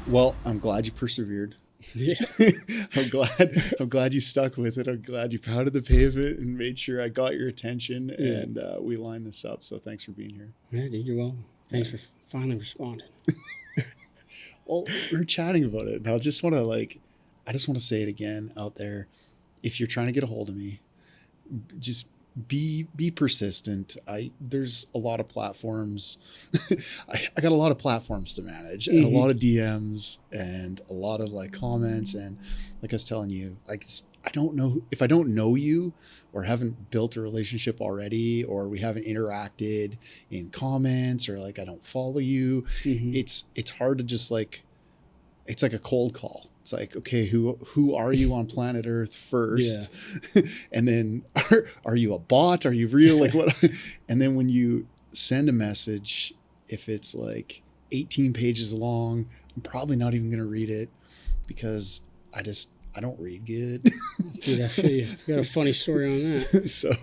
Well, I'm glad you persevered. Yeah. I'm glad you stuck with it. I'm glad you pounded the pavement and made sure I got your attention, and we lined this up. So thanks for being here. Yeah, dude, you're welcome. Thanks for finally responding. Well, we're chatting about it, and I just want to say it again out there. If you're trying to get a hold of me, just be persistent. There's a lot of platforms. I got a lot of platforms to manage, and a lot of DMs and a lot of like comments, and like I was telling you, I don't know if I don't know you or haven't built a relationship already, or we haven't interacted in comments, or like I don't follow you. It's hard to just like, it's like a cold call. It's like, okay, who are you on planet Earth first? Yeah. And then are you a bot? Are you real? Like what? And then when you send a message, if it's like 18 pages long, I'm probably not even going to read it because I don't read good. Dude, I feel you. You got a funny story on that. So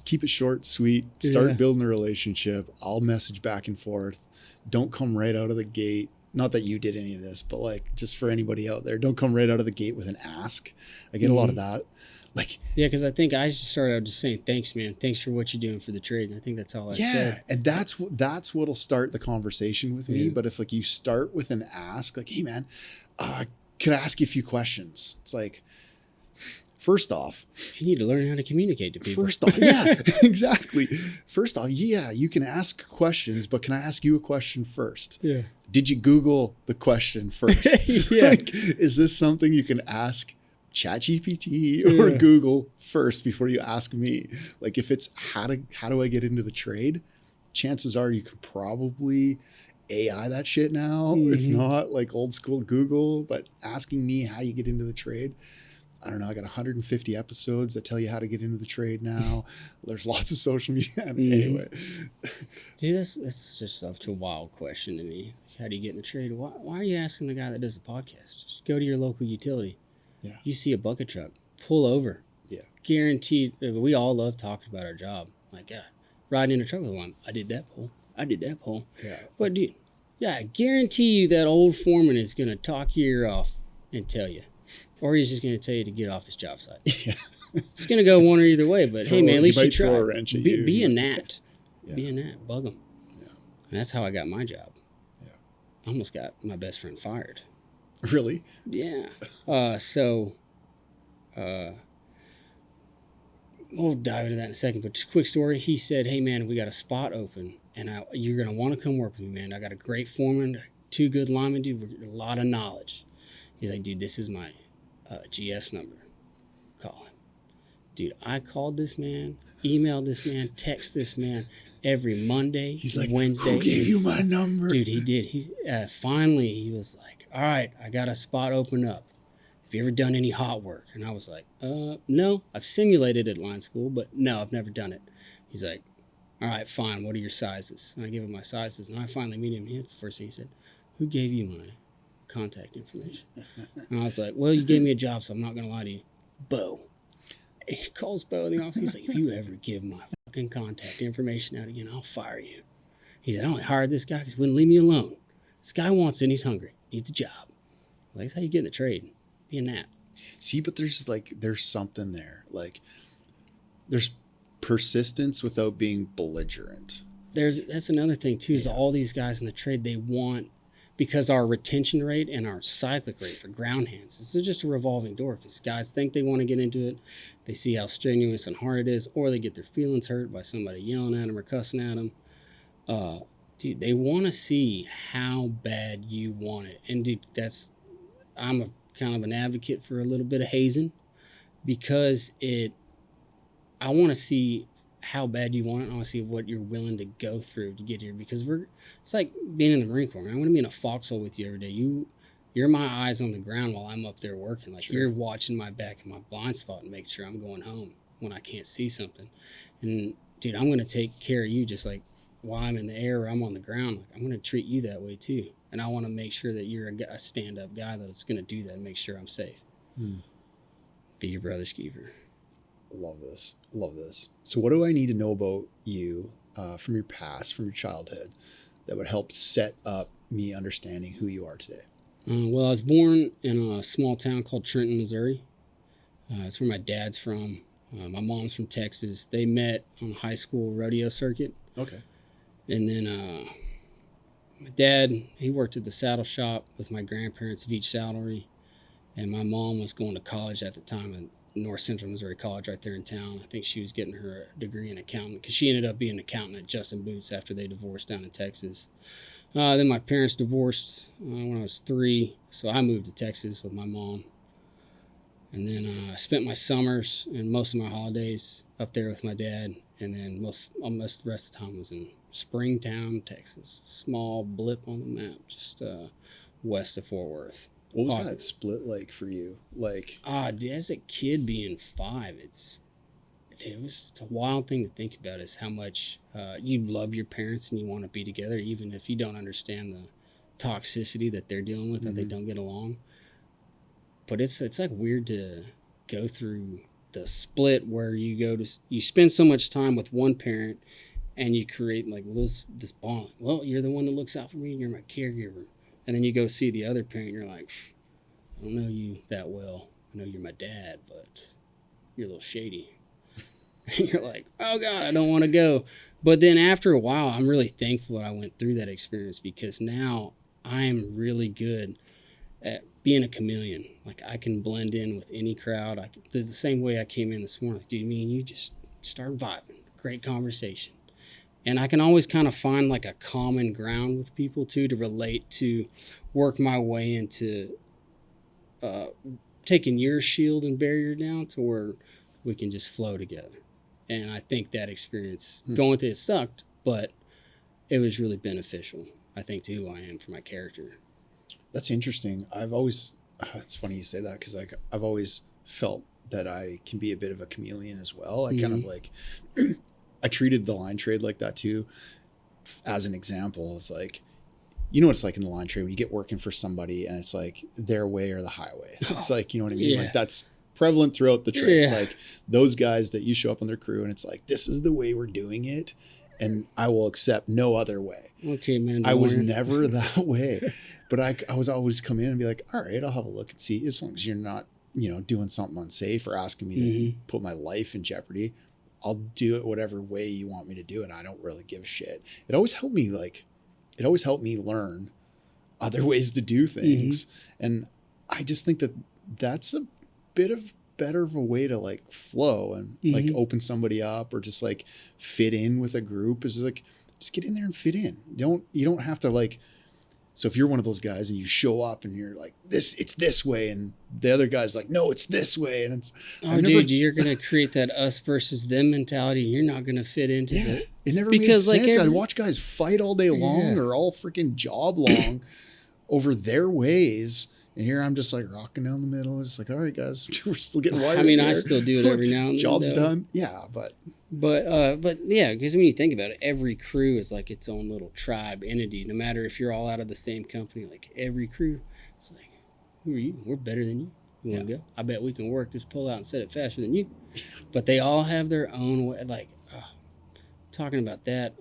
keep it short, sweet. Start building a relationship. I'll message back and forth. Don't come right out of the gate. Not that you did any of this, but like just for anybody out there, don't come right out of the gate with an ask. I get a lot of that. Like, yeah, because I think I just started out just saying, thanks, man. Thanks for what you're doing for the trade. And I think that's all I said. And that's what'll start the conversation with me. But if like you start with an ask, like, hey man, could I ask you a few questions? It's like, first off, you need to learn how to communicate to people. First off, yeah, exactly. First off, yeah, you can ask questions, but can I ask you a question first? Yeah. Did you Google the question first? Yeah. Like, is this something you can ask ChatGPT or Google first before you ask me? Like if it's how do I get into the trade? Chances are you can probably AI that shit now. If not, like old school Google, but asking me how you get into the trade. I don't know. I got 150 episodes that tell you how to get into the trade now. There's lots of social media. Anyway. Dude, that's just such a wild question to me. How do you get in the trade? Why are you asking the guy that does the podcast? Just go to your local utility. Yeah. You see a bucket truck, pull over. Yeah. Guaranteed. We all love talking about our job. My God, riding in a truck with one. I did that pull. Yeah. But dude, yeah, I guarantee you that old foreman is going to talk your ear off and tell you. Or he's just going to tell you to get off his job site. Yeah. It's going to go one or either way. But hey, man, at least you try. Be a gnat. Yeah. Be a gnat. Bug them. Yeah. And that's how I got my job. Yeah. I almost got my best friend fired. Really? Yeah. We'll dive into that in a second. But just a quick story. He said, hey, man, we got a spot open. And you're going to want to come work with me, man. I got a great foreman, 2 good linemen, dude, a lot of knowledge. He's like, dude, this is my GS number. Call him. Dude, I called this man, emailed this man, text this man every Monday, He's like, Wednesday. Who gave you my number? Dude, he did. Finally, he was like, all right, I got a spot open up. Have you ever done any hot work? And I was like, no. I've simulated at line school, but no, I've never done it. He's like, all right, fine. What are your sizes? And I give him my sizes. And I finally meet him. That's the first thing he said. Who gave you my contact information? And I was like, well, you gave me a job, so I'm not going to lie to you. Bo. He calls Bo in the office. He's like, if you ever give my fucking contact information out again, I'll fire you. He said, I only hired this guy because he wouldn't leave me alone. This guy wants it and he's hungry. Needs a job. Like, that's how you get in the trade. Be a gnat. See, but there's something there. Like, there's persistence without being belligerent. That's another thing, too, is all these guys in the trade, they want, because our retention rate and our cyclic rate for ground hands, it's just a revolving door because guys think they want to get into it. They see how strenuous and hard it is, or they get their feelings hurt by somebody yelling at them or cussing at them. Dude, they want to see how bad you want it. And dude, I'm a kind of an advocate for a little bit of hazing because I want to see how bad you want it. I want to see what you're willing to go through to get here because it's like being in the Marine Corps. I'm going to be in a foxhole with you every day. You're my eyes on the ground while I'm up there working. Like, You're watching my back and my blind spot and make sure I'm going home when I can't see something. And dude, I'm going to take care of you just like while I'm in the air or I'm on the ground. Like, I'm going to treat you that way too. And I want to make sure that you're a stand-up guy that's going to do that and make sure I'm safe. Be your brother's keeper. Love this. So what do I need to know about you from your past, from your childhood, that would help set up me understanding who you are today? Well, I was born in a small town called Trenton, Missouri. It's where my dad's from. My mom's from Texas. They met on the high school rodeo circuit. Okay. And then my dad, he worked at the saddle shop with my grandparents, Veach Saddlery. And my mom was going to college at the time at North Central Missouri College right there in town. I think she was getting her degree in accounting because she ended up being an accountant at Justin Boots after they divorced down in Texas. Then my parents divorced when I was 3, so I moved to Texas with my mom. And then I spent my summers and most of my holidays up there with my dad. And then almost the rest of the time was in Springtown, Texas. Small blip on the map, just west of Fort Worth. What was that split like for you? Like, as a kid being 5, it's a wild thing to think about, is how much you love your parents and you want to be together, even if you don't understand the toxicity that they're dealing with, that they don't get along. But it's like weird to go through the split where you spend so much time with one parent and you create like this bond. Well, you're the one that looks out for me and you're my caregiver. And then you go see the other parent and you're like, I don't know you that well. I know you're my dad, but you're a little shady. And you're like, oh God, I don't want to go. But then after a while, I'm really thankful that I went through that experience, because now I'm really good at being a chameleon. Like, I can blend in with any crowd. The same way I came in this morning. Like, dude, me and you just start vibing. Great conversation. And I can always kind of find like a common ground with people too, to relate to, work my way into taking your shield and barrier down to where we can just flow together. And I think that experience going through it sucked, but it was really beneficial, I think, to who I am for my character. That's interesting. It's funny you say that, because like I've always felt that I can be a bit of a chameleon as well. I kind of like, I treated the line trade like that too. As an example, it's like, you know what it's like in the line trade when you get working for somebody and it's like their way or the highway. It's like, you know what I mean? Yeah. Like, that's prevalent throughout the trade. Yeah. Like, those guys that you show up on their crew and it's like, this is the way we're doing it, and I will accept no other way. Okay, man. I was never that way, but I was always come in and be like, all right, I'll have a look and see, as long as you're not, doing something unsafe or asking me to put my life in jeopardy, I'll do it whatever way you want me to do it. I don't really give a shit. It always helped me learn other ways to do things. And I just think that that's a bit of better of a way to like flow and like open somebody up, or just like fit in with a group, is like, just get in there and fit in. You don't have to like, so if you're one of those guys and you show up and you're like, it's this way, and the other guy's like, no, it's this way. And it's, dude, you're going to create that us versus them mentality. And you're not going to fit into it. It never made sense. I'd watch guys fight all day long or all freaking job long over their ways. And here I'm just like rocking down the middle. It's like, all right, guys, we're still getting wired. I mean, I still do it every now and then. Job's done. Yeah, but yeah, because when you think about it, every crew is like its own little tribe entity. No matter if you're all out of the same company, like every crew, it's like, who are you? We're better than you. You want to go? I bet we can work this pull out and set it faster than you. But they all have their own way. Like, talking about that,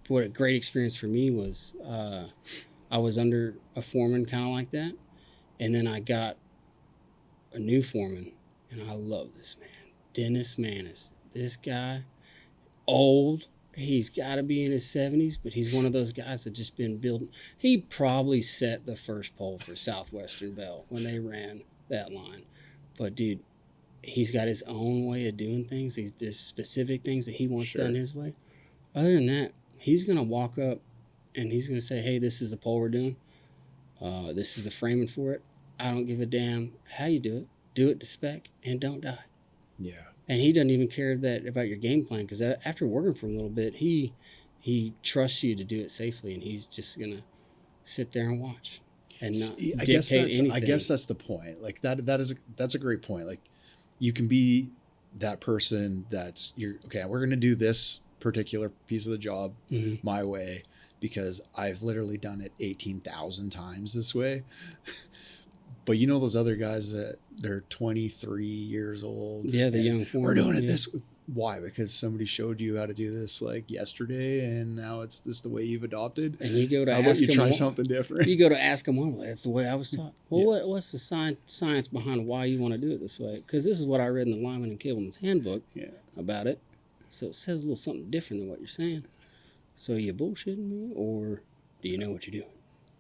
what a great experience for me was, I was under a foreman kind of like that. And then I got a new foreman, and I love this man. Dennis Manis. This guy, old. He's got to be in his 70s, but he's one of those guys that just been building. He probably set the first pole for Southwestern Bell when they ran that line. But, dude, he's got his own way of doing things. There's specific things that he wants done his way. Other than that, he's going to walk up and he's going to say, hey, this is the pole we're doing. This is the framing for it. I don't give a damn how you do it. Do it to spec and don't die. Yeah. And he doesn't even care about your game plan, because after working for a little bit, he trusts you to do it safely, and he's just going to sit there and watch and not dictate anything. I guess that's the point. Like that's a great point. Like, you can be that person okay, we're going to do this particular piece of the job my way, because I've literally done it 18,000 times this way. But those other guys that they're 23 years old. Yeah, the young foreman. We're doing it this way. Why? Because somebody showed you how to do this like yesterday, and now it's this the way you've adopted. And you go to How about ask you them try one- something different? You go to ask them one, that's the way I was taught. Well, Yeah. what's the science behind why you want to do it this way? Because this is what I read in the Lineman and Cableman's handbook Yeah. about it. So it says a little something different than what you're saying. So are you bullshitting me, or do you know what you're doing?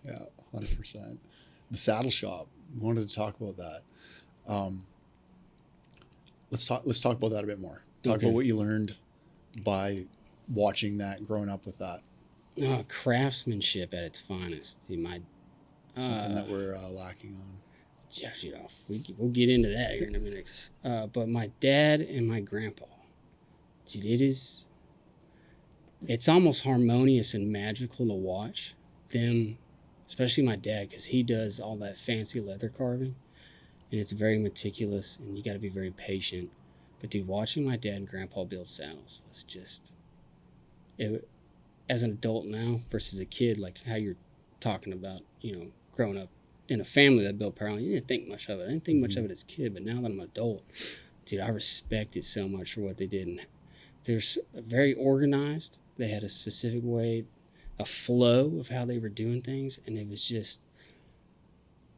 Yeah, 100%. The saddle shop. Wanted to talk about that. Let's talk about that a bit more. Talk Okay. about what you learned by watching that, growing up with that. Craftsmanship at its finest. Something that we're lacking on. Yeah, we'll get into that here in a minute. But my dad and my grandpa, dude, it's almost harmonious and magical to watch them, especially my dad, because he does all that fancy leather carving, and it's very meticulous, and you got to be very patient. But dude, watching my dad and grandpa build saddles was just, as an adult now versus a kid, like how you're talking about, growing up in a family that built Powerline, you didn't think much of it. I didn't think much of it as a kid, but now that I'm an adult, dude, I respect it so much for what they did. And they're very organized. They had a specific way, a flow of how they were doing things, and it was just,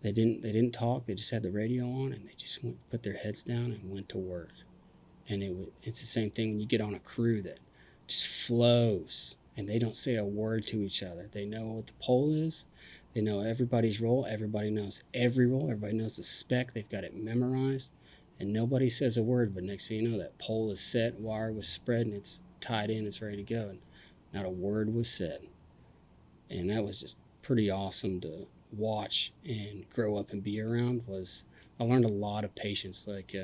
they didn't talk. They just had the radio on, and they just put their heads down and went to work. And it's the same thing when you get on a crew that just flows, and they don't say a word to each other. They know what the pole is. They know everybody's role. Everybody knows every role. Everybody knows the spec. They've got it memorized. And nobody says a word, but next thing you know, that pole is set, wire was spread, and it's tied in, it's ready to go. And not a word was said. And that was just pretty awesome to watch and grow up and be around. I learned a lot of patience. Like,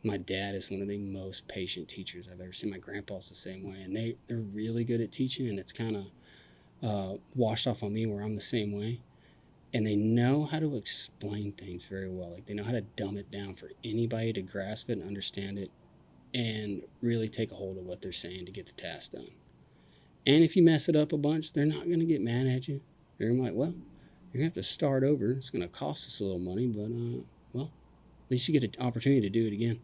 my dad is one of the most patient teachers I've ever seen. My grandpa's the same way. And they're really good at teaching, and it's kind of washed off on me where I'm the same way. And they know how to explain things very well. Like, they know how to dumb it down for anybody to grasp it and understand it and really take a hold of what they're saying to get the task done. And if you mess it up a bunch, they're not going to get mad at you. They're going to be like, well, you're going to have to start over. It's going to cost us a little money, but, well, at least you get an opportunity to do it again,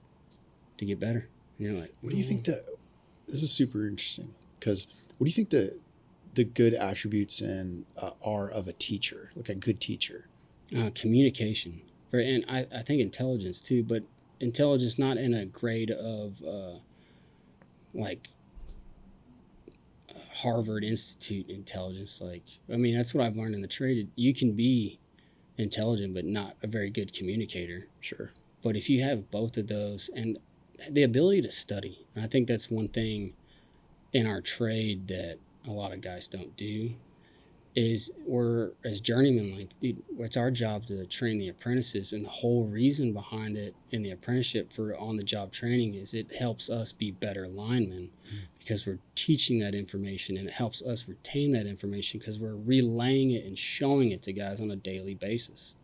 to get better. And you're like, What do you think this is super interesting, because what do you think the good attributes are of a teacher, like a good teacher? Communication. And I think intelligence too, but intelligence not in a grade of like Harvard Institute intelligence. Like, I mean, that's what I've learned in the trade. You can be intelligent, but not a very good communicator. Sure. But if you have both of those and the ability to study, and I think that's one thing in our trade that a lot of guys don't do, is we're, as journeymen, like, dude, it's our job to train the apprentices. And the whole reason behind it in the apprenticeship for on-the-job training is it helps us be better linemen because we're teaching that information, and it helps us retain that information because we're relaying it and showing it to guys on a daily basis.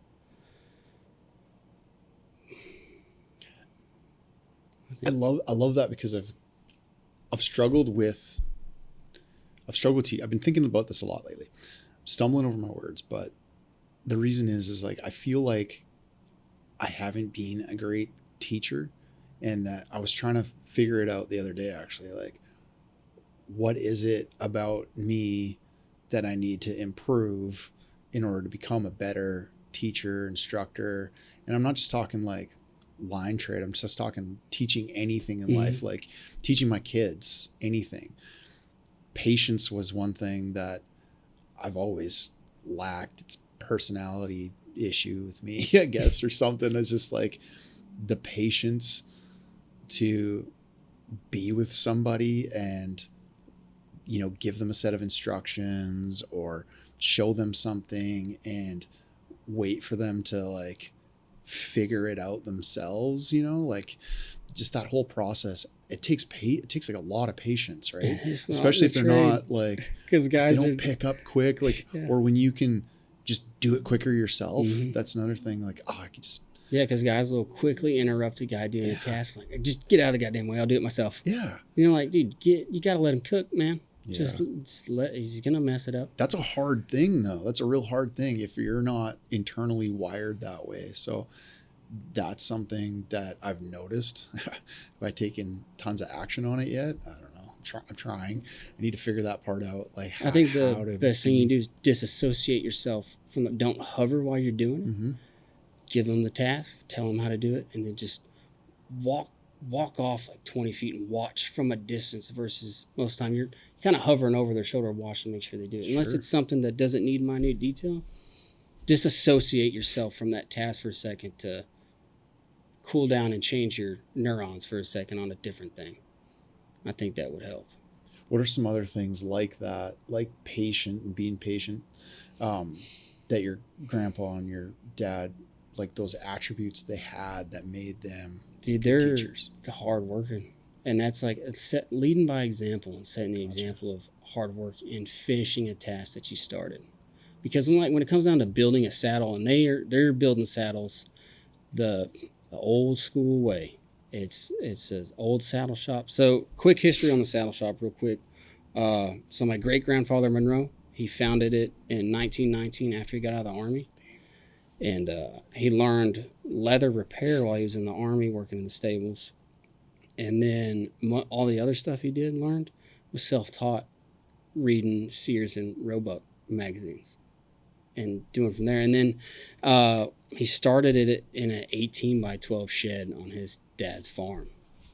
I love that, because I've struggled with I've been thinking about this a lot lately, stumbling over my words, but the reason is like I feel like I haven't been a great teacher, and that I was trying to figure it out the other day, actually. Like, what is it about me that I need to improve in order to become a better teacher, instructor? And I'm not just talking like line trade. I'm just talking teaching anything in life, like teaching my kids anything. Patience was one thing that I've always lacked. It's a personality issue with me, I guess, or something. It's just like the patience to be with somebody and, give them a set of instructions or show them something and wait for them to like figure it out themselves, like just that whole process. It takes like a lot of patience, right? Especially if they're not like, because guys they don't pick up quick, like, or when you can just do it quicker yourself. That's another thing. Like, I could just. Yeah, because guys will quickly interrupt a guy doing a task. Like, just get out of the goddamn way. I'll do it myself. Yeah. Like, dude, you got to let him cook, man. Yeah. Just he's going to mess it up. That's a hard thing, though. That's a real hard thing if you're not internally wired that way. So that's something that I've noticed. Have I taken tons of action on it yet? I don't know. I'm trying. I need to figure that part out. Like I think how the to best thing you do is disassociate yourself from it. Don't hover while you're doing it. Mm-hmm. Give them the task, tell them how to do it, and then just walk off like 20 feet and watch from a distance versus most of the time you're kind of hovering over their shoulder watching to make sure they do it. Unless Sure. it's something that doesn't need minute detail, disassociate yourself from that task for a second to cool down and change your neurons for a second on a different thing. I think that would help. What are some other things like that, like patient and being patient, that your grandpa and your dad, like those attributes they had that made them Dude, good they're teachers? the hard working. And that's like leading by example and setting the Gotcha. example of hard work and finishing a task that you started. Because I'm like, when it comes down to building a saddle, and they're building saddles the old school way. It's an old saddle shop. So quick history on the saddle shop real quick. So my great grandfather Monroe, he founded it in 1919 after he got out of the Army. And he learned leather repair while he was in the Army working in the stables. And then all the other stuff he learned was self-taught, reading Sears and Roebuck magazines and doing from there. And then he started it in an 18 by 12 shed on his dad's farm.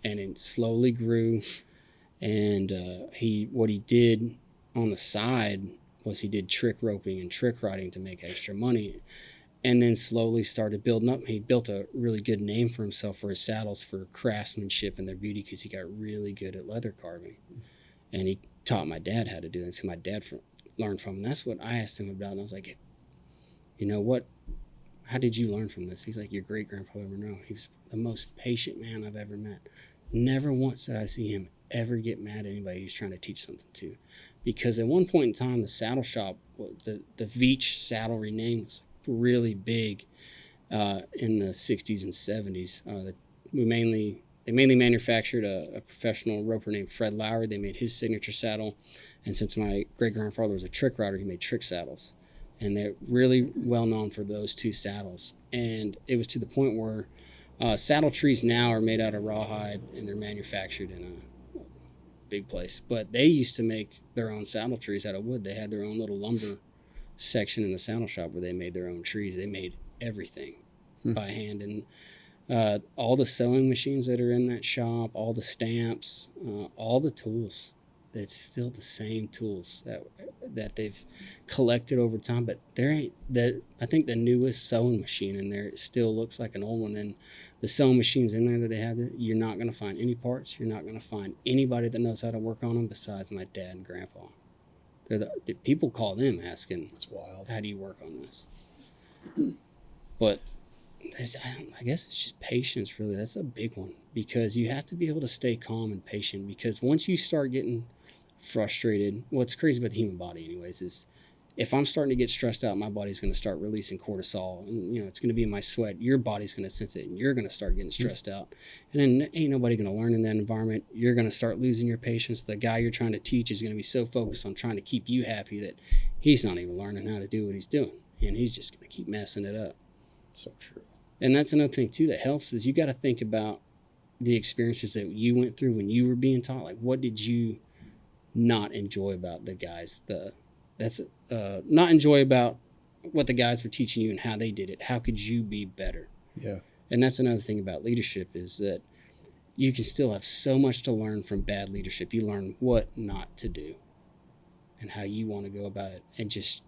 And it slowly grew. And what he did on the side was he did trick roping and trick riding to make extra money. And then slowly started building up. He built a really good name for himself for his saddles for craftsmanship and their beauty because he got really good at leather carving. And he taught my dad how to do this. So my dad learned from him. And that's what I asked him about. And I was like, you know what? How did you learn from this? He's like, your great grandfather Monroe. He was the most patient man I've ever met. Never once did I see him ever get mad at anybody he was trying to teach something to. Because at one point in time, the saddle shop, the Veach saddlery name was really big in the 60s and 70s. They mainly manufactured a professional roper named Fred Lowry. They made his signature saddle. And since my great-grandfather was a trick rider, he made trick saddles. And they're really well known for those two saddles. And it was to the point where saddle trees now are made out of rawhide and they're manufactured in a big place. But they used to make their own saddle trees out of wood. They had their own little lumber section in the saddle shop where they made their own trees. They made everything by hand. And all the sewing machines that are in that shop, all the stamps, all the tools, it's still the same tools that they've collected over time. But I think the newest sewing machine in there, it still looks like an old one. And the sewing machines in there that they have, you're not going to find any parts. You're not going to find anybody that knows how to work on them besides my dad and grandpa. The people call them asking, That's wild. how do you work on this? But I guess it's just patience, really. That's a big one because you have to be able to stay calm and patient because once you start getting frustrated, what's crazy about the human body anyways is if I'm starting to get stressed out, my body's going to start releasing cortisol and, it's going to be in my sweat. Your body's going to sense it and you're going to start getting stressed out. And then ain't nobody going to learn in that environment. You're going to start losing your patience. The guy you're trying to teach is going to be so focused on trying to keep you happy that he's not even learning how to do what he's doing. And he's just going to keep messing it up. So true. And that's another thing too that helps is you got to think about the experiences that you went through when you were being taught. Like, what did you not enjoy about the guys? Not enjoy about what the guys were teaching you and how they did it. How could you be better? Yeah. And that's another thing about leadership is that you can still have so much to learn from bad leadership. You learn what not to do and how you want to go about it and just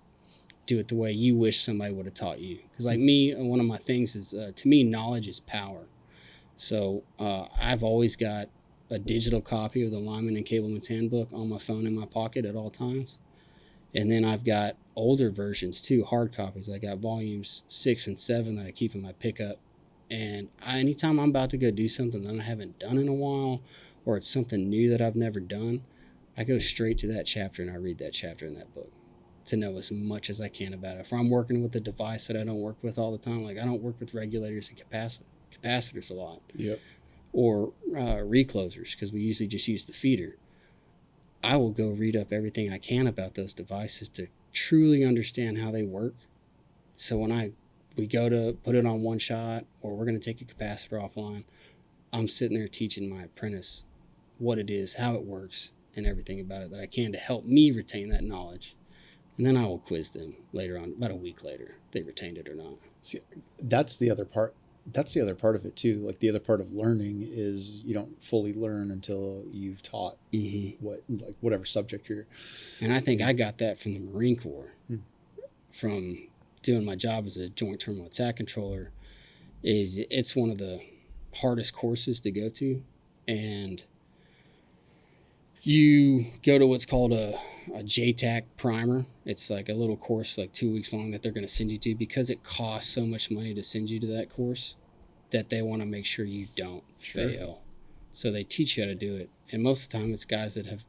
do it the way you wish somebody would have taught you. Because like me, one of my things is, to me, knowledge is power. So I've always got a digital copy of the Lineman and Cableman's Handbook on my phone in my pocket at all times. And then I've got older versions too, hard copies. I got volumes 6 and 7 that I keep in my pickup. And anytime I'm about to go do something that I haven't done in a while, or it's something new that I've never done, I go straight to that chapter and I read that chapter in that book to know as much as I can about it. If I'm working with a device that I don't work with all the time, like I don't work with regulators and capacitors a lot. Yep. Or reclosers, because we usually just use the feeder. I will go read up everything I can about those devices to truly understand how they work. So when I we go to put it on one shot, or we're going to take a capacitor offline, I'm sitting there teaching my apprentice what it is, how it works, and everything about it that I can to help me retain that knowledge. And then I will quiz them later on, about a week later, if they retained it or not. See, that's the other part. That's the other part of it too. Like the other part of learning is you don't fully learn until you've taught whatever subject you're. And I think I got that from the Marine Corps, from doing my job as a joint terminal attack controller. It's one of the hardest courses to go to, and you go to what's called a JTAC primer. It's like a little course, like 2 weeks long, that they're going to send you to, because it costs so much money to send you to that course that they want to make sure you don't fail. So they teach you how to do it. And most of the time it's guys that have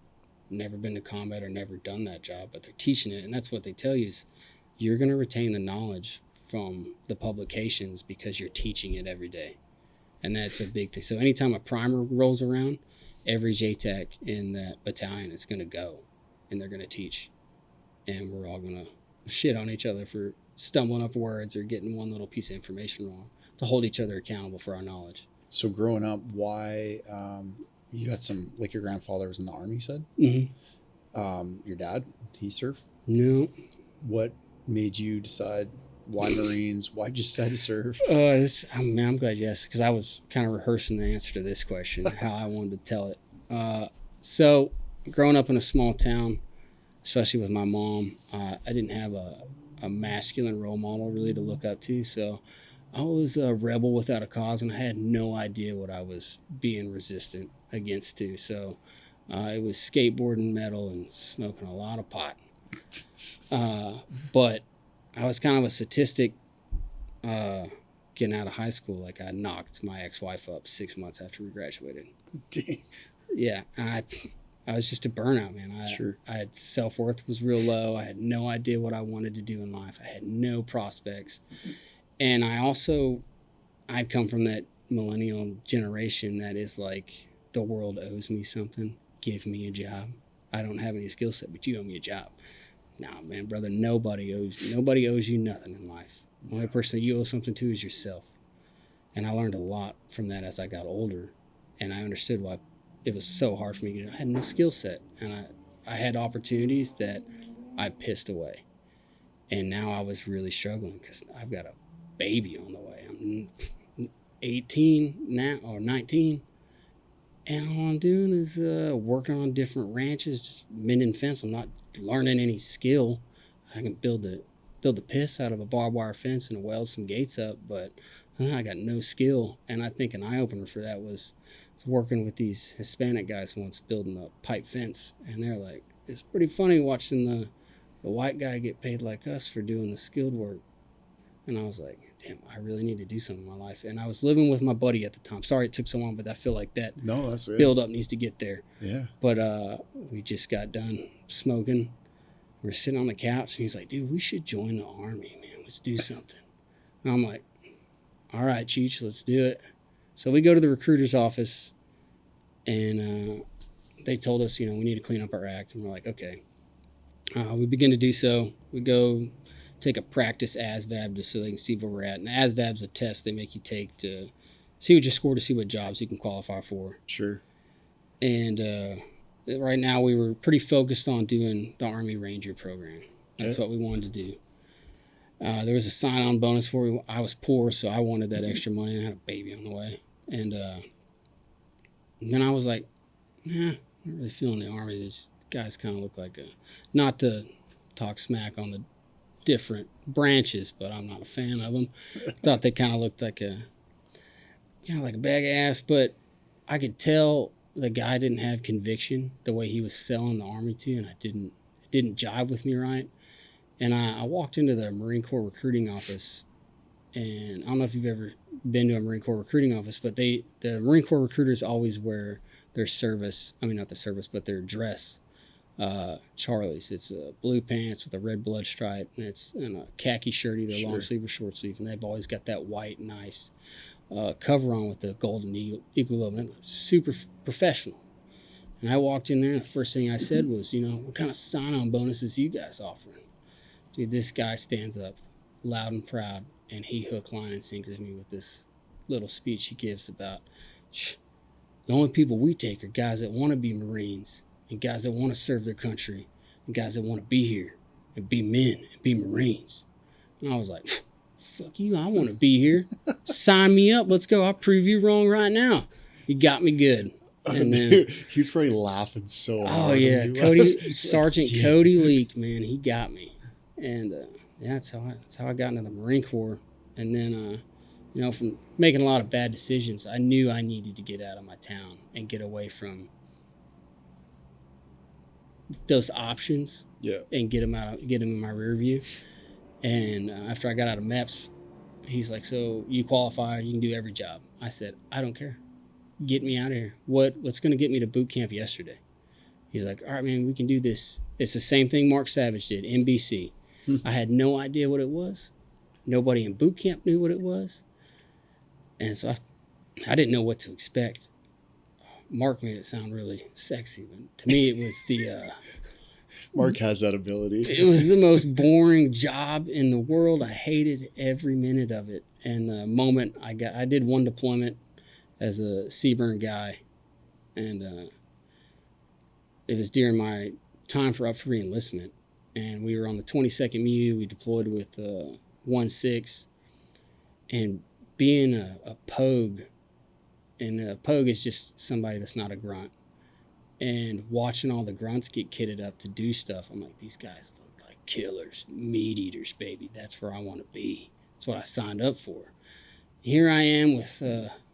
never been to combat or never done that job, but they're teaching it. And that's what they tell you is you're going to retain the knowledge from the publications because you're teaching it every day. And that's a big thing. So anytime a primer rolls around, every JTAC in that battalion is going to go, and they're going to teach. And we're all going to shit on each other for stumbling up words or getting one little piece of information wrong, to hold each other accountable for our knowledge. So growing up, why you had some, like your grandfather was in the Army, you said? Your dad, he served? No. What made you decide, why Marines? Why'd you decide to serve? I'm glad you asked, because I was kind of rehearsing the answer to this question, how I wanted to tell it. So growing up in a small town, especially with my mom, I didn't have a masculine role model really to look up to. So I was a rebel without a cause, and I had no idea what I was being resistant against to. So it was skateboarding metal and smoking a lot of pot. But I was kind of a statistic getting out of high school. Like, I knocked my ex-wife up 6 months after we graduated. Dang. Yeah, and I was just a burnout, man. I had self-worth was real low. I had no idea what I wanted to do in life. I had no prospects. And I've come from that millennial generation that is like, the world owes me something. Give me a job. I don't have any skill set, but you owe me a job. Nah, man, brother, nobody owes you nothing in life. The only person that you owe something to is yourself. And I learned a lot from that as I got older. And I understood why it was so hard for me to get. I had no skill set. And I had opportunities that I pissed away. And now I was really struggling because I've got a baby on the way. I'm 18 now, or 19. And all I'm doing is working on different ranches, just mending fence. I'm not learning any skill. I can build the piss out of a barbed wire fence and weld some gates up, but I got no skill. And I think an eye-opener for that was working with these Hispanic guys once building a pipe fence. And they're like, it's pretty funny watching the white guy get paid like us for doing the skilled work. And I was like, damn, I really need to do something in my life. And I was living with my buddy at the time. Sorry it took so long, but I feel like that build up needs to get there. Yeah. But we just got done smoking. We're sitting on the couch, and he's like, dude, we should join the Army, man. Let's do something. And I'm like, all right, Cheech, let's do it. So we go to the recruiter's office, and they told us, we need to clean up our act. And we're like, okay. We begin to do so. We go take a practice ASVAB just so they can see where we're at. And the ASVAB's a test they make you take to see what you score, to see what jobs you can qualify for. Sure. And right now we were pretty focused on doing the Army Ranger program. That's what we wanted to do. There was a sign-on bonus for me. I was poor, so I wanted that extra money, and I had a baby on the way. And then I was like, I'm not really feeling the Army. These guys kind of look like not to talk smack on the different branches, but I'm not a fan of them. Thought they kind of looked like a bag of ass, but I could tell the guy didn't have conviction the way he was selling the Army to, and it didn't jive with me right. And I walked into the Marine Corps recruiting office, and I don't know if you've ever been to a Marine Corps recruiting office, but the Marine Corps recruiters always wear their their dress Charlie's. It's blue pants with a red blood stripe, and it's in a khaki shirt, either long sleeve or short sleeve, and they've always got that white, nice cover on with the golden eagle logo. Super professional. And I walked in there, and the first thing I said was, what kind of sign-on bonuses you guys offering? Dude, this guy stands up loud and proud. and he hook, line, and sinkers me with this little speech he gives about the only people we take are guys that want to be Marines and guys that want to serve their country and guys that want to be here and be men and be Marines. And I was like, fuck you, I want to be here. Sign me up. Let's go. I'll prove you wrong right now. You got me good. And then he's probably laughing so hard. Oh yeah, Sergeant Cody Leak, man, he got me. And that's how I got into the Marine Corps. And then from making a lot of bad decisions, I knew I needed to get out of my town and get away from those options. Yeah. And get them in my rear view. And after I got out of MEPS, he's like, so you qualify, you can do every job. I said, I don't care. Get me out of here. What's going to get me to boot camp yesterday? He's like, all right, man, we can do this. It's the same thing Mark Savage did, NBC. I had no idea what it was. Nobody in boot camp knew what it was. And so I didn't know what to expect. Mark made it sound really sexy, but to me it was the... Mark has that ability. It was the most boring job in the world. I hated every minute of it. And the moment I did one deployment as a Seaburn guy, and it was during my time up for re-enlistment, and we were on the 22nd MU. We deployed with 1-6, and being a pogue, and a pogue is just somebody that's not a grunt, and watching all the grunts get kitted up to do stuff, I'm like, these guys look like killers, meat eaters, baby. That's where I want to be. That's what I signed up for. Here I am with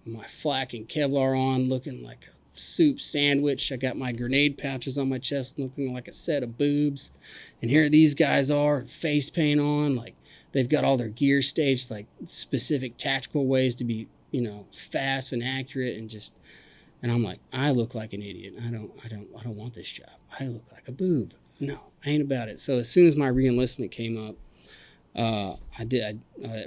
my flak and Kevlar on, looking like a soup sandwich. I got my grenade pouches on my chest, looking like a set of boobs. And here these guys are, face paint on, like they've got all their gear staged, like specific tactical ways to be, fast and accurate, and I'm like, I look like an idiot. I don't want this job. I look like a boob. No, I ain't about it. So as soon as my re-enlistment came up, I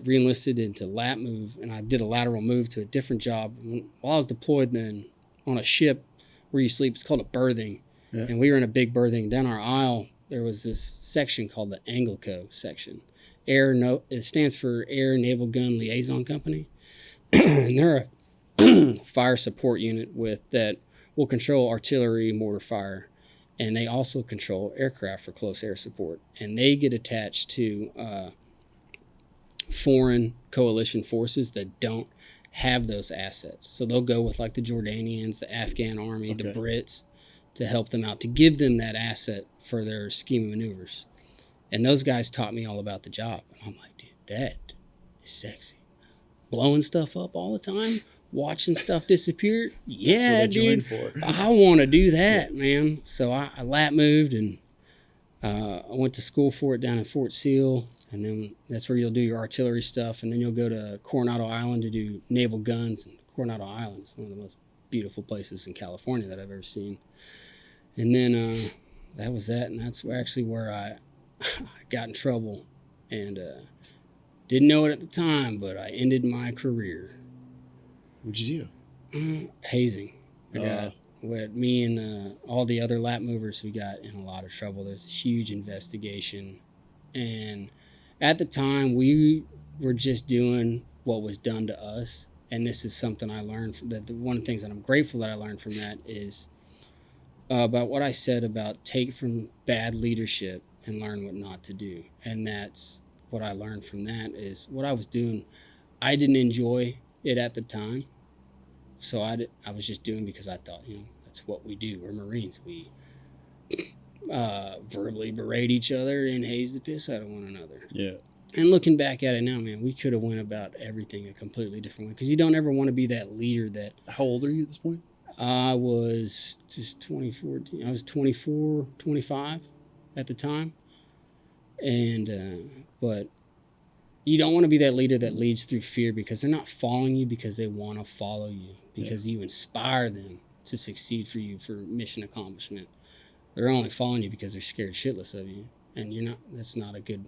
re-enlisted into lat move, and I did a lateral move to a different job. While I was deployed then on a ship where you sleep, it's called a berthing. Yeah. And we were in a big berthing. Down our aisle, there was this section called the Anglico section. It stands for Air Naval Gun Liaison Company. And they're a fire support unit that will control artillery, mortar fire. And they also control aircraft for close air support. And they get attached to foreign coalition forces that don't have those assets. So they'll go with like the Jordanians, the Afghan army, the Brits to help them out, to give them that asset for their scheme of maneuvers. And those guys taught me all about the job. And I'm like, dude, that is sexy. Blowing stuff up all the time. Watching stuff disappear, yeah, dude. I want to do that, man. So I lat moved, and I went to school for it down in Fort Sill, and then that's where you'll do your artillery stuff, and then you'll go to Coronado Island to do naval guns. And Coronado Island is one of the most beautiful places in California that I've ever seen. And then that was that, and that's actually where I got in trouble, and didn't know it at the time, but I ended my career. What'd you do? Hazing. Me and all the other lap movers, we got in a lot of trouble. There's a huge investigation. And at the time, we were just doing what was done to us. And this is something I learned. One of the things that I'm grateful that I learned from that is about what I said about take from bad leadership and learn what not to do. And that's what I learned from that is what I was doing. I didn't enjoy it at the time. So I was just doing because I thought, that's what we do. We're Marines. We verbally berate each other and haze the piss out of one another. Yeah. And looking back at it now, man, we could have went about everything a completely different way because you don't ever want to be that leader that... How old are you at this point? I was just 24. I was 24, 25 at the time. And, but... You don't want to be that leader that leads through fear because they're not following you because they want to follow you, because you inspire them to succeed for you for mission accomplishment. They're only following you because they're scared shitless of you, and you're not. That's not a good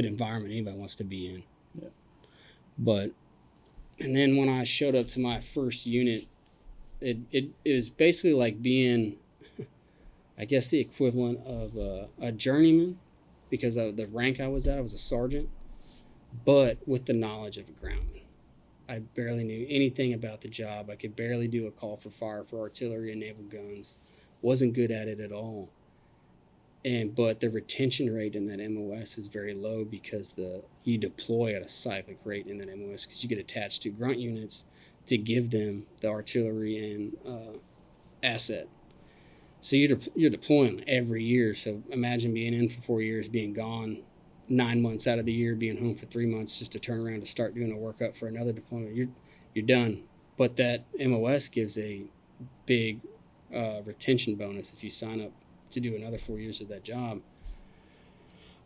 environment anybody wants to be in. Yeah. But, and then when I showed up to my first unit, it was basically like being, I guess, the equivalent of a journeyman, because of the rank I was at. I was a sergeant. but with the knowledge of a groundman. I barely knew anything about the job. I could barely do a call for fire for artillery and naval guns. Wasn't good at it at all. But the retention rate in that MOS is very low because you deploy at a cyclic rate in that MOS because you get attached to grunt units to give them the artillery and asset. So you're deploying every year. So imagine being in for 4 years, being gone 9 months out of the year, being home for 3 months just to turn around to start doing a workup for another deployment. You're done. But that MOS gives a big retention bonus if you sign up to do another 4 years of that job.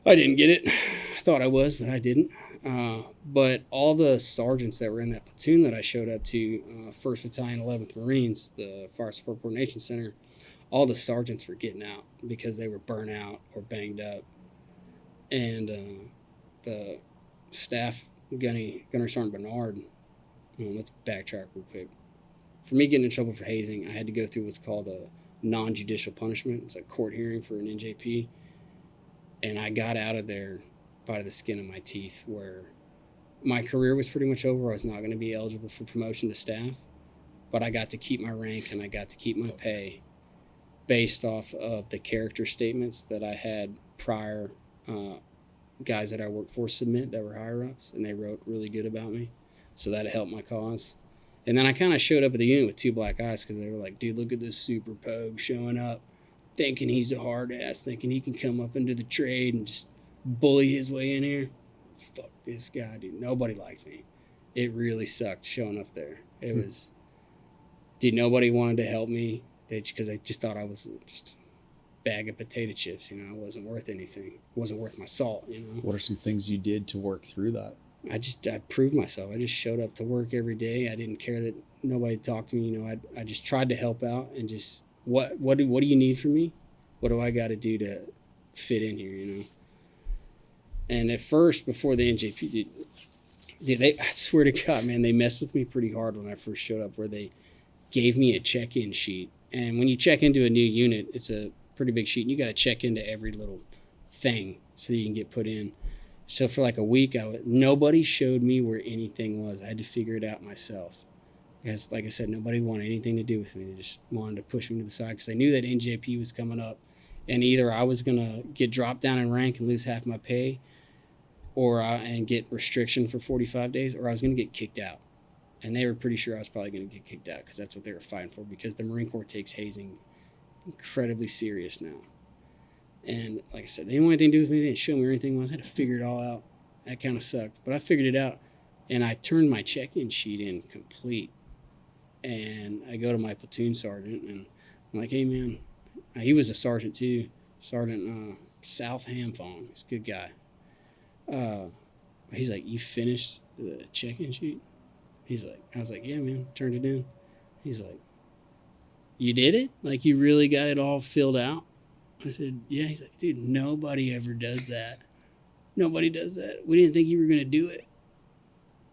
I didn't get it. I thought I was, but I didn't. But all the sergeants that were in that platoon that I showed up to, 1st Battalion, 11th Marines, the Fire Support Coordination Center, all the sergeants were getting out because they were burnt out or banged up. And the staff, Gunner Sergeant Bernard, let's backtrack real quick. For me getting in trouble for hazing, I had to go through what's called a non-judicial punishment. It's a court hearing for an NJP. And I got out of there by the skin of my teeth, where my career was pretty much over. I was not going to be eligible for promotion to staff, but I got to keep my rank and I got to keep my pay based off of the character statements that I had prior guys that I worked for submit that were higher ups, and they wrote really good about me. So that helped my cause. And then I kind of showed up at the unit with 2 black eyes because they were like, dude, look at this super pogue showing up, thinking he's a hard ass, thinking he can come up into the trade and just bully his way in here. Fuck this guy, dude. Nobody liked me. It really sucked showing up there. It was, dude, nobody wanted to help me because they just thought I was just a bag of potato chips. You know, I wasn't worth anything. It wasn't worth my salt, you know. What are some things you did to work through that? I proved myself. I just showed up to work every day. I didn't care that nobody talked to me. You know, I just tried to help out and just, what do you need from me? What do I got to do to fit in here, you know? And at first, before the NJP, I swear to God, man, they messed with me pretty hard when I first showed up, where they gave me a check-in sheet. And when you check into a new unit, it's a pretty big sheet, and you got to check into every little thing so that you can get put in. So for like a week, nobody showed me where anything was. I had to figure it out myself. Because, like I said, nobody wanted anything to do with me. They just wanted to push me to the side because they knew that NJP was coming up. And either I was going to get dropped down in rank and lose half my pay, and get restriction for 45 days, or I was going to get kicked out. And they were pretty sure I was probably going to get kicked out because that's what they were fighting for, because the Marine Corps takes hazing incredibly serious now. And like I said, they didn't want anything to do with me. They didn't show me where anything was. I had to figure it all out. That kind of sucked. But I figured it out. And I turned my check-in sheet in complete. And I go to my platoon sergeant, and I'm like, hey, man. He was a sergeant, too. Sergeant South Hamfong. He's a good guy. He's like, you finished the check-in sheet? I was like, yeah, man. Turned it in. He's like, you did it? Like, you really got it all filled out? I said, yeah. He's like, dude, nobody ever does that. Nobody does that. We didn't think you were going to do it.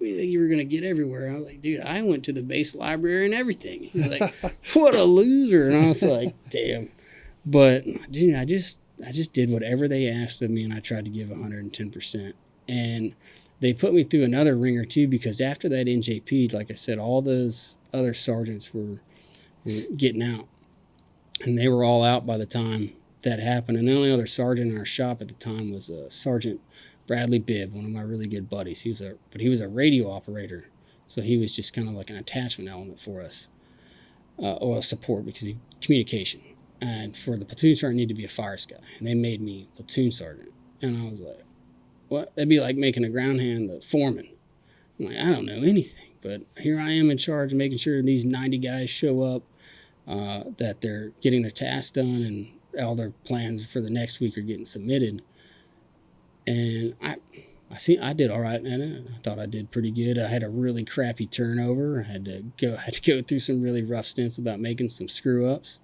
We didn't think you were going to get everywhere. I was like, dude, I went to the base library and everything. He's like, what a loser. And I was like, damn. But, dude, I just did whatever they asked of me, and I tried to give 110%. And they put me through another ringer, too, because after that NJP, like I said, all those other sergeants were getting out. And they were all out by the time that happened. And the only other sergeant in our shop at the time was Sergeant Bradley Bibb, one of my really good buddies. He was a radio operator, so he was just kind of like an attachment element for us, or a support, because he communication. And for the platoon sergeant, I needed to be a fires guy, and they made me platoon sergeant. And I was like, what? That'd be like making a ground hand the foreman. I'm like, I don't know anything, but here I am in charge of making sure these 90 guys show up, that they're getting their tasks done, and all their plans for the next week are getting submitted. And I did all right at it. I thought I did pretty good. I had a really crappy turnover. I had to go through some really rough stints about making some screw ups.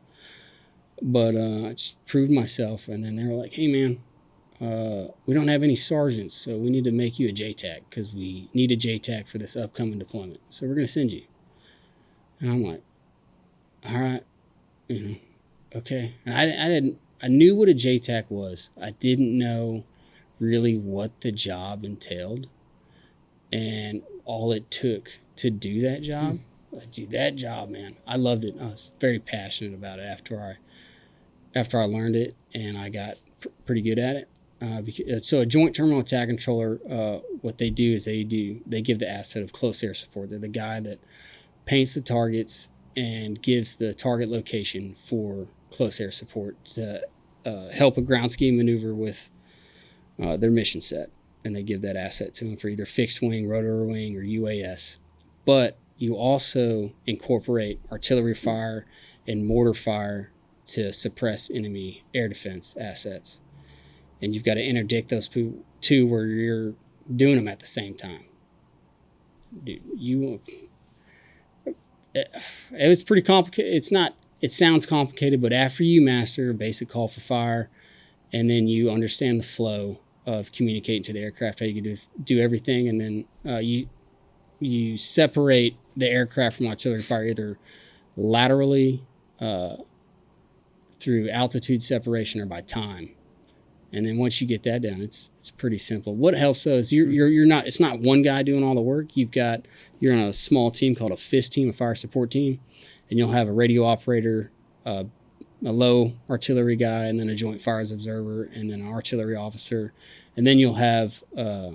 But I just proved myself. And then they were like, hey, man, we don't have any sergeants, so we need to make you a JTAC because we need a JTAC for this upcoming deployment. So we're going to send you. And I'm like, all right, okay. And I knew what a JTAC was. I didn't know really what the job entailed. And all it took to do that job, man, I loved it. I was very passionate about it after I learned it, and I got pretty good at it. So a joint terminal attack controller, what they do is they give the asset of close air support. They're the guy that paints the targets and gives the target location for close air support to help a ground ski maneuver with their mission set. And they give that asset to them for either fixed wing, rotor wing, or UAS. But you also incorporate artillery fire and mortar fire to suppress enemy air defense assets. And you've got to interdict those two where you're doing them at the same time. Dude, it was pretty complicated. It sounds complicated, but after you master a basic call for fire, and then you understand the flow of communicating to the aircraft, how you can do everything, and then you separate the aircraft from artillery fire either laterally through altitude separation or by time. And then once you get that down, it's pretty simple. What helps though is you're not, it's not one guy doing all the work. You're on a small team called a FIS team, a fire support team, and you'll have a radio operator, a low artillery guy, and then a joint fires observer, and then an artillery officer, and then you'll have a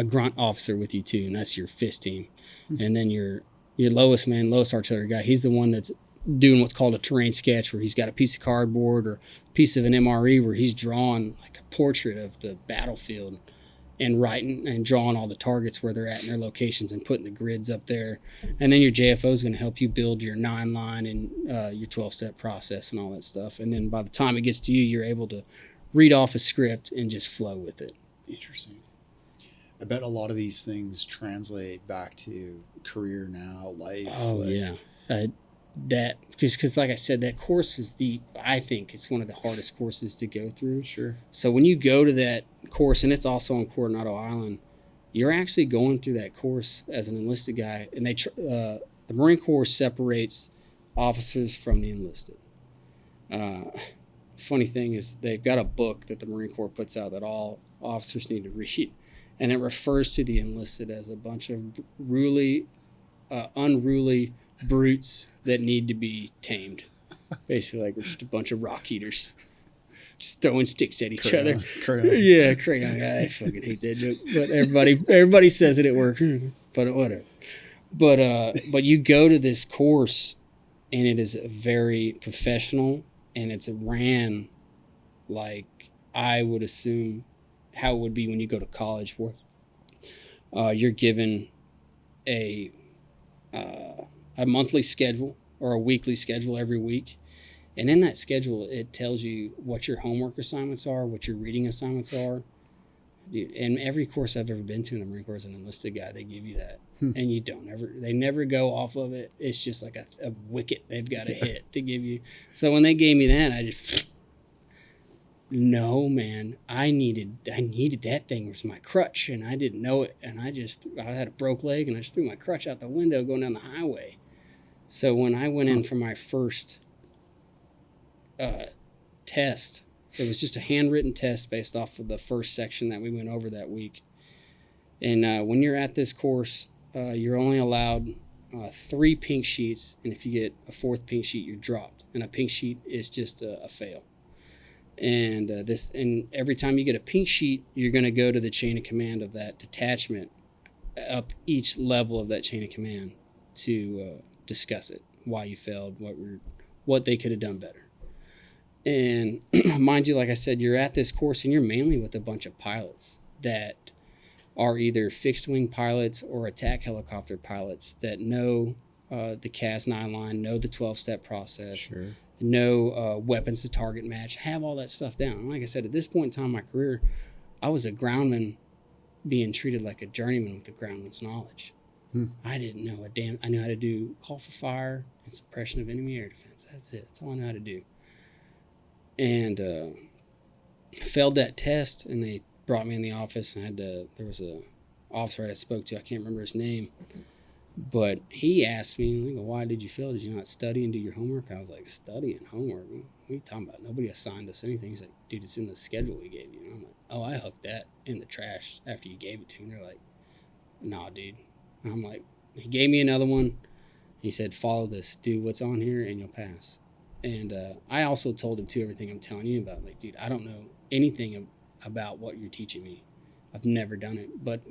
grunt officer with you too, and that's your FIS team. And then your lowest artillery guy, he's the one that's doing what's called a terrain sketch, where he's got a piece of cardboard or a piece of an MRE where he's drawing like a portrait of the battlefield and writing and drawing all the targets where they're at in their locations and putting the grids up there. And then your JFO is going to help you build your 9-line and your 12-step process and all that stuff. And then by the time it gets to you, you're able to read off a script and just flow with it. Interesting. I bet a lot of these things translate back to career now, life. Oh, yeah. That because like I said, that course is I think it's one of the hardest courses to go through. Sure. So when you go to that course, and it's also on Coronado Island, you're actually going through that course as an enlisted guy, and the Marine Corps separates officers from the enlisted. Funny thing is they've got a book that the Marine Corps puts out that all officers need to read, and it refers to the enlisted as a bunch of unruly brutes that need to be tamed. Basically, like we're just a bunch of rock eaters just throwing sticks at each other. Yeah, crayon. I fucking hate that joke, but everybody says it at work. But whatever. But you go to this course, and it is very professional, and it's ran like I would assume how it would be when you go to college, where you're given a monthly schedule or a weekly schedule every week. And in that schedule, it tells you what your homework assignments are, what your reading assignments are. Dude, and every course I've ever been to in the Marine Corps as an enlisted guy, they give you that. And you they never go off of it. It's just like a wicket they've got to hit to give you. So when they gave me that, I just, no, man, I needed that thing. It was my crutch, and I didn't know it. And I had a broke leg, and I just threw my crutch out the window going down the highway. So when I went in for my first test, it was just a handwritten test based off of the first section that we went over that week. And when you're at this course, you're only allowed 3 pink sheets, and if you get a 4th pink sheet, you're dropped. And a pink sheet is just a fail. And every time you get a pink sheet, you're going to go to the chain of command of that detachment, up each level of that chain of command, to discuss it, why you failed, what they could have done better. And mind you, like I said, you're at this course, and you're mainly with a bunch of pilots that are either fixed wing pilots or attack helicopter pilots that know the CAS 9-line, know the 12-step process. Sure. Know weapons to target match, have all that stuff down. And like I said, at this point in time in my career, I was a groundman being treated like a journeyman with a groundman's knowledge. I didn't know a damn. I knew how to do call for fire and suppression of enemy air defense. That's it. That's all I know how to do. And failed that test, and they brought me in the office, and there was a officer I spoke to. I can't remember his name. But he asked me, why did you fail? Did you not study and do your homework? I was like, study and homework? What are you talking about? Nobody assigned us anything. He's like, dude, it's in the schedule we gave you. And I'm like, oh, I hooked that in the trash after you gave it to me. And they're like, Nah, dude. I'm like, he gave me another one. He said, follow this, do what's on here, and you'll pass. And I also told him, too, everything I'm telling you about. Like, dude, I don't know anything about what you're teaching me. I've never done it. But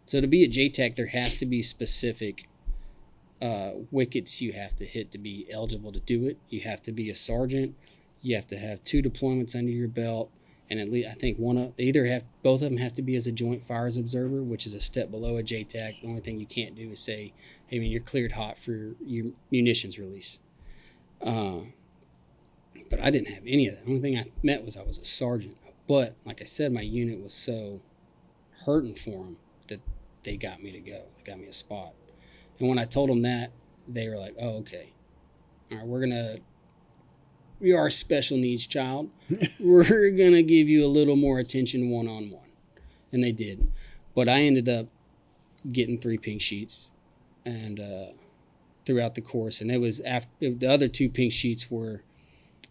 so to be a JTAC, there has to be specific wickets you have to hit to be eligible to do it. You have to be a sergeant. You have to have 2 deployments under your belt. And at least I think both of them have to be as a joint fires observer, which is a step below a JTAC. The only thing you can't do is say, hey, man, you're cleared hot for your munitions release. But I didn't have any of that. The only thing I met was I was a sergeant. But like I said, my unit was so hurting for them that they got me to go. They got me a spot. And when I told them that, they were like, oh, okay. All right, we are a special needs child. We're going to give you a little more attention one-on-one. And they did. But I ended up getting 3 pink sheets and throughout the course. And it was the other 2 pink sheets were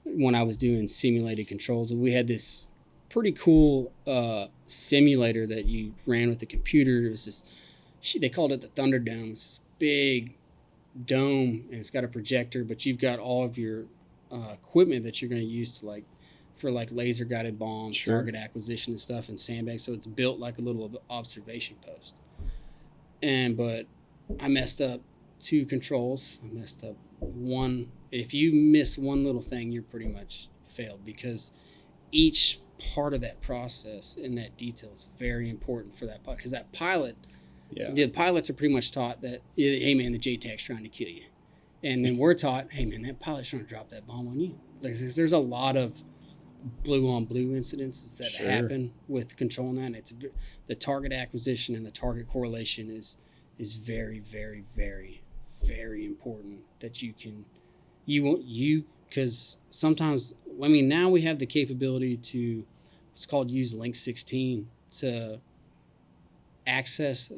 when I was doing simulated controls. We had this pretty cool simulator that you ran with the computer. It was this, they called it the Thunderdome. It's this big dome, and it's got a projector, but you've got all of your equipment that you're going to use for laser guided bombs, sure, target acquisition and stuff, and sandbags. So it's built like a little observation post. But I messed up 2 controls. I messed up 1. If you miss one little thing, you're pretty much failed, because each part of that process and that detail is very important for that pilot. Because that pilot, the pilots are pretty much taught that, hey man, the JTAC's trying to kill you. And then we're taught, hey man, that pilot's trying to drop that bomb on you. There's a lot of blue on blue incidences that happen with controlling that. And it's the target acquisition and the target correlation is very, very, very, very important that because sometimes, I mean, now we have the capability to what's called use Link 16 to access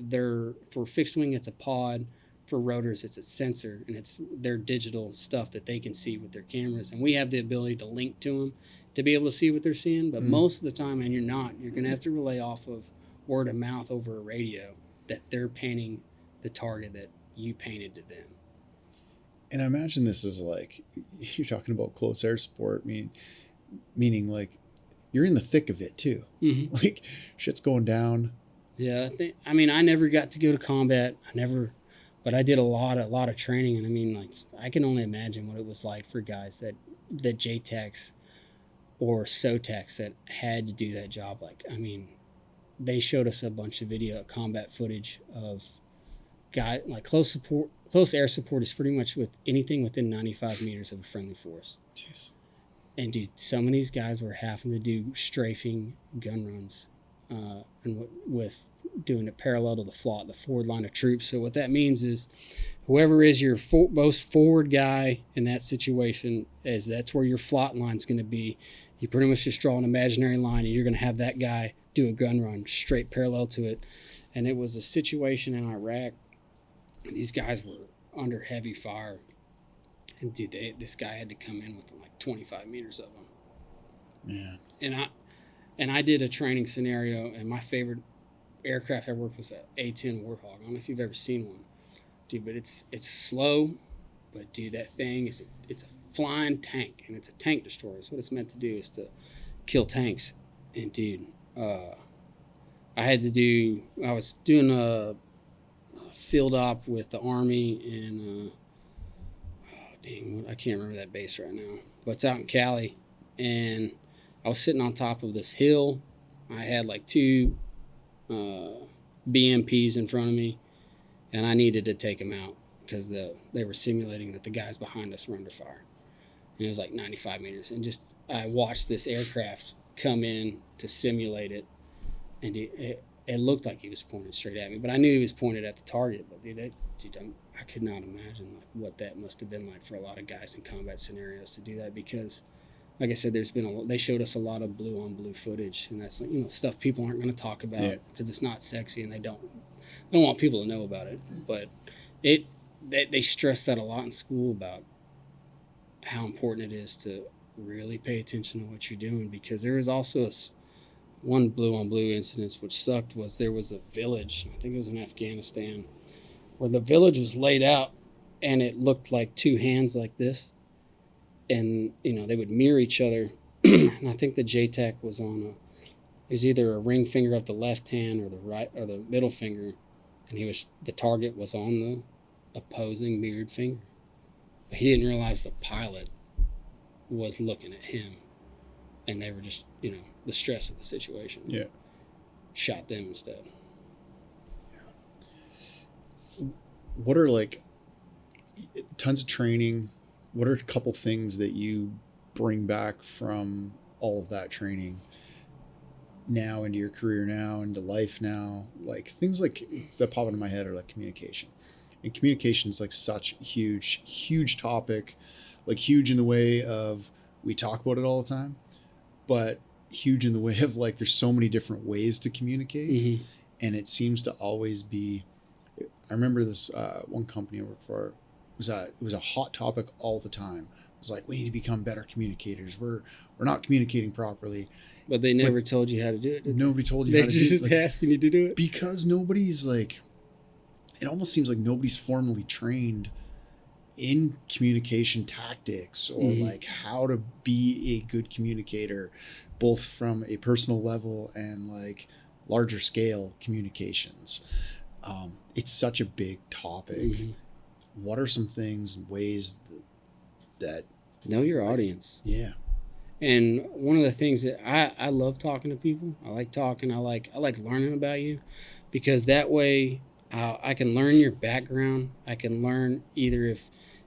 for fixed wing, it's a pod. For rotors, it's a sensor, and it's their digital stuff that they can see with their cameras. And we have the ability to link to them to be able to see what they're seeing. But most of the time, and you're going to have to rely off of word of mouth over a radio that they're painting the target that you painted to them. And I imagine this is like, you're talking about close air support, meaning like you're in the thick of it too. Mm-hmm. Like shit's going down. Yeah, I never got to go to combat. But I did a lot of training, and I mean, like, I can only imagine what it was like for guys that JTACs or SOTACs that had to do that job. Like, I mean, they showed us a bunch of combat footage of guys, like close air support is pretty much with anything within 95 meters of a friendly force. Jeez. And dude, some of these guys were having to do strafing gun runs, and with doing it parallel to the forward line of troops. So what that means is whoever is your most forward guy in that situation, that's where your flot line's going to be. You pretty much just draw an imaginary line, and you're going to have that guy do a gun run straight parallel to it. And it was a situation in Iraq, and these guys were under heavy fire. And dude, this guy had to come in with like 25 meters of them. Yeah. And I did a training scenario, and my favorite aircraft I worked with was an A-10 Warthog. I don't know if you've ever seen one, dude, but it's slow, but dude, that thing it's a flying tank, and it's a tank destroyer. So what it's meant to do is to kill tanks. And dude, I was doing a field op with the Army in I can't remember that base right now, but it's out in Cali, and I was sitting on top of this hill. I had like 2 BMPs in front of me, and I needed to take them out because they were simulating that the guys behind us were under fire, and it was like 95 meters. And just I watched this aircraft come in to simulate it, and it looked like he was pointed straight at me, but I knew he was pointed at the target. But I could not imagine like what that must have been like for a lot of guys in combat scenarios to do that, because like I said, they showed us a lot of blue on blue footage, and that's stuff people aren't going to talk about because it's not sexy, and they don't want people to know about it. But they stress that a lot in school about how important it is to really pay attention to what you're doing, because there is also one blue on blue incidents, which sucked, was there was a village, I think it was in Afghanistan, where the village was laid out and it looked like two hands like this. And, they would mirror each other. And I think the JTAC was it was either a ring finger of the left hand or the right or the middle finger. And the target was on the opposing mirrored finger. But he didn't realize the pilot was looking at him. And they were just, the stress of the situation. Yeah. Shot them instead. What are tons of training? What are a couple things that you bring back from all of that training now into your career now, into life now? Things that pop into my head are communication. And communication is such a huge topic, huge in the way of we talk about it all the time, but huge in the way of there's so many different ways to communicate. Mm-hmm. And it seems to always be, I remember this one company I worked for, it was a hot topic all the time. It was we need to become better communicators. We're not communicating properly. But they never told you how to do it. Nobody told you how to do it. They're just asking you to do it. Because nobody's it almost seems like nobody's formally trained in communication tactics or mm-hmm. How to be a good communicator, both from a personal level and larger scale communications. It's such a big topic. Mm-hmm. What are some things and ways that know your audience? Yeah. And one of the things that I love talking to people. I like talking. I like learning about you, because that way I can learn your background. I can learn either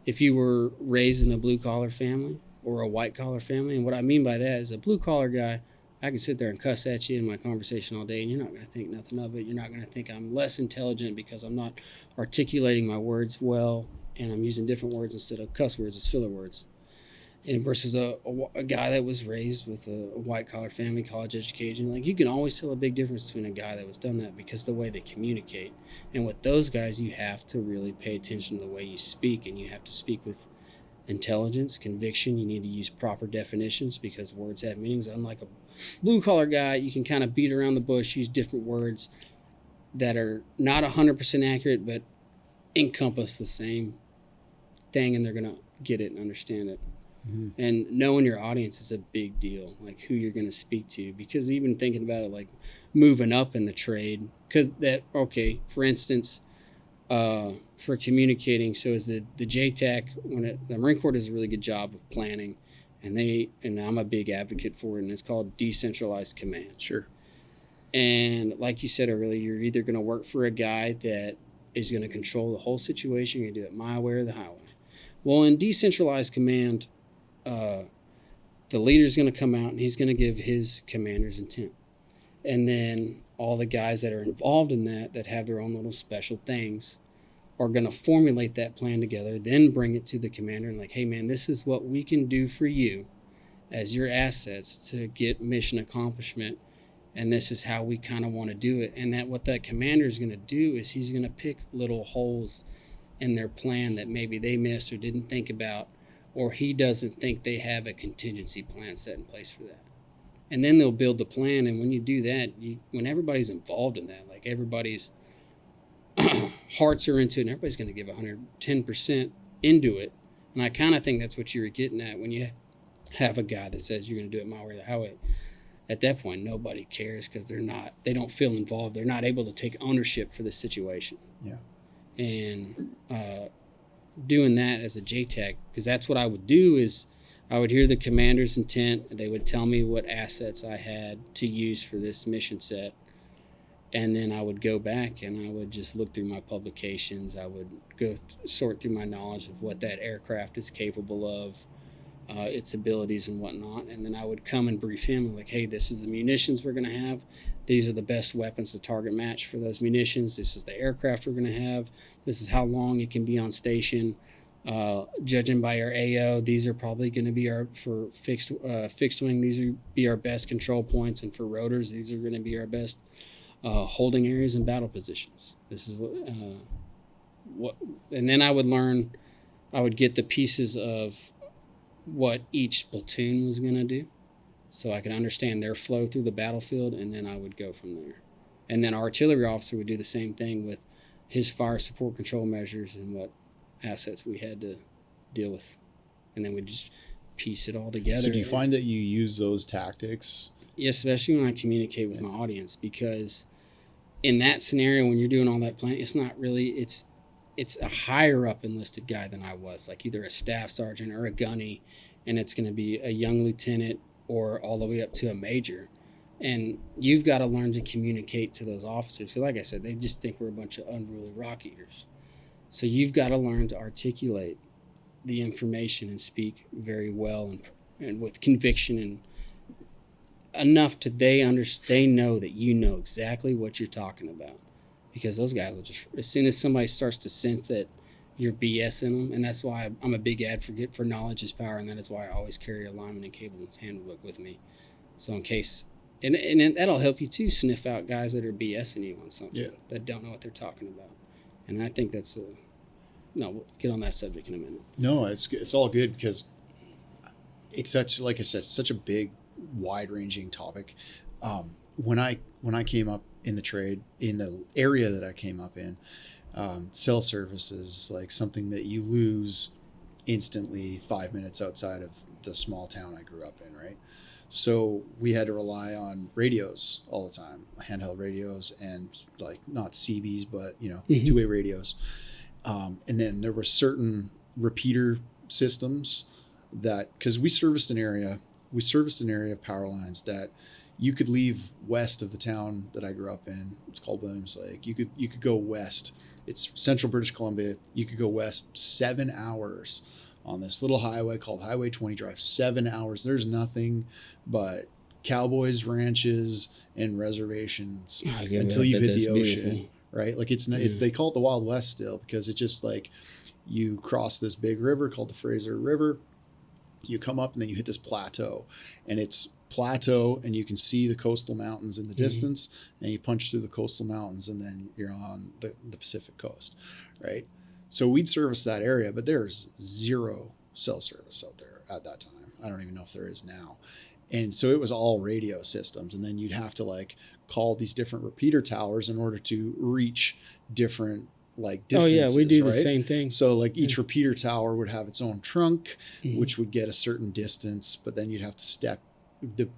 if you were raised in a blue collar family or a white collar family. And what I mean by that is a blue collar guy, I can sit there and cuss at you in my conversation all day, and you're not going to think nothing of it. You're not going to think I'm less intelligent because I'm not articulating my words well, and I'm using different words instead of cuss words as filler words. And versus a guy that was raised with a white-collar family, college education, you can always tell a big difference between a guy that was done that because of the way they communicate. And with those guys, you have to really pay attention to the way you speak, and you have to speak with intelligence, conviction. You need to use proper definitions because words have meanings. Unlike a blue-collar guy, you can kind of beat around the bush, use different words that are not 100% accurate but encompass the same thing, and they're going to get it and understand it. Mm-hmm. And knowing your audience is a big deal, who you're going to speak to, because even thinking about it, moving up in the trade, because for instance, for communicating, so is the JTAC, the Marine Corps does a really good job of planning, and I'm a big advocate for it, and it's called decentralized command. Sure. And like you said earlier, you're either going to work for a guy that is going to control the whole situation, you're going to do it my way or the highway. Well, in decentralized command, the leader's going to come out and he's going to give his commander's intent. And then all the guys that are involved in that have their own little special things, are going to formulate that plan together, then bring it to the commander and hey, man, this is what we can do for you as your assets to get mission accomplishment. And this is how we kind of want to do it. And what that commander is going to do is he's going to pick little holes in their plan that maybe they missed or didn't think about, or he doesn't think they have a contingency plan set in place for that. And then they'll build the plan. And when you do that, when everybody's involved in that, everybody's hearts are into it, and everybody's going to give 110% into it. And I kind of think that's what you were getting at when you have a guy that says you're going to do it my way or the highway. At that point, nobody cares because they don't feel involved. They're not able to take ownership for the situation. Yeah. And doing that as a JTAC, because that's what I would do is I would hear the commander's intent. They would tell me what assets I had to use for this mission set. And then I would go back and I would just look through my publications. I would sort through my knowledge of what that aircraft is capable of, its abilities and whatnot. And then I would come and brief him hey, this is the munitions we're going to have. These are the best weapons to target match for those munitions. This is the aircraft we're going to have. This is how long it can be on station. Judging by our AO, these are probably going to be for fixed wing, these would be our best control points. And for rotors, these are going to be our best holding areas and battle positions. This is what, and then I would get the pieces of what each platoon was going to do. so I could understand their flow through the battlefield, and then I would go from there. And then our artillery officer would do the same thing with his fire support control measures and what assets we had to deal with. And then we'd just piece it all together. So do you find that you use those tactics? Yeah, especially when I communicate with my audience, because in that scenario, when you're doing all that planning, it's not really, it's a higher up enlisted guy than I was, like either a staff sergeant or a gunny, and it's going to be a young lieutenant or all the way up to a major. And you've got to learn to communicate to those officers. Because like I said, they just think we're a bunch of unruly rock eaters. So you've got to learn to articulate the information and speak very well and with conviction and enough to they know that you know exactly what you're talking about. Because those guys will just, as soon as somebody starts to sense that you're BSing them, and that's why I'm a big advocate for knowledge is power, and that is why I always carry a lineman and cableman's handbook with me. So in case, and that'll help you too sniff out guys that are BSing you on something that don't know what they're talking about. And I think that's we'll get on that subject in a minute. No, it's all good because it's such, like I said, such a big, wide-ranging topic. When I came up in the trade, in the area that I came up in, cell service is like something that you lose instantly 5 minutes outside of the small town I grew up in, right? So we had to rely on radios all the time, handheld radios, and like not CBs, but two-way radios. And then there were certain repeater systems that, because we serviced an area of power lines that you could leave west of the town that I grew up in. It's called Williams Lake. You could go west. It's central British Columbia. You could go west 7 hours on this little highway called Highway 20, drive 7 hours. There's nothing but cowboys, ranches, and reservations until you hit the ocean, beautiful. Right? Like it's they call it the Wild West still, because it's just like you cross this big river called the Fraser River. You come up and then you hit this plateau, and it's plateau, and you can see the coastal mountains in the distance, and you punch through the coastal mountains, and then you're on the Pacific coast, right? So we'd service that area, but there's zero cell service out there at that time. I don't even know if there is now. And so it was all radio systems, and then you'd have to like call these different repeater towers in order to reach different like distances. Oh yeah, we do right? the same thing. So like each repeater tower would have its own trunk, which would get a certain distance, but then you'd have to step. The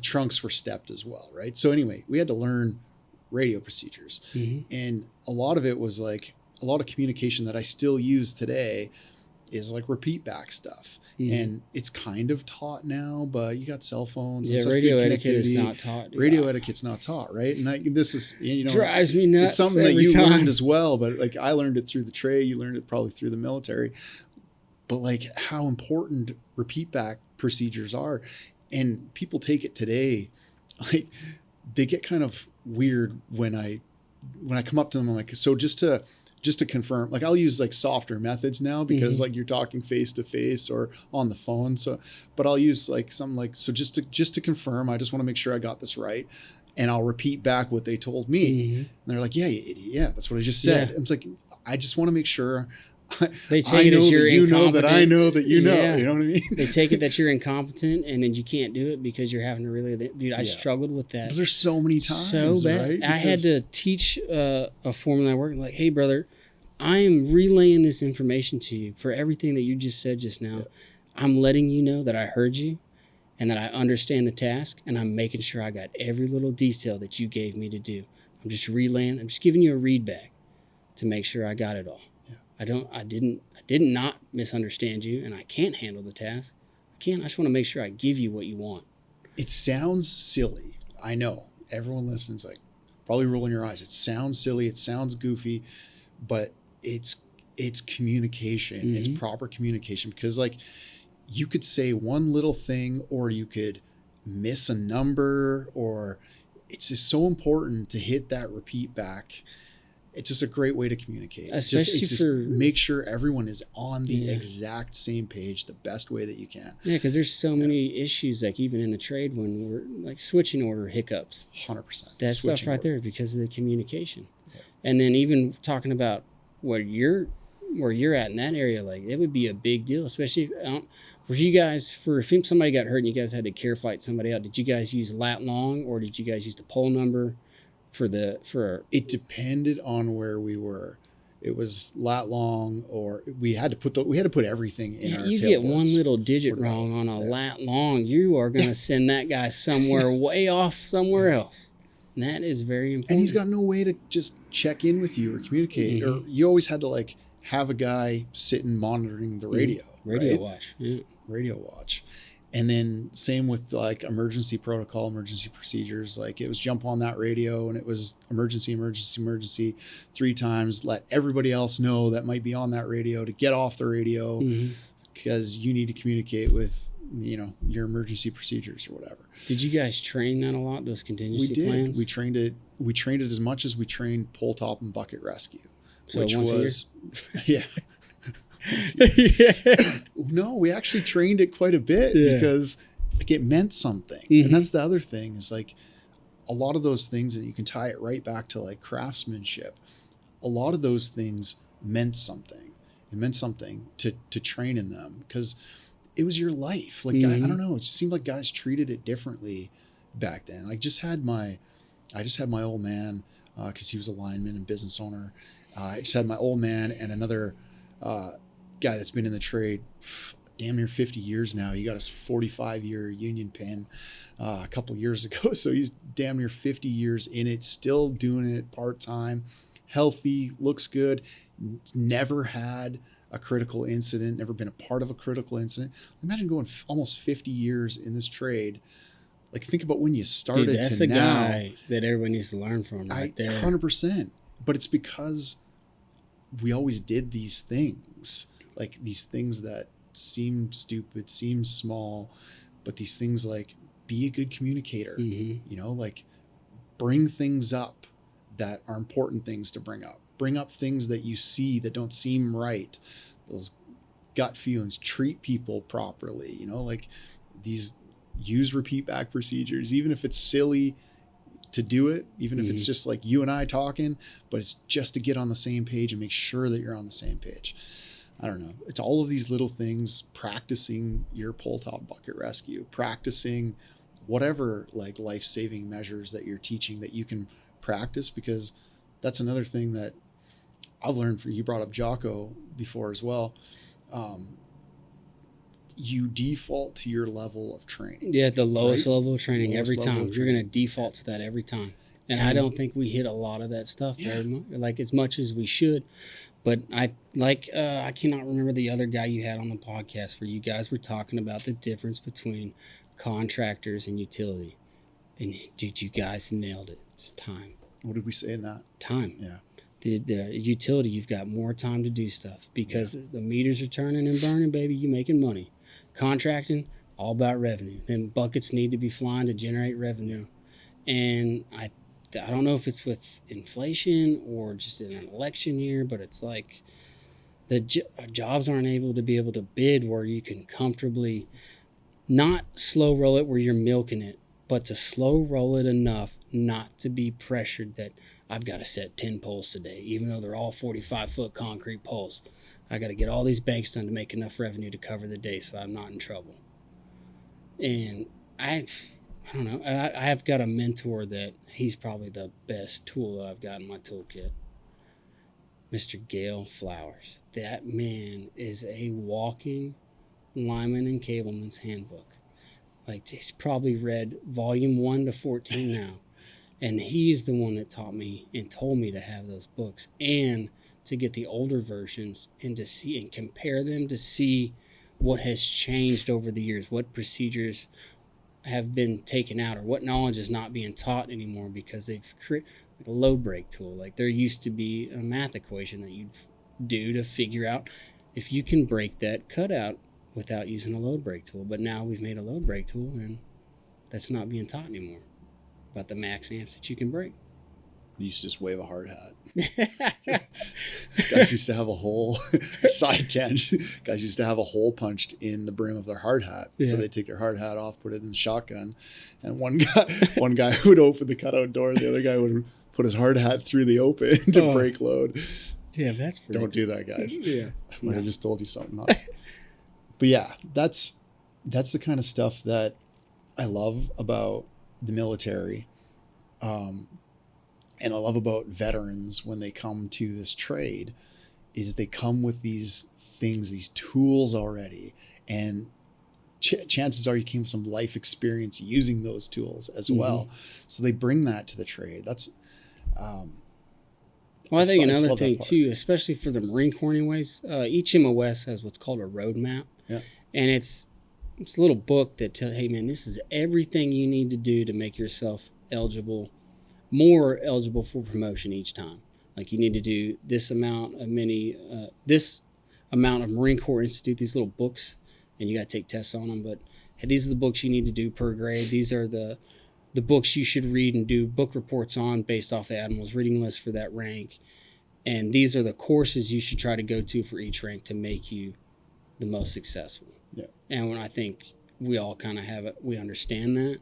trunks were stepped as well, right? So anyway, we had to learn radio procedures, and a lot of it was like a lot of communication that I still use today is like repeat back stuff. And it's kind of taught now, but you got cell phones. Yeah, radio etiquette is not taught. Radio etiquette's not taught, right? And this is, drives me nuts. It's something that you learned as well, but like I learned it through the trade. You learned it probably through the military. But like how important repeat back procedures are, and people take it today, like they get kind of weird when I come up to them. I'm like, so just to confirm, like I'll use like softer methods now because like you're talking face to face or on the phone. So, but I'll use like something like, so just to confirm, I just want to make sure I got this right. And I'll repeat back what they told me. And they're like, yeah, you idiot. Yeah, that's what I just said. Yeah. It's like, I just want to make sure they take it as you're incompetent. That I know that you know. You know what I mean? They take it that you're incompetent, and then you can't do it because you're having to relay that. Dude, I struggled with that. But there's so many times. So bad. Right? I had to teach a foreman that I worked with, like, hey, brother, I am relaying this information to you for everything that you just said just now. Yeah. I'm letting you know that I heard you and that I understand the task, and I'm making sure I got every little detail that you gave me to do. I'm just giving you a read back to make sure I got it all. I did not misunderstand you, and I can't handle the task. I just want to make sure I give you what you want. It sounds silly. I know. Everyone listens, like, probably rolling your eyes. It sounds silly. It sounds goofy, but it's communication. It's proper communication, because like you could say one little thing, or you could miss a number, or it's just so important to hit that repeat back. It's just a great way to communicate. Especially just make sure everyone is on the exact same page the best way that you can. Yeah, because there's so many issues, like even in the trade when we're like switching order hiccups. 100%. That stuff right there because of the communication. Yeah. And then even talking about where you're at in that area, like it would be a big deal, especially Were you guys, if somebody got hurt and you guys had to care fight somebody out, did you guys use lat long or did you guys use the pole number It depended on where we were. It was lat long, or we had to put everything in our you tailboards. get one little digit wrong on a lat long, you are going to send that guy somewhere way off somewhere else. And that is very important. And he's got no way to just check in with you or communicate. Or you always had to like have a guy sitting monitoring the radio. Radio right? watch. Yeah. Radio watch. And then same with like emergency protocol, emergency procedures. Like it was jump on that radio and it was emergency, emergency, emergency 3 times. Let everybody else know that might be on that radio to get off the radio because you need to communicate with, you know, your emergency procedures or whatever. Did you guys train that a lot, those contingency plans? We trained it as much as we trained pole top and bucket rescue. So which once was, a year? yeah. No, we actually trained it quite a bit because like, it meant something. And that's the other thing is like a lot of those things that you can tie it right back to like craftsmanship. A lot of those things meant something. It meant something to train in them because it was your life. Like I don't know, it just seemed like guys treated it differently back then. I just had my old man because he was a lineman and business owner. I just had my old man and another guy that's been in the trade damn near 50 years now. He got his 45-year union pin a couple of years ago. So he's damn near 50 years in it, still doing it part-time, healthy, looks good, never had a critical incident, never been a part of a critical incident. Imagine going almost 50 years in this trade. Like think about when you started to now. That's a guy that everyone needs to learn from right there. 100%. But it's because we always did these things. Like these things that seem stupid, seem small, but these things like be a good communicator, you know, like bring things up that are important things to bring up things that you see that don't seem right. Those gut feelings, treat people properly, you know, like use repeat back procedures, even if it's silly to do it, even if it's just like you and I talking, but it's just to get on the same page and make sure that you're on the same page. I don't know. It's all of these little things, practicing your pole top bucket rescue, practicing whatever like life-saving measures that you're teaching that you can practice, because that's another thing that I've learned you brought up Jocko before as well. You default to your level of training. Yeah, the lowest level of training every time. You're going to default to that every time. And I don't think we hit a lot of that stuff very much, like as much as we should. But I cannot remember the other guy you had on the podcast where you guys were talking about the difference between contractors and utility. And dude, you guys nailed it. It's time. What did we say in that? Time. Yeah. The utility, you've got more time to do stuff because the meters are turning and burning, baby. You making money. Contracting, all about revenue. Then buckets need to be flying to generate revenue. And I don't know if it's with inflation or just in an election year, but it's like the jobs aren't able to bid where you can comfortably not slow roll it where you're milking it, but to slow roll it enough not to be pressured that I've got to set 10 poles today, even though they're all 45-foot concrete poles. I got to get all these banks done to make enough revenue to cover the day so I'm not in trouble. And I don't know. I have got a mentor that he's probably the best tool that I've got in my toolkit. Mr. Gale Flowers. That man is a walking lineman and cableman's handbook. Like he's probably read volume 1 to 14 now. And he's the one that taught me and told me to have those books and to get the older versions and to see and compare them to see what has changed over the years, what procedures have been taken out or what knowledge is not being taught anymore because they've created like a load break tool. Like there used to be a math equation that you'd do to figure out if you can break that cutout without using a load break tool. But now we've made a load break tool and that's not being taught anymore about the max amps that you can break. You used to just wave a hard hat. Guys used to have a hole, side tangent, guys used to have a hole punched in the brim of their hard hat. Yeah. So they take their hard hat off, put it in the shotgun. And one guy would open the cutout door. The other guy would put his hard hat through the open to break load. Yeah, that's pretty Don't do that, guys. Yeah. I might have just told you something. But yeah, that's that's the kind of stuff that I love about the military. And I love about veterans when they come to this trade is they come with these things, these tools already. And chances are you came with some life experience using those tools as well. So they bring that to the trade. That's, well, I think another thing too, especially for the Marine Corps anyways, each MOS has what's called a roadmap. Yeah. And it's a little book that tells, hey man, this is everything you need to do to make yourself more eligible for promotion each time. Like you need to do this amount of Marine Corps Institute, these little books, and you got to take tests on them. But hey, these are the books you need to do per grade. These are the books you should read and do book reports on based off the admiral's reading list for that rank. And these are the courses you should try to go to for each rank to make you the most successful. Yeah. And when I think we all kind of have it, we understand that.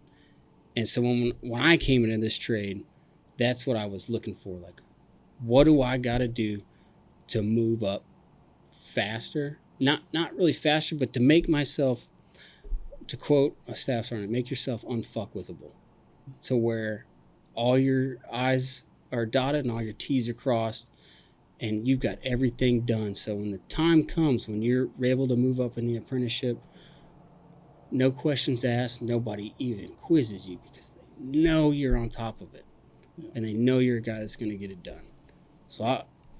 And so when I came into this trade, that's what I was looking for. Like, what do I got to do to move up faster? Not really faster, but to make myself, to quote a staff sergeant, make yourself unfuckwithable, to where all your I's are dotted and all your T's are crossed, and you've got everything done. So when the time comes, when you're able to move up in the apprenticeship, no questions asked, nobody even quizzes you because they know you're on top of it. And they know you're a guy that's going to get it done.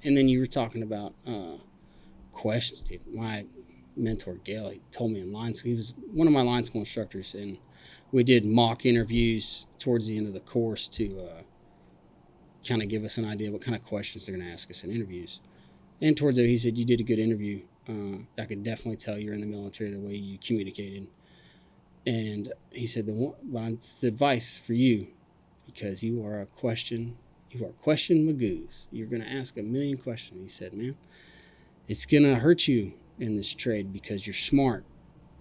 And then you were talking about questions, dude. My mentor, Gail, he told me in line school, he was one of my line school instructors, and we did mock interviews towards the end of the course to kind of give us an idea what kind of questions they're going to ask us in interviews. And towards it, he said, you did a good interview. I could definitely tell you're in the military the way you communicated. And he said, it's advice for you, because you are question magoos. You're going to ask a million questions. He said, man, it's going to hurt you in this trade because you're smart,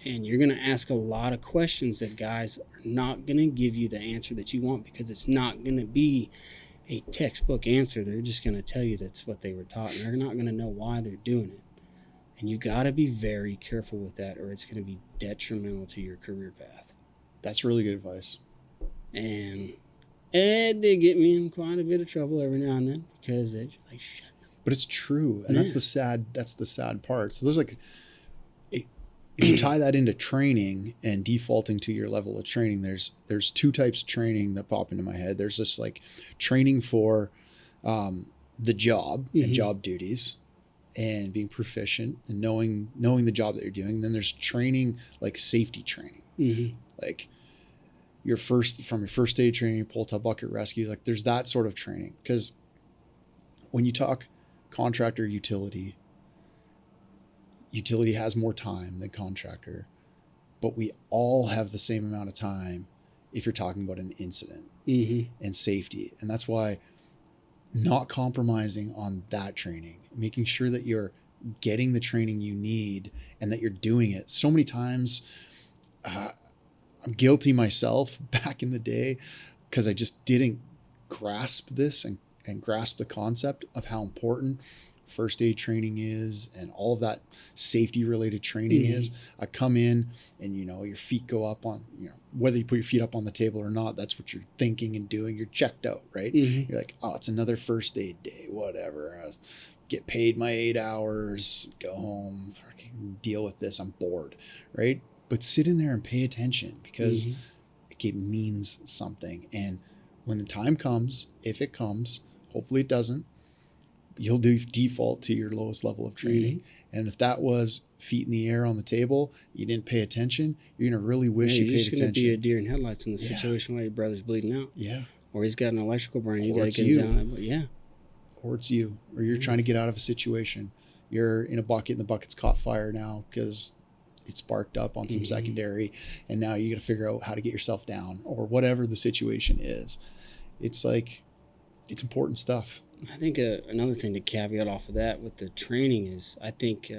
and you're going to ask a lot of questions that guys are not going to give you the answer that you want, because it's not going to be a textbook answer. They're just going to tell you that's what they were taught, and they're not going to know why they're doing it. And you got to be very careful with that, or it's going to be detrimental to your career path. That's really good advice. And it did get me in quite a bit of trouble every now and then, because they're just like, shut up. But it's true. And that's the sad part. So there's like, if you tie that into training and defaulting to your level of training, there's two types of training that pop into my head. There's just like training for the job and job duties and being proficient and knowing the job that you're doing. Then there's training, like safety training, like from your first aid training, pull top bucket rescue. Like there's that sort of training, because when you talk contractor utility has more time than contractor, but we all have the same amount of time if you're talking about an incident and safety. And that's why not compromising on that training, making sure that you're getting the training you need and that you're doing it. So many times, I'm guilty myself back in the day, because I just didn't grasp this and grasp the concept of how important first aid training is and all of that safety related training is. I come in and, your feet go up on, whether you put your feet up on the table or not, that's what you're thinking and doing. You're checked out, right? You're like, oh, it's another first aid day, whatever. I'll get paid my 8 hours, go home, deal with this. I'm bored, right? But sit in there and pay attention, because it means something. And when the time comes, if it comes, hopefully it doesn't, you'll default to your lowest level of training. And if that was feet in the air on the table, you didn't pay attention, you're going to really wish you paid attention. You're just going to be a deer in headlights in the situation where your brother's bleeding out. Yeah. Or he's got an electrical burn. You got to get him down. Yeah. Or it's you. Or you're trying to get out of a situation. You're in a bucket and the bucket's caught fire now because it sparked up on some secondary, and now you got to figure out how to get yourself down, or whatever the situation is. It's like, it's important stuff. I think another thing to caveat off of that with the training is, I think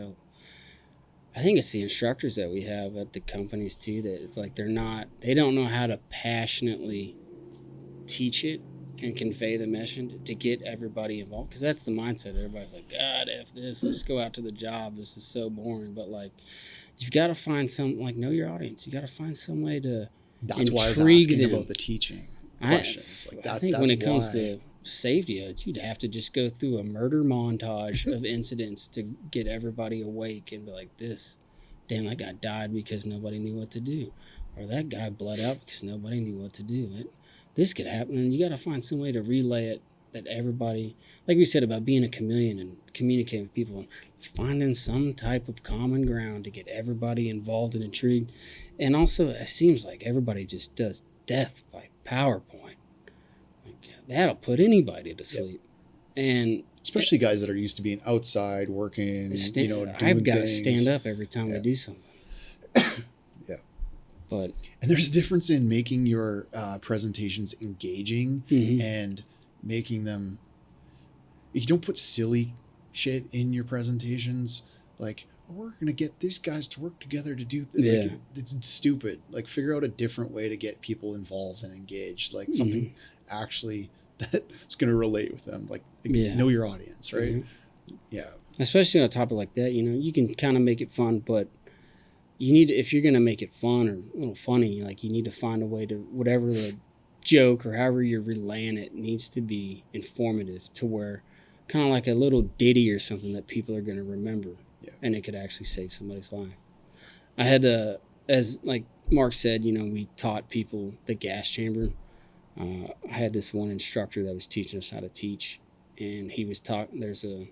it's the instructors that we have at the companies too, that it's like they don't know how to passionately teach it and convey the message to get everybody involved, because that's the mindset. Everybody's like, God, F this, let's go out to the job, this is so boring. But like, you've got to find some, like, know your audience. You got to find some way to That's why I was intrigue asking them. about the teaching questions. I think when it comes to safety, you'd have to just go through a murder montage of incidents to get everybody awake and be like, this, damn, that guy died because nobody knew what to do. Or that guy bled out because nobody knew what to do. This could happen, and you got to find some way to relay it, that everybody, like we said about being a chameleon and communicating with people and finding some type of common ground to get everybody involved and intrigued. And also, it seems like everybody just does death by PowerPoint. Like, that'll put anybody to sleep. Yep. And especially guys that are used to being outside working, doing I've got things. to stand up every time I do something. Yeah. But and there's a difference in making your presentations engaging and making them. You don't put silly shit in your presentations, like, oh, we're gonna get these guys to work together to do. Like, it's stupid. Like, figure out a different way to get people involved and engaged. Like something actually that's gonna relate with them. Like, know your audience, right? Yeah. Especially on a topic like that, you can kind of make it fun, but you need to, if you're going to make it fun or a little funny, like, you need to find a way to, whatever the joke or however you're relaying it needs to be informative, to where kind of like a little ditty or something that people are going to remember, and it could actually save somebody's life. I had as like Mark said, we taught people the gas chamber. I had this one instructor that was teaching us how to teach, and he was talking, there's a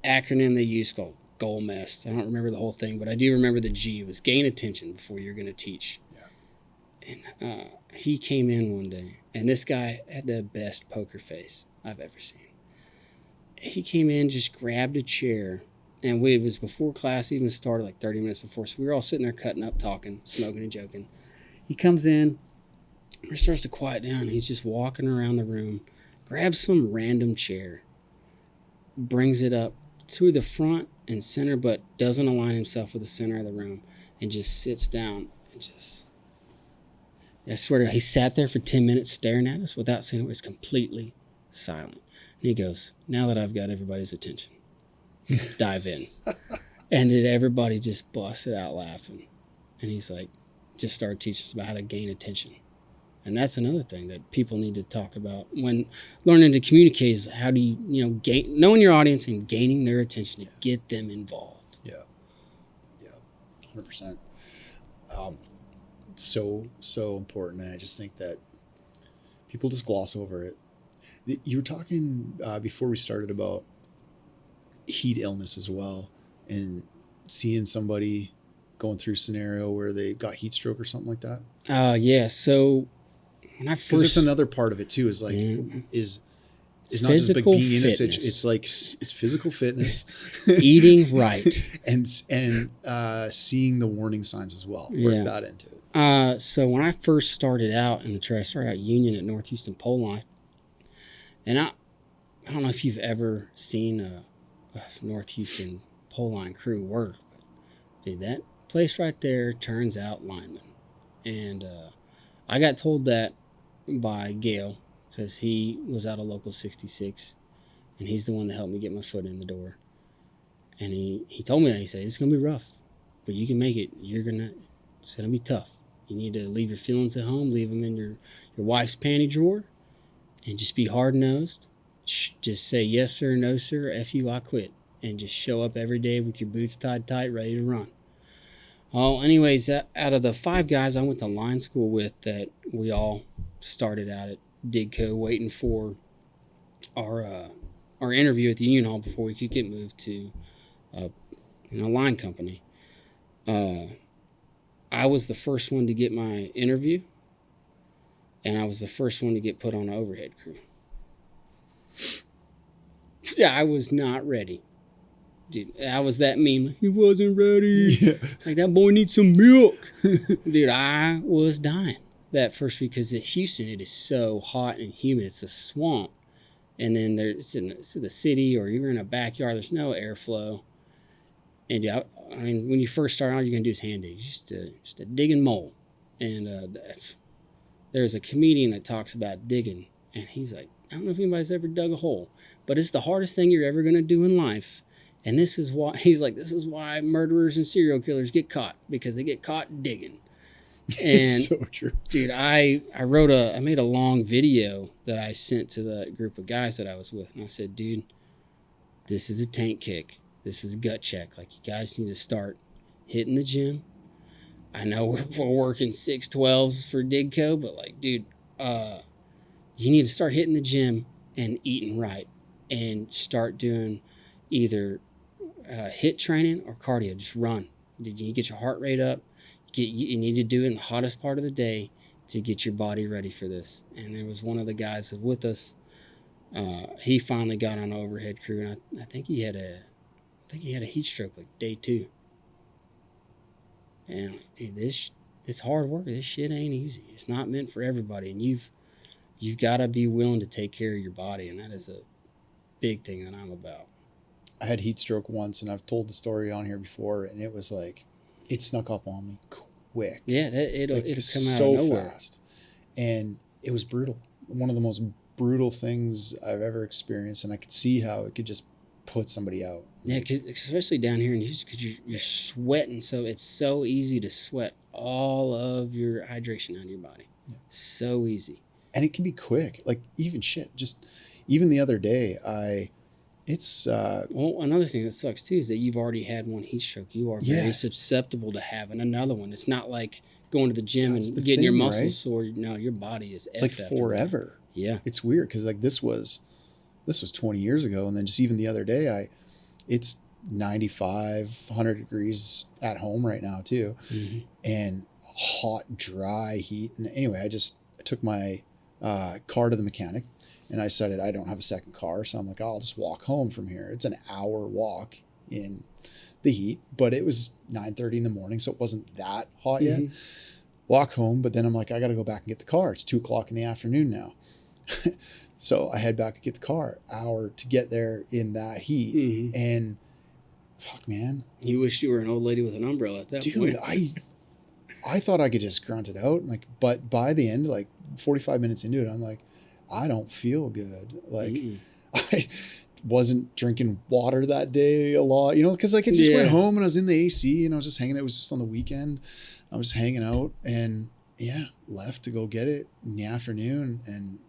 acronym they use called GOALMEST. I don't remember the whole thing, but I do remember the G. It was gain attention before you're going to teach. Yeah. And he came in one day, and this guy had the best poker face I've ever seen. He came in, just grabbed a chair, and it was before class even started, like 30 minutes before, so we were all sitting there cutting up, talking, smoking and joking. He comes in, he starts to quiet down. He's just walking around the room, grabs some random chair, brings it up to the front and center, but doesn't align himself with the center of the room, and just sits down and just, I swear to God, he sat there for 10 minutes staring at us without saying it, was completely silent. And he goes, now that I've got everybody's attention, let's dive in. And then everybody just busted out laughing. And he's like, just started teaching us about how to gain attention. And that's another thing that people need to talk about when learning to communicate, is how do you, gain, knowing your audience and gaining their attention to get them involved. Yeah. 100%. So important. And I just think that people just gloss over it. You were talking before we started about heat illness as well, and seeing somebody going through a scenario where they got heat stroke or something like that. Yeah. So when I first, because it's another part of it too, is like, is not just like being in a situation. It's like, it's physical fitness, eating right, and seeing the warning signs as well. Work that into it. So when I first started out in the trade, I started out union at North Houston Powerline, and I don't know if you've ever seen a North Houston Powerline crew work, but dude, that place right there turns out lineman. And I got told that by Gail, because he was out of Local 66, and he's the one that helped me get my foot in the door. And he told me that. He said, it's going to be rough, but you can make it. It's going to be tough. You need to leave your feelings at home, leave them in your wife's panty drawer, and just be hard-nosed. Just say, yes, sir, no, sir, F you, I quit. And just show up every day with your boots tied tight, ready to run. Well, anyways, out of the 5 guys I went to line school with, that we all started out at DIGCO waiting for our interview at the union hall before we could get moved to a line company. I was the first one to get my interview, and I was the first one to get put on an overhead crew. Yeah, I was not ready. Dude, I was that meme. He wasn't ready. Yeah. Like, that boy needs some milk. Dude, I was dying that first week, because at Houston, it is so hot and humid. It's a swamp. And then it's in the city, or you're in a backyard. There's no airflow. And I mean, when you first start out, all you're going to do is hand dig. Just a dig and mold. And there's a comedian that talks about digging, and he's like, I don't know if anybody's ever dug a hole, but it's the hardest thing you're ever going to do in life. And this is why, he's like, this is why murderers and serial killers get caught, because they get caught digging. And It's so true. dude, I made a long video that I sent to the group of guys that I was with. And I said, dude, this is a tank kick. This is a gut check. Like, you guys need to start hitting the gym. I know we're working 612s for Digco, but like, dude, you need to start hitting the gym and eating right, and start doing either HIIT training or cardio. Just run. You get your heart rate up. You need to do it in the hottest part of the day to get your body ready for this. And there was one of the guys that was with us. He finally got on an overhead crew, and I think he had a heat stroke like day 2. And like, dude, it's hard work. This shit ain't easy. It's not meant for everybody, and you've got to be willing to take care of your body, and that is a big thing that I'm about. I had heat stroke once, and I've told the story on here before, and it was like, it snuck up on me quick. Yeah, it'll come out so of nowhere. fast, and it was brutal. One of the most brutal things I've ever experienced, and I could see how it could just put somebody out. Yeah, cause especially down here in Houston, because you're sweating, so it's so easy to sweat all of your hydration out of your body. Yeah. So easy. And it can be quick. Like, even the other day, well, another thing that sucks too is that you've already had one heat stroke. You are very susceptible to having another one. It's not like going to the gym and getting your muscles sore. No, your body is effed like forever. Yeah, it's weird because like this was 20 years ago, and then just even the other day, it's 95, 100 degrees at home right now too, and hot, dry heat. And anyway, I took my car to the mechanic. And I decided I don't have a second car, so I'm like, I'll just walk home from here. It's an hour walk in the heat, but it was 9:30 in the morning, so it wasn't that hot yet. Walk home, but then I'm like, I got to go back and get the car. It's 2:00 in the afternoon now. So I head back to get the car. Hour to get there in that heat. And fuck, man. You wish you were an old lady with an umbrella at that point. Dude, I thought I could just grunt it out. Like, but by the end, like 45 minutes into it, I'm like, I don't feel good. Like, I wasn't drinking water that day a lot, because like I just went home and I was in the AC and I was just hanging out. It was just on the weekend. I was hanging out and left to go get it in the afternoon. And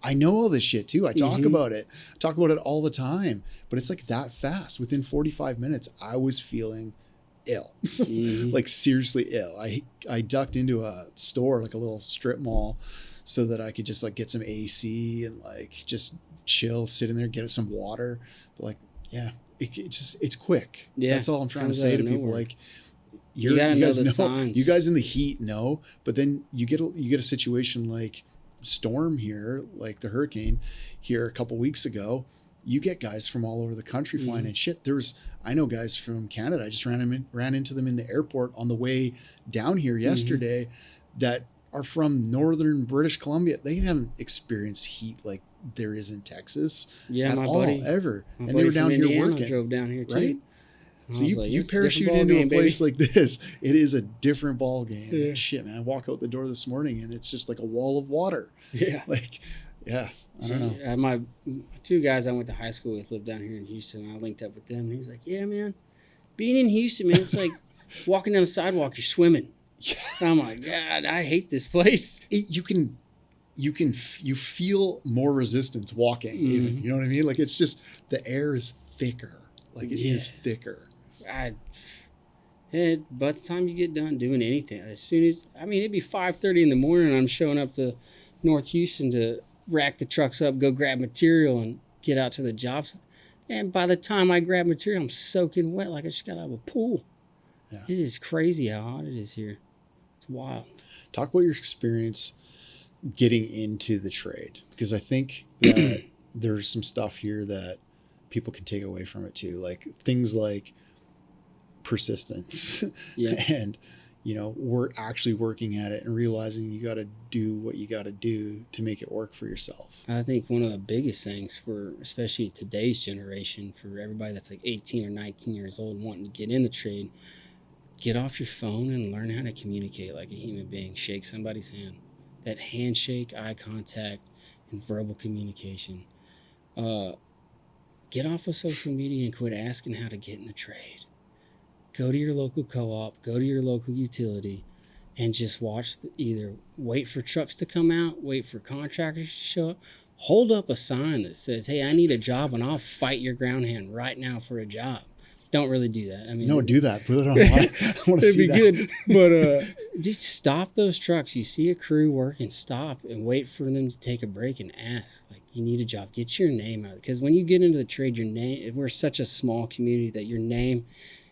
I know all this shit too. I talk about it. I talk about it all the time, but it's like that fast. Within 45 minutes, I was feeling ill, like seriously ill. I ducked into a store, like a little strip mall, so that I could just like get some AC and like just chill, sit in there, get some water. But like, it's quick. Yeah, that's all I'm trying to say to people. Like, you guys know signs. You guys in the heat know, but then you get a situation like storm here, like the hurricane here a couple weeks ago. You get guys from all over the country flying in. Shit, I know guys from Canada. I just ran into them in the airport on the way down here yesterday that are from northern British Columbia. They haven't experienced heat like there is in Texas at all, ever. And they were down here working. Drove down here too. Right? So you parachute into a place like this, it is a different ball game. Yeah. Shit, man. I walk out the door this morning and it's just like a wall of water. Yeah. Like, I don't know. My 2 guys I went to high school with lived down here in Houston. I linked up with them and he's like, yeah, man, being in Houston, man, it's like walking down the sidewalk, you're swimming. Yeah. And I'm like, God, I hate this place. You feel more resistance walking. Even, you know what I mean? Like, it's just the air is thicker. Like, it is thicker. By the time you get done doing anything, it'd be 5:30 in the morning and I'm showing up to North Houston to rack the trucks up, go grab material and get out to the job site. And by the time I grab material, I'm soaking wet like I just got out of a pool. Yeah. It is crazy how hot it is here. It's wild. Talk about your experience getting into the trade, because I think that there's some stuff here that people can take away from it too, like things like persistence and we're actually working at it and realizing you got to do what you got to do to make it work for yourself. I think one of the biggest things for especially today's generation, for everybody that's like 18 or 19 years old wanting to get in the trade, get off your phone and learn how to communicate like a human being. Shake somebody's hand. that handshake, eye contact, and verbal communication. Get off of social media and quit asking how to get in the trade. Go to your local co-op, go to your local utility, and just watch either wait for trucks to come out, wait for contractors to show up, hold up a sign that says, hey, I need a job, and I'll fight your ground hand right now for a job. Don't really do that. I mean, no, do that. Put it online. I want to see that. It'd be good. But just stop those trucks. You see a crew working, stop and wait for them to take a break and ask, like, you need a job. Get your name out. Because when you get into the trade, your name, we're such a small community that your name,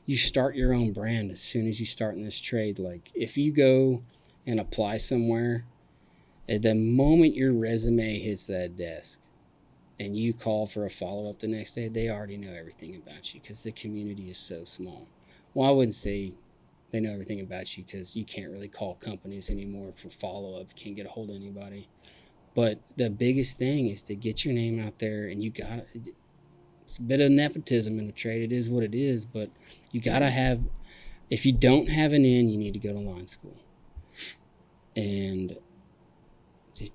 you start your own brand as soon as you start in this trade. Like, if you go and apply somewhere, at the moment your resume hits that desk and you call for a follow-up the next day, they already know everything about you because the community is so small. Well, I wouldn't say they know everything about you because you can't really call companies anymore for follow-up. You can't get a hold of anybody. But the biggest thing is to get your name out there, and you got to, it's a bit of nepotism in the trade. It is what it is, but you got to have, if you don't have an in, you need to go to line school. And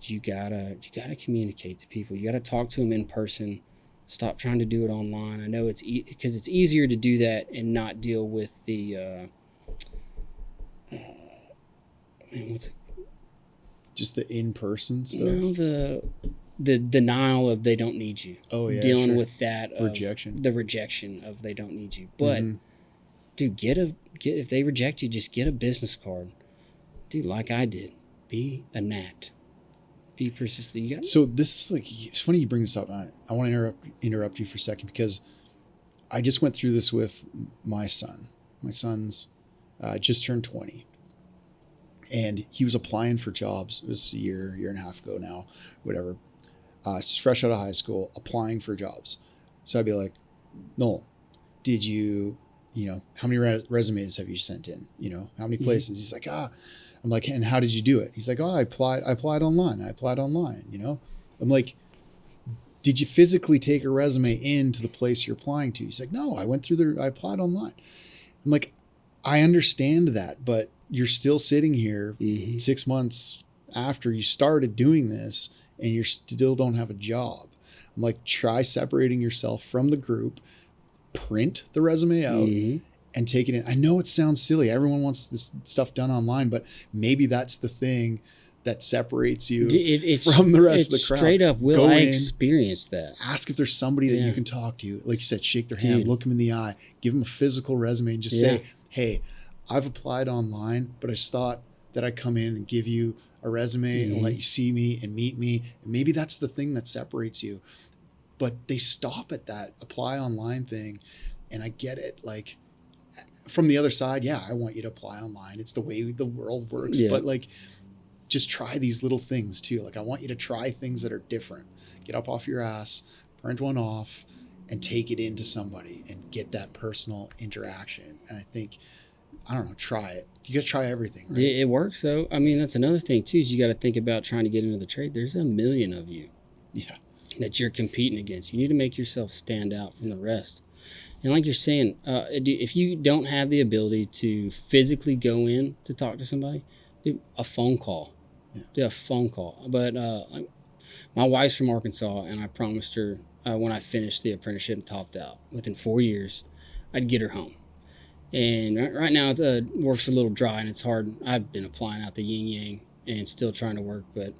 you gotta communicate to people. You gotta talk to them in person. Stop trying to do it online. I know it's because it's easier to do that and not deal with the what's it? Just the in-person stuff. No, the denial of they don't need you. Oh yeah, dealing sure. with that rejection. The rejection of they don't need you. But dude, get if they reject you, just get a business card. Dude, like I did, be a gnat. Be persistent. So this is like, it's funny you bring this up. I want to interrupt you for a second because I just went through this with my son. My son's just turned 20, and he was applying for jobs. It was a year and a half ago now, whatever. He's fresh out of high school, applying for jobs. So I'd be like, Noel, did you how many resumes have you sent in? How many places? He's like, I'm like, and how did you do it? He's like, I applied online. I'm like, did you physically take a resume into the place you're applying to? He's like, no, I applied online. I'm like, I understand that, but you're still sitting here 6 months after you started doing this and you still don't have a job. I'm like, try separating yourself from the group, print the resume out, and take it in. I know it sounds silly. Everyone wants this stuff done online, but maybe that's the thing that separates you from the rest of the crowd. Straight up, I experienced that. Ask if there's somebody that you can talk to. Like you said, shake their hand, look them in the eye, give them a physical resume, and just say, hey, I've applied online, but I just thought that I'd come in and give you a resume and let you see me and meet me. And maybe that's the thing that separates you. But they stop at that apply online thing. And I get it. Like, from the other side, I want you to apply online. It's the way the world works. Yeah. But like, just try these little things too. Like, I want you to try things that are different. Get up off your ass, print one off, and take it into somebody and get that personal interaction. And I think, I don't know, try it. You got to try everything, right? It works though. I mean, that's another thing too, is you got to think about trying to get into the trade. There's a million of you that you're competing against. You need to make yourself stand out from the rest. And like you're saying, if you don't have the ability to physically go in to talk to somebody, do a phone call. Do a phone call. But my wife's from Arkansas, and I promised her when I finished the apprenticeship and topped out, within 4 years, I'd get her home. And right now it work's a little dry, and it's hard. I've been applying out the yin-yang and still trying to work, but,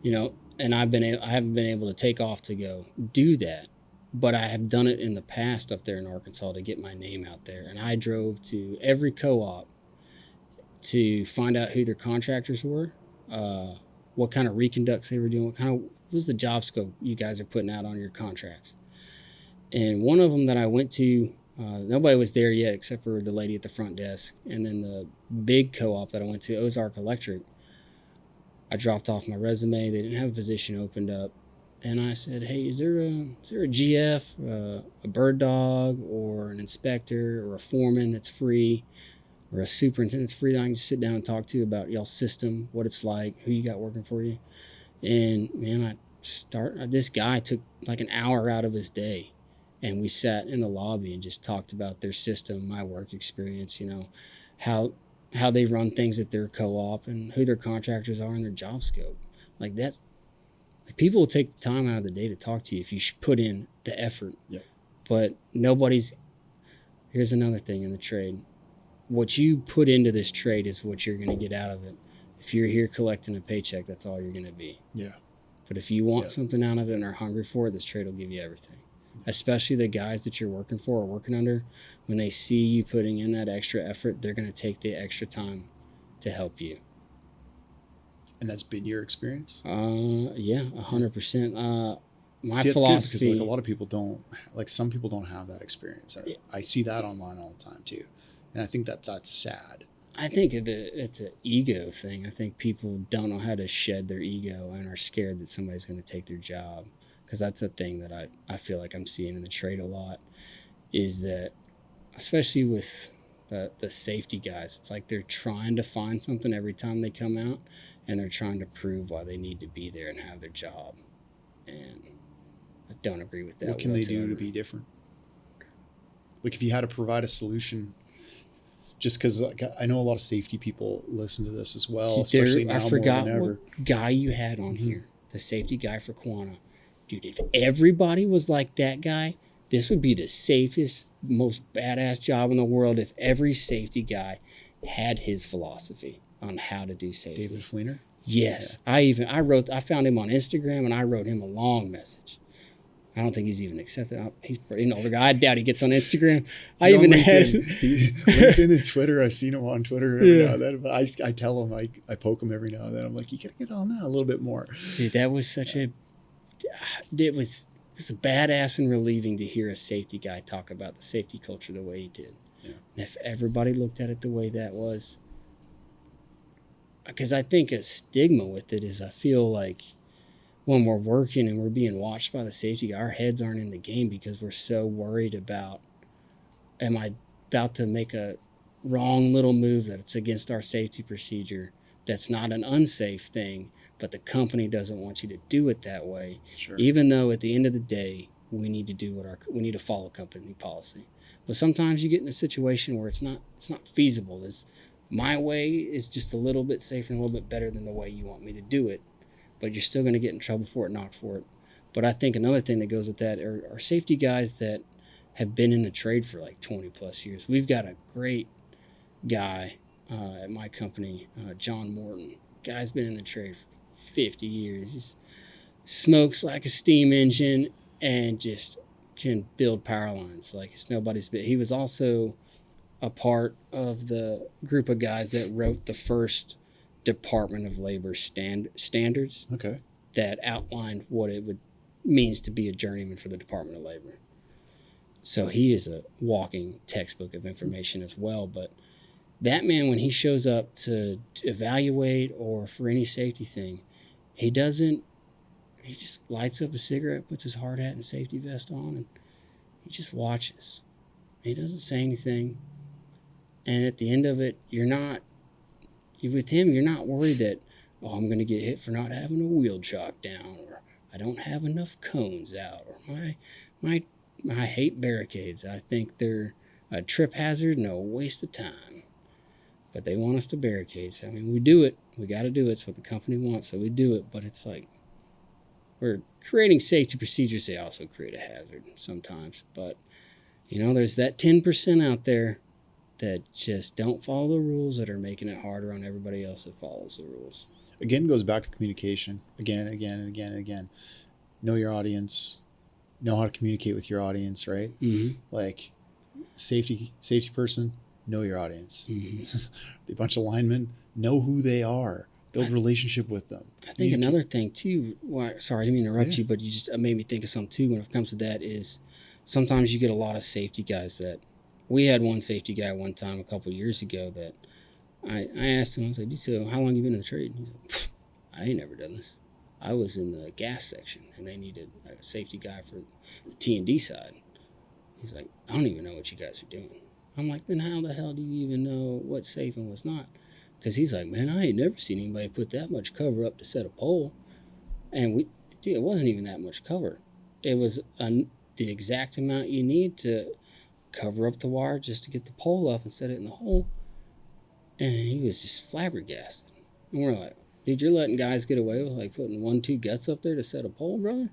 and I haven't been able to take off to go do that. But I have done it in the past up there in Arkansas to get my name out there. And I drove to every co-op to find out who their contractors were, what kind of reconducts they were doing, what was the job scope you guys are putting out on your contracts. And one of them that I went to, nobody was there yet except for the lady at the front desk. And then the big co-op that I went to, Ozark Electric, I dropped off my resume. They didn't have a position opened up. And I said, hey, is there a GF, a bird dog, or an inspector, or a foreman that's free, or a superintendent that's free that I can just sit down and talk to about y'all's system, what it's like, who you got working for you? And, man, this guy took like an hour out of his day, and we sat in the lobby and just talked about their system, my work experience, how how they run things at their co-op and who their contractors are and their job scope. Like that's like people will take the time out of the day to talk to you if you put in the effort. Yep. But here's another thing in the trade. What you put into this trade is what you're going to get out of it. If you're here collecting a paycheck, that's all you're going to be. Yeah. But if you want something out of it and are hungry for it, this trade will give you everything. Especially the guys that you're working for or working under, when they see you putting in that extra effort, they're going to take the extra time to help you. And that's been your experience? Yeah, 100%. My See, it's philosophy, good because like a lot of people don't, like some people don't have that experience. I see that online all the time too, and I think that's sad. I think it's an ego thing. I think people don't know how to shed their ego and are scared that somebody's going to take their job. Because that's a thing that I feel like I'm seeing in the trade a lot, is that, especially with the safety guys, it's like they're trying to find something every time they come out, and they're trying to prove why they need to be there and have their job. And I don't agree with that. What can they do to be different? Like if you had to provide a solution, just because like, I know a lot of safety people listen to this as well, especially now I forgot more than ever. What guy you had on here, the safety guy for Quanta. Dude, if everybody was like that guy, this would be the safest, most badass job in the world if every safety guy had his philosophy on how to do safety. David Fleener? Yes. Yeah. I found him on Instagram and I wrote him a long message. I don't think he's even accepted. He's an older guy. I doubt he gets on Instagram. LinkedIn and Twitter. I've seen him on Twitter every now and then. But I tell him, I poke him every now and then. I'm like, you gotta get on that a little bit more. Dude, that was such it was badass and relieving to hear a safety guy talk about the safety culture the way he did. Yeah. And if everybody looked at it the way that was, because I think a stigma with it is I feel like when we're working and we're being watched by the safety guy, our heads aren't in the game because we're so worried about, am I about to make a wrong little move that it's against our safety procedure that's not an unsafe thing, but the company doesn't want you to do it that way. Sure. Even though at the end of the day, we need to do we need to follow company policy. But sometimes you get in a situation where it's not feasible. My way is just a little bit safer and a little bit better than the way you want me to do it, but you're still going to get in trouble for it, knocked for it. But I think another thing that goes with that are safety guys that have been in the trade for like 20 plus years. We've got a great guy at my company, John Morton. Guy's been in the trade for 50 years. He smokes like a steam engine and just can build power lines like it's nobody's bit. He was also a part of the group of guys that wrote the first Department of Labor standards that outlined what it means to be a journeyman for the Department of Labor. So he is a walking textbook of information as well. But that man, when he shows up to evaluate or for any safety thing, he just lights up a cigarette, puts his hard hat and safety vest on, and he just watches. He doesn't say anything. And at the end of it, with him, you're not worried that, I'm going to get hit for not having a wheel chock down, or I don't have enough cones out, or I hate barricades. I think they're a trip hazard and a waste of time. But they want us to barricade. I mean, we do it. We got to do it. It's what the company wants, so we do it. But it's like we're creating safety procedures. They also create a hazard sometimes. But, there's that 10% out there that just don't follow the rules, that are making it harder on everybody else that follows the rules. Again, goes back to communication. Again. Know your audience. Know how to communicate with your audience, right? Mm-hmm. Like safety person, know your audience. Mm-hmm. A bunch of linemen, know who they are. Build a relationship with them. I think another thing too, sorry, I didn't mean to interrupt you, but you just made me think of something too when it comes to that is sometimes you get a lot of safety guys that, we had one safety guy one time a couple of years ago that I asked him, I was like, so how long have you been in the trade? And he's like, I ain't never done this. I was in the gas section and they needed a safety guy for the T&D side. He's like, I don't even know what you guys are doing. I'm like, then how the hell do you even know what's safe and what's not? Because he's like, man, I ain't never seen anybody put that much cover up to set a pole. And it wasn't even that much cover. It was the exact amount you need to cover up the wire just to get the pole up and set it in the hole. And he was just flabbergasted. And we're like, dude, you're letting guys get away with like putting 1-2 guts up there to set a pole, brother?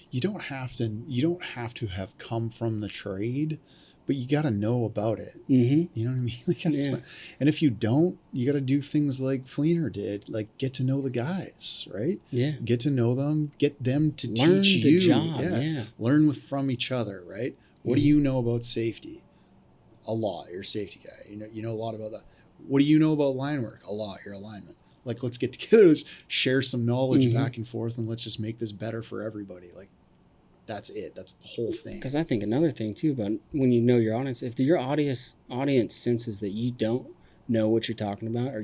You don't have to have come from the trade, but you got to know about it. Mm-hmm. You know what I mean? Like, and if you don't, you got to do things like Fleener did, like get to know the guys, right? Yeah. Get to know them, get them to Learn teach the you. job, yeah. Learn from each other, right? What do you know about safety? A lot. You're a safety guy. You know a lot about that. What do you know about line work? A lot. You're a lineman. Like, let's get together, let's share some knowledge back and forth, and let's just make this better for everybody. Like, that's it. That's the whole thing. Because I think another thing too about when you know your audience, if your audience senses that you don't know what you're talking about, or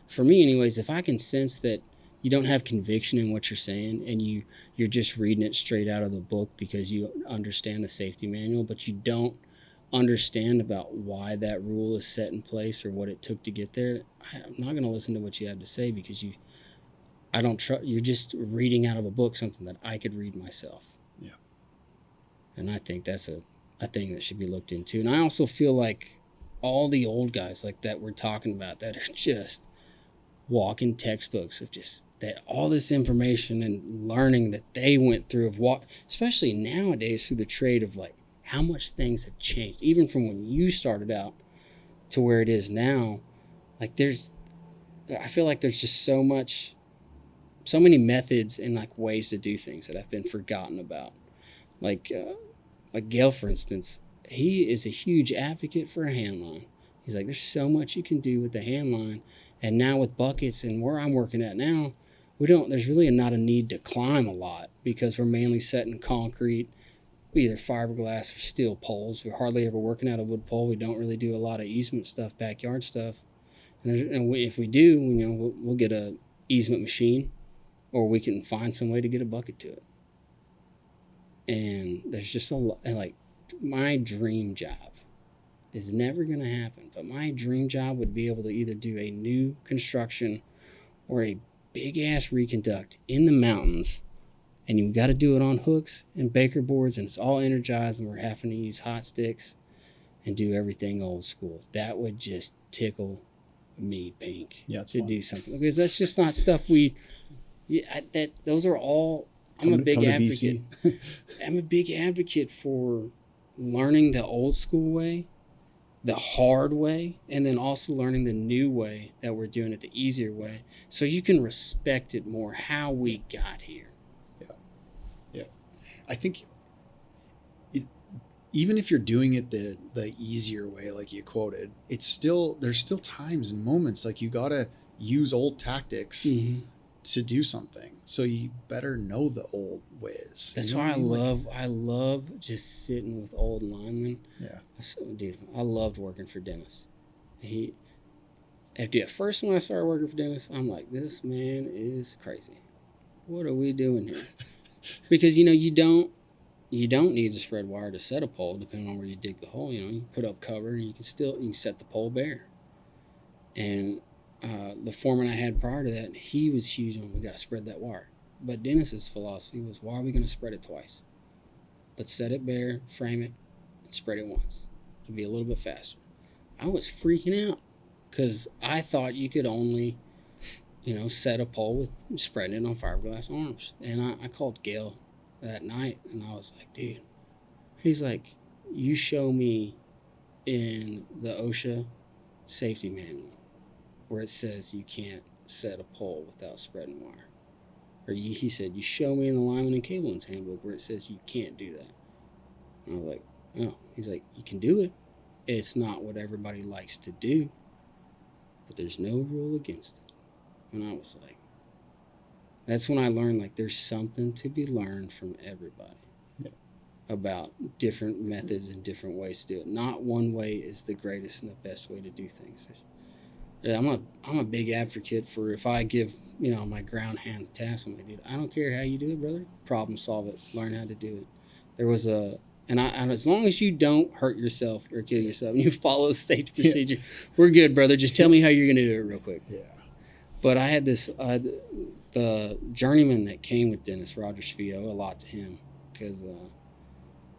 for me anyways, if I can sense that you don't have conviction in what you're saying and you're just reading it straight out of the book because you understand the safety manual, but you don't understand about why that rule is set in place or what it took to get there, I'm not going to listen to what you have to say because I don't trust. You're just reading out of a book something that I could read myself. Yeah. And I think that's a thing that should be looked into. And I also feel like all the old guys like that we're talking about that are just walking textbooks of just that all this information and learning that they went through of what, especially nowadays through the trade of like how much things have changed, even from when you started out to where it is now. Like I feel like there's just so many methods and like ways to do things that have been forgotten about. Like Gail, for instance, he is a huge advocate for a hand line. He's like, there's so much you can do with the hand line. And now with buckets and where I'm working at now, there's really not a need to climb a lot because we're mainly setting concrete, either fiberglass or steel poles. We're hardly ever working out a wood pole. We don't really do a lot of easement stuff, backyard stuff. And if we do, we'll get a easement machine, or we can find some way to get a bucket to it. And there's just a lot. Like, my dream job is never going to happen, but my dream job would be able to either do a new construction or a big ass reconduct in the mountains. And you've got to do it on hooks and baker boards, and it's all energized, and we're having to use hot sticks and do everything old school. That would just tickle me pink to do something, because that's just not stuff those are all. I'm a big advocate. I'm a big advocate for learning the old school way, the hard way, and then also learning the new way that we're doing it, the easier way, so you can respect it more, how we got here. Yeah. I think even if you're doing it the easier way, like you quoted, there's still times and moments like you got to use old tactics to do something. So you better know the old ways. That's why I love just sitting with old linemen. Yeah. Dude, I loved working for Dennis. At first when I started working for Dennis, I'm like, this man is crazy. What are we doing here? Because you don't need to spread wire to set a pole, depending on where you dig the hole. You put up cover and you can set the pole bare. And the foreman I had prior to that, he was huge on, we got to spread that wire. But Dennis's philosophy was, why are we going to spread it twice? Let's set it bare, frame it, and spread it once to be a little bit faster. I was freaking out because I thought you could only, set a pole with spreading it on fiberglass arms. And I called Gail that night, and I was like, dude, he's like, you show me in the OSHA safety manual where it says you can't set a pole without spreading wire. Or he said, you show me in the lineman and cableman's handbook where it says you can't do that. And I was like, oh. He's like, you can do it. It's not what everybody likes to do, but there's no rule against it. And I was like, that's when I learned, like, there's something to be learned from everybody about different methods and different ways to do it. Not one way is the greatest and the best way to do things. I'm a big advocate for, if I give, my ground hand a task, I'm like, dude, I don't care how you do it, brother. Problem solve it. Learn how to do it. There was and as long as you don't hurt yourself or kill yourself and you follow the safety procedure, we're good, brother. Just tell me how you're going to do it real quick. Yeah. But I had the journeyman that came with Dennis, Roger Spio, a lot to him, because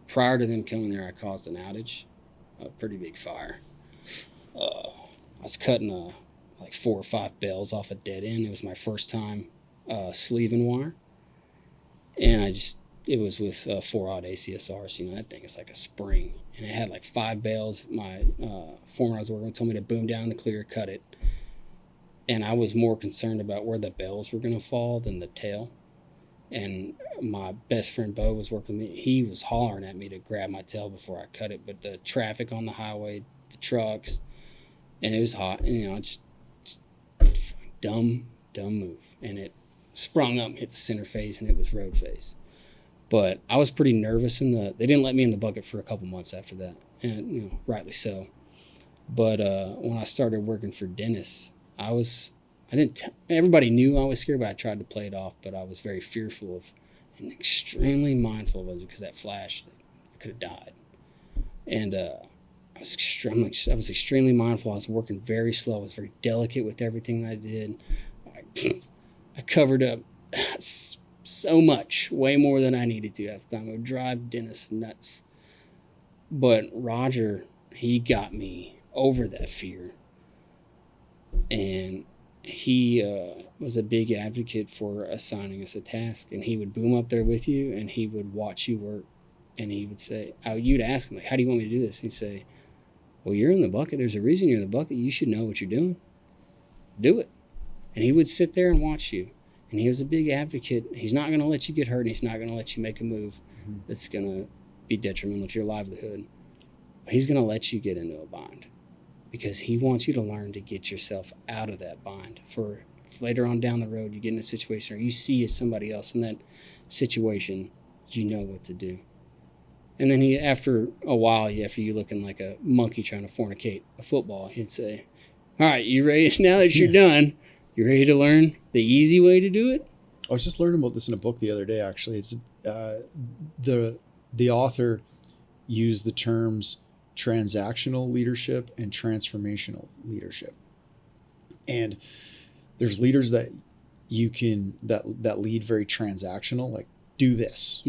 prior to them coming there, I caused an outage, a pretty big fire. I was cutting like 4 or 5 bells off a dead end. It was my first time sleeving wire. And it was with 4-aught ACSRs. You know, that thing is like a spring. And it had like 5 bells. My foreman I was working with told me to boom down the clear, cut it. And I was more concerned about where the bells were going to fall than the tail. And my best friend Bo was working with me. He was hollering at me to grab my tail before I cut it. But the traffic on the highway, the trucks, and it was hot. And, you know, just dumb move. And it sprung up and hit the center face, and it was road face. But I was pretty nervous they didn't let me in the bucket for a couple months after that. And, you know, rightly so. But when I started working for Dennis, everybody knew I was scared, but I tried to play it off. But I was very fearful of and extremely mindful of it because that flash, I could have died. And I was extremely mindful. I was working very slow. I was very delicate with everything that I did. I covered up so much, way more than I needed to at the time. It would drive Dennis nuts. But Roger, he got me over that fear. And he was a big advocate for assigning us a task. And he would boom up there with you, and he would watch you work. And he would say, you'd ask him, like, how do you want me to do this? He'd say, well, you're in the bucket. There's a reason you're in the bucket. You should know what you're doing. Do it. And he would sit there and watch you. And he was a big advocate. He's not going to let you get hurt, and he's not going to let you make a move that's going to be detrimental to your livelihood. But he's going to let you get into a bind because he wants you to learn to get yourself out of that bind. For later on down the road, you get in a situation or you see somebody else in that situation, you know what to do. And then after a while, after you looking like a monkey trying to fornicate a football, he'd say, all right, you ready? Now that you're done, you ready to learn the easy way to do it? I was just learning about this in a book the other day, actually. It's the author used the terms transactional leadership and transformational leadership. And there's leaders that you can, that lead very transactional, like do this,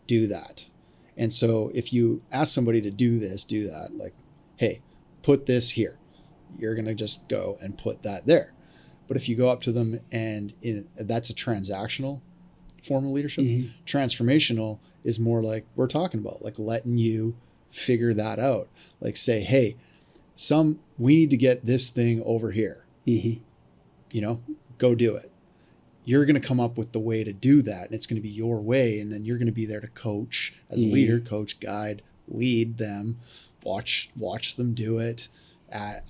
do that. And so if you ask somebody to do this, do that, like, hey, put this here, you're going to just go and put that there. But if you go up to them and that's a transactional form of leadership. Transformational is more like we're talking about, like letting you figure that out. Like say, hey, we need to get this thing over here. You know, go do it. You're going to come up with the way to do that, and it's going to be your way. And then you're going to be there to coach as a leader, coach, guide, lead them, watch them do it,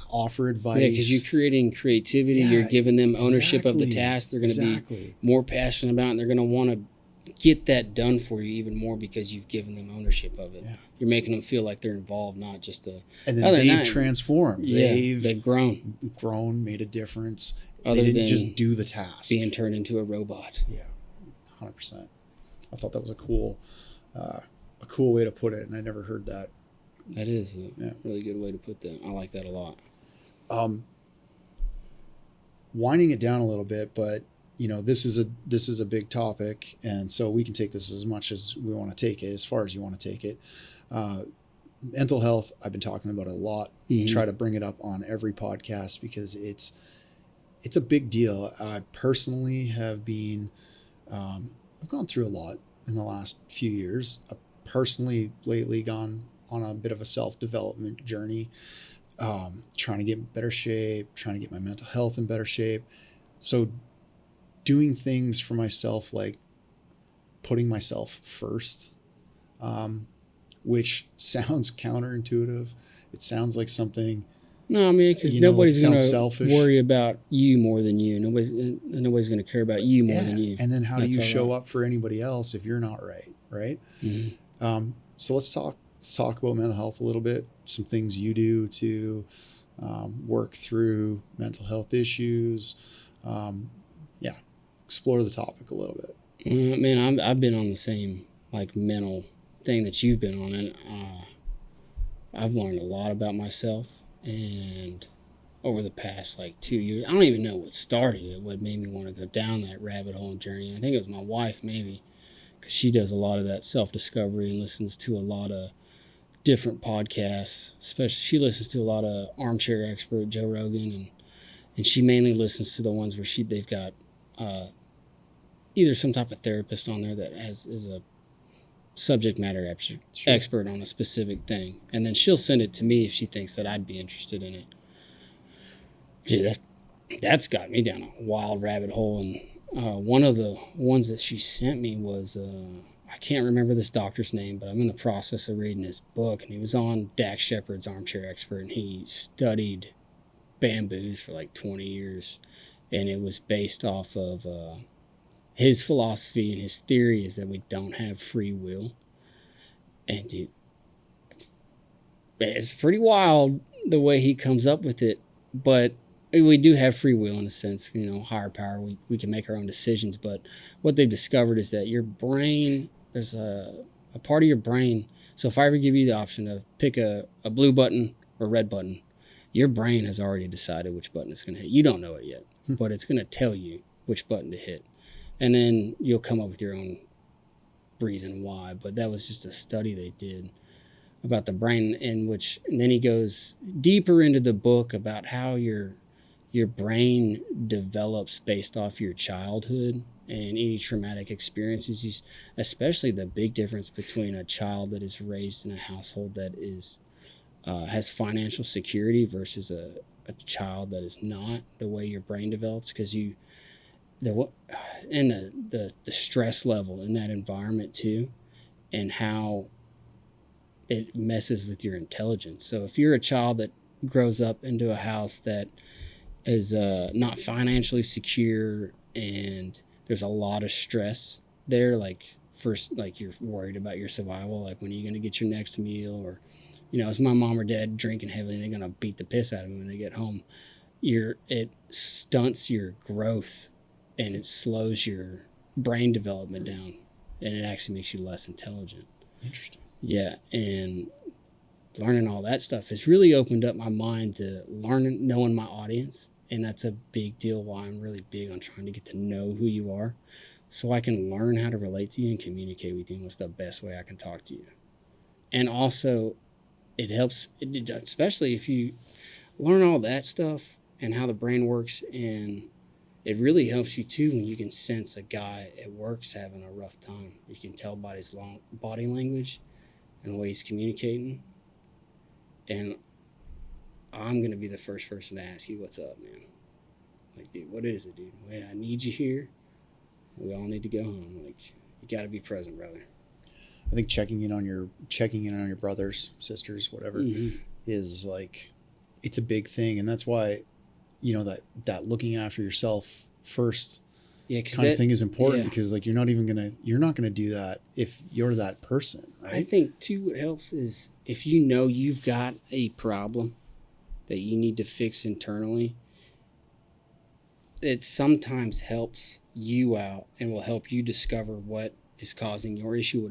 offer advice. Yeah, because you're creating creativity. Yeah, you're giving them ownership of the task. They're going to be more passionate about it, and they're going to want to get that done for you even more because you've given them ownership of it. Yeah. You're making them feel like they're involved, not just a... And then they've transformed. Yeah, they've grown, made a difference. They didn't just do the task. Being turned into a robot. Yeah, 100%. I thought that was a cool way to put it, and I never heard that. That is a really good way to put that. I like that a lot. Winding it down a little bit, but you know, this is a big topic, and so we can take this as much as we want to take it, as far as you want to take it. Mental health, I've been talking about a lot. Try to bring it up on every podcast because it's a big deal. I personally have been, I've gone through a lot in the last few years. I've personally lately gone on a bit of a self-development journey, trying to get in better shape, trying to get my mental health in better shape. So doing things for myself, like putting myself first, which sounds counterintuitive. It sounds like something... No, I mean, because nobody's going to worry about you more than you. Nobody's going to care about you more than you. And then how do you show up for anybody else if you're not right? So let's talk about mental health a little bit. Some things you do to work through mental health issues. Explore the topic a little bit. Man, I've been on the same like mental thing that you've been on, and I've learned a lot about myself. And over the past like 2 years, I don't even know what started it, what made me want to go down that rabbit hole journey. I think it was my wife, maybe, because she does a lot of that self-discovery and listens to a lot of different podcasts. Especially, she listens to a lot of Armchair Expert, Joe Rogan, And she mainly listens to the ones where they've got either some type of therapist on there that is a subject matter expert on a specific thing. And then she'll send it to me if she thinks that I'd be interested in it. Gee, that's got me down a wild rabbit hole. And one of the ones that she sent me was, I can't remember this doctor's name, but I'm in the process of reading his book. And he was on Dax Shepard's Armchair Expert, and he studied bamboos for like 20 years. And it was based off of his philosophy, and his theory is that we don't have free will. And dude, it's pretty wild the way he comes up with it, but we do have free will in a sense, higher power, we can make our own decisions. But what they've discovered is that your brain, there's a part of your brain. So if I ever give you the option to pick a blue button or red button, your brain has already decided which button it's going to hit. You don't know it yet, but it's going to tell you which button to hit. And then you'll come up with your own reason why. But that was just a study they did about the brain, and then he goes deeper into the book about how your brain develops based off your childhood and any traumatic experiences. Especially the big difference between a child that is raised in a household that is has financial security versus a child that is not, the way your brain develops, because the stress level in that environment too, and how it messes with your intelligence. So if you're a child that grows up into a house that is not financially secure, and there's a lot of stress there, like first, like you're worried about your survival, like when are you going to get your next meal, or is my mom or dad drinking heavily and they're going to beat the piss out of them when they get home. It stunts your growth, and it slows your brain development down, and it actually makes you less intelligent. Interesting. Yeah, and learning all that stuff has really opened up my mind to knowing my audience, and that's a big deal why I'm really big on trying to get to know who you are, so I can learn how to relate to you and communicate with you, and what's the best way I can talk to you. And also, it helps, especially if you learn all that stuff and how the brain works, and it really helps you too when you can sense a guy at work's having a rough time. You can tell by his body language and the way he's communicating. And I'm going to be the first person to ask you, what's up, man? Like, dude, what is it, dude? Wait, I need you here. We all need to go home. Like, you got to be present, brother. I think checking in on your brothers, sisters, whatever, is like, it's a big thing. And that's why, that looking after yourself first kind of thing is important, because like, you're not going to do that if you're that person, right? I think too, what helps is if you've got a problem that you need to fix internally, it sometimes helps you out and will help you discover what is causing your issue,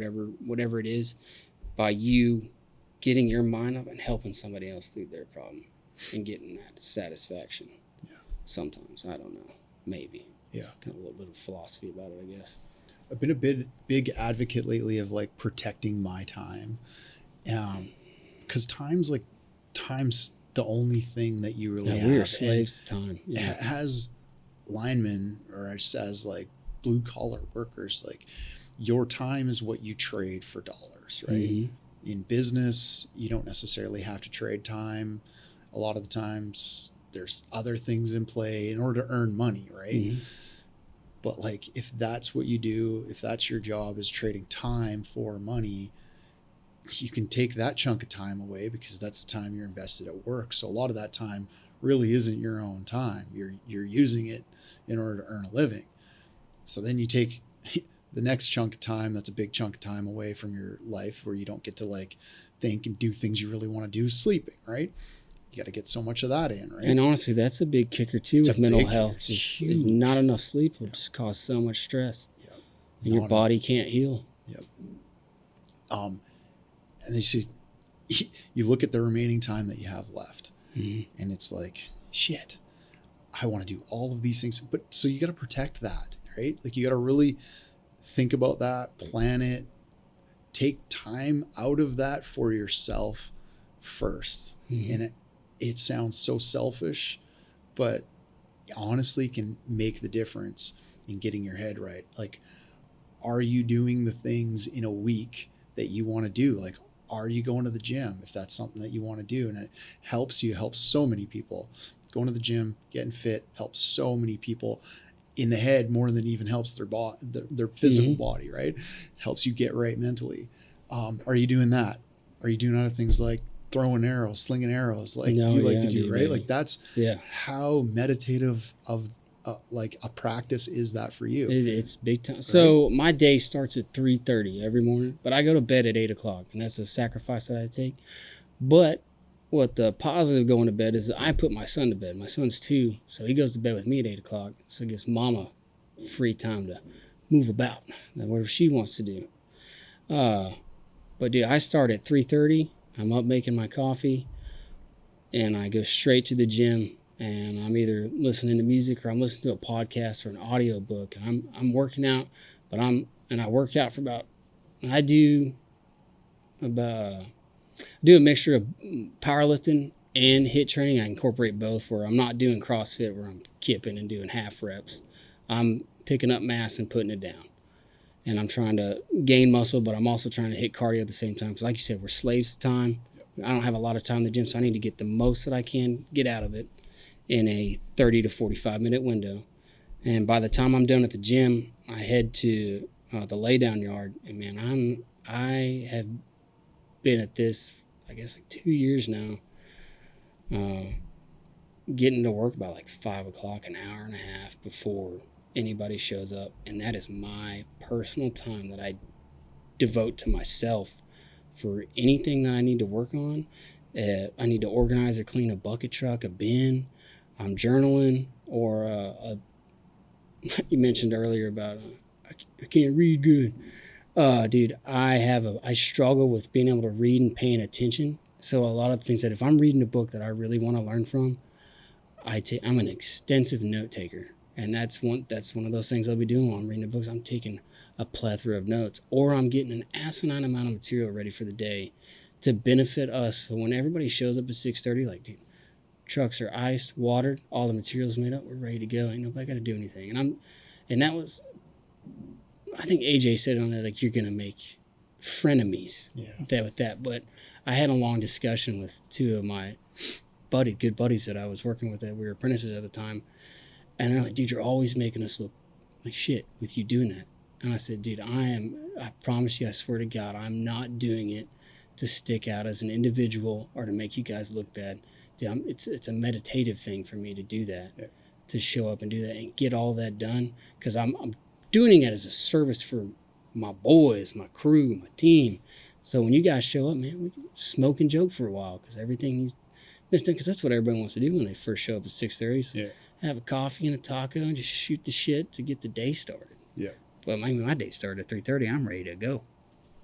whatever it is, by you getting your mind up and helping somebody else through their problem and getting that satisfaction. Yeah. Sometimes, I don't know, maybe. Yeah. Kind of a little bit of philosophy about it, I guess. I've been a big advocate lately of like protecting my time. Because time's the only thing that you really have. We are slaves to time. Yeah. As linemen, or as like blue collar workers, like, your time is what you trade for dollars, right? Mm-hmm. In business, you don't necessarily have to trade time. A lot of the times there's other things in play in order to earn money, right? Mm-hmm. But like, if that's what you do, if that's your job, is trading time for money, you can take that chunk of time away, because that's the time you're invested at work. So a lot of that time really isn't your own time. You're using it in order to earn a living. So then you take the next chunk of time, that's a big chunk of time away from your life, where you don't get to like think and do things you really want to do, sleeping, right? You got to get so much of that in, right? And honestly, that's a big kicker too with mental health. Not enough sleep will just cause so much stress. Yep. And your body can't heal. Yep. And then you look at the remaining time that you have left, and it's like, shit, I want to do all of these things. But so you got to protect that, right? Like, you got to really think about that, plan it, take time out of that for yourself first. And it sounds so selfish, but honestly can make the difference in getting your head right. Like, are you doing the things in a week that you want to do? Like, are you going to the gym if that's something that you want to do? And it helps you, helps so many people. Going to the gym, getting fit helps so many people in the head more than even helps their physical body, right? Helps you get right mentally. Are you doing that? Are you doing other things like throwing arrows, slinging arrows, like you like to do, right? Baby. Like that's how meditative of like a practice is that for you? It's big time. Right? So my day starts at 3:30 every morning, but I go to bed at 8 o'clock, and that's a sacrifice that I take. But what the positive going to bed is that I put my son to bed. My son's 2, so he goes to bed with me at 8 o'clock. So it gives mama free time to move about, whatever she wants to do. But dude, I start at 3:30. I'm up making my coffee, and I go straight to the gym. And I'm either listening to music or I'm listening to a podcast or an audio book. And I'm working out, but I work out for I do a mixture of powerlifting and HIIT training. I incorporate both, where I'm not doing CrossFit where I'm kipping and doing half reps. I'm picking up mass and putting it down. And I'm trying to gain muscle, but I'm also trying to hit cardio at the same time. Because like you said, we're slaves to time. I don't have a lot of time in the gym, so I need to get the most that I can get out of it in a 30 to 45 minute window. And by the time I'm done at the gym, I head to the lay down yard. And man, I have been at this, I guess, like 2 years now, getting to work by like 5 o'clock, an hour and a half before anybody shows up. And that is my personal time that I devote to myself for anything that I need to work on. I need to organize or clean a bucket truck, a bin. I'm journaling, or you mentioned earlier about I can't read good. Dude, I struggle with being able to read and paying attention. So a lot of things that if I'm reading a book that I really want to learn from, I'm an extensive note taker, and that's one of those things I'll be doing while I'm reading the books. I'm taking a plethora of notes, or I'm getting an asinine amount of material ready for the day to benefit us. So when everybody shows up at 6:30, like, dude, trucks are iced, watered, all the materials made up, we're ready to go. Ain't nobody got to do anything. And that was, I think AJ said on that, like, you're going to make frenemies with that. But I had a long discussion with 2 of my good buddies that I was working with, that we were apprentices at the time. And they're like, dude, you're always making us look like shit with you doing that. And I said, dude, I promise you, I swear to God, I'm not doing it to stick out as an individual or to make you guys look bad. Dude, it's a meditative thing for me to do that, to show up and do that and get all that done, because I'm doing it as a service for my boys, my crew, my team. So when you guys show up, man, we can smoke and joke for a while, because everything needs done, because that's what everybody wants to do when they first show up at 6:30. So have a coffee and a taco and just shoot the shit to get the day started. Yeah. But my day started at 3:30. I'm ready to go.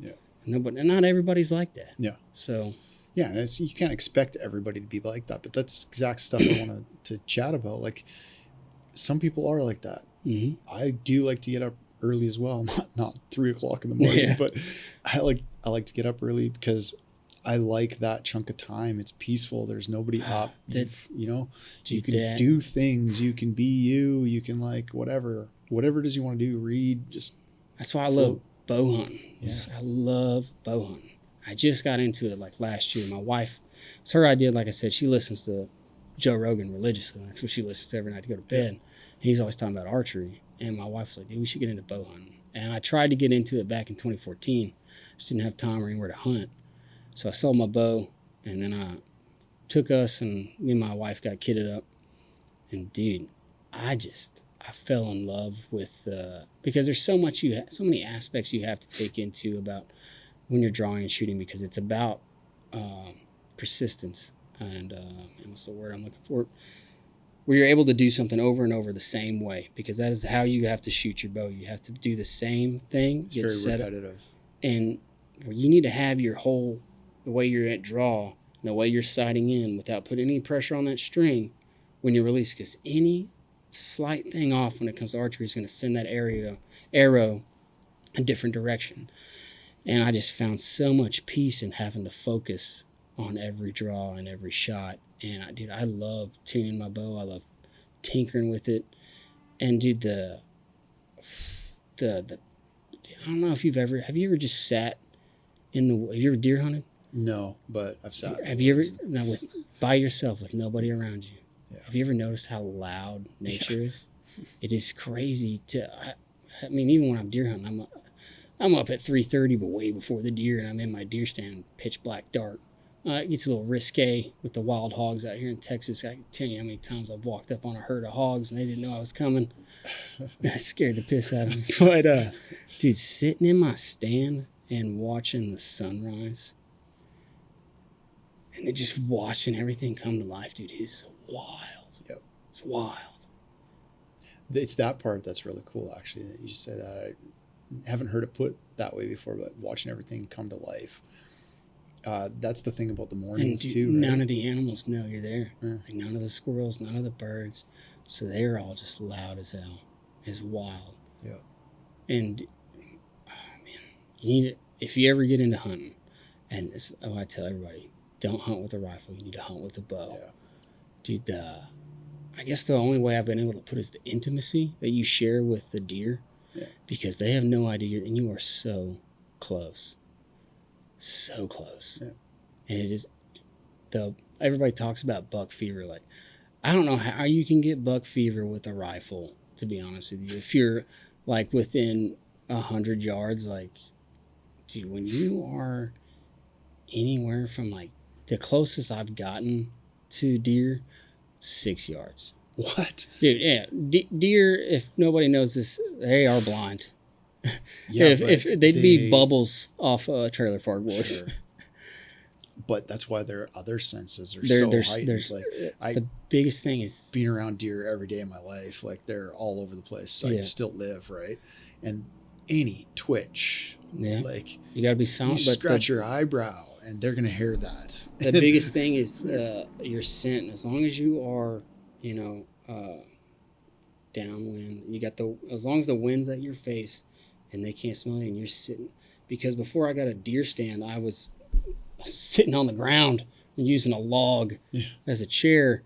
Yeah. And not everybody's like that. Yeah. So. Yeah, and you can't expect everybody to be like that, but that's exact stuff I wanted to chat about. Like, some people are like that. Mm-hmm. I do like to get up early as well, not 3 o'clock in the morning, but I like to get up early because I like that chunk of time. It's peaceful. There's nobody up. You can do things. You can be you. You can, like, whatever it is you want to do. Read. That's why I love bow hunting. Yeah. I love bow hunting. I just got into it like last year. My wife, it's her idea. Like I said, she listens to Joe Rogan religiously. That's what she listens to every night to go to bed. And he's always talking about archery. And my wife was like, dude, we should get into bow hunting. And I tried to get into it back in 2014. Just didn't have time or anywhere to hunt. So I sold my bow, and then I took us, and me and my wife got kitted up. And dude, I fell in love with, because there's so many aspects you have to take into about when you're drawing and shooting, because it's about persistence and what's the word I'm looking for? Where you're able to do something over and over the same way, because that is how you have to shoot your bow. You have to do the same thing. It's very repetitive. And where you need to have the way you're at draw, and the way you're sighting in without putting any pressure on that string when you release, because any slight thing off when it comes to archery is going to send that arrow a different direction. And I just found so much peace in having to focus on every draw and every shot. And I love tuning my bow. I love tinkering with it. And dude, the I don't know if have you ever just sat have you ever deer hunted? No, but I've sat. Have you ever, by yourself with nobody around you? Yeah. Have you ever noticed how loud nature is? It is crazy I mean, even when I'm deer hunting, I'm up at 3:30, but way before the deer, and I'm in my deer stand, pitch black dark. It gets a little risque with the wild hogs out here in Texas. I can tell you how many times I've walked up on a herd of hogs and they didn't know I was coming. I scared the piss out of them. But, dude, sitting in my stand and watching the sunrise and then just watching everything come to life, dude, is wild. Yep. It's wild. It's that part that's really cool, actually, that you just say that. I haven't heard it put that way before, but watching everything come to life. That's the thing about the mornings, and, dude, too. Right? None of the animals know you're there. Yeah. Like, none of the squirrels, none of the birds. So they're all just loud as hell. It's wild. Yeah. And, man, you need if you ever get into hunting, and this, I tell everybody, don't hunt with a rifle. You need to hunt with a bow. Yeah. Dude, I guess the only way I've been able to put is the intimacy that you share with the deer. Yeah. Because they have no idea, and you are so close. So close. Yeah. And it is everybody talks about buck fever. Like, I don't know how you can get buck fever with a rifle, to be honest with you. If you're like within 100 yards, like, dude, when you are anywhere from like the closest I've gotten to deer, 6 yards. What? Dude, yeah. Deer, if nobody knows this, they are blind. Yeah, if they'd be bubbles off a trailer park, boys. Sure. But that's why their other senses are so heightened. Like, the biggest thing is being around deer every day of my life. Like, they're all over the place. So I still live, right? And any twitch, like, you got to be silent. You scratch your eyebrow, and they're gonna hear that. The biggest thing is your scent. As long as you are, downwind, you got as long as the wind's at your face, and they can't smell you, and you're sitting. Because before I got a deer stand, I was sitting on the ground and using a log as a chair.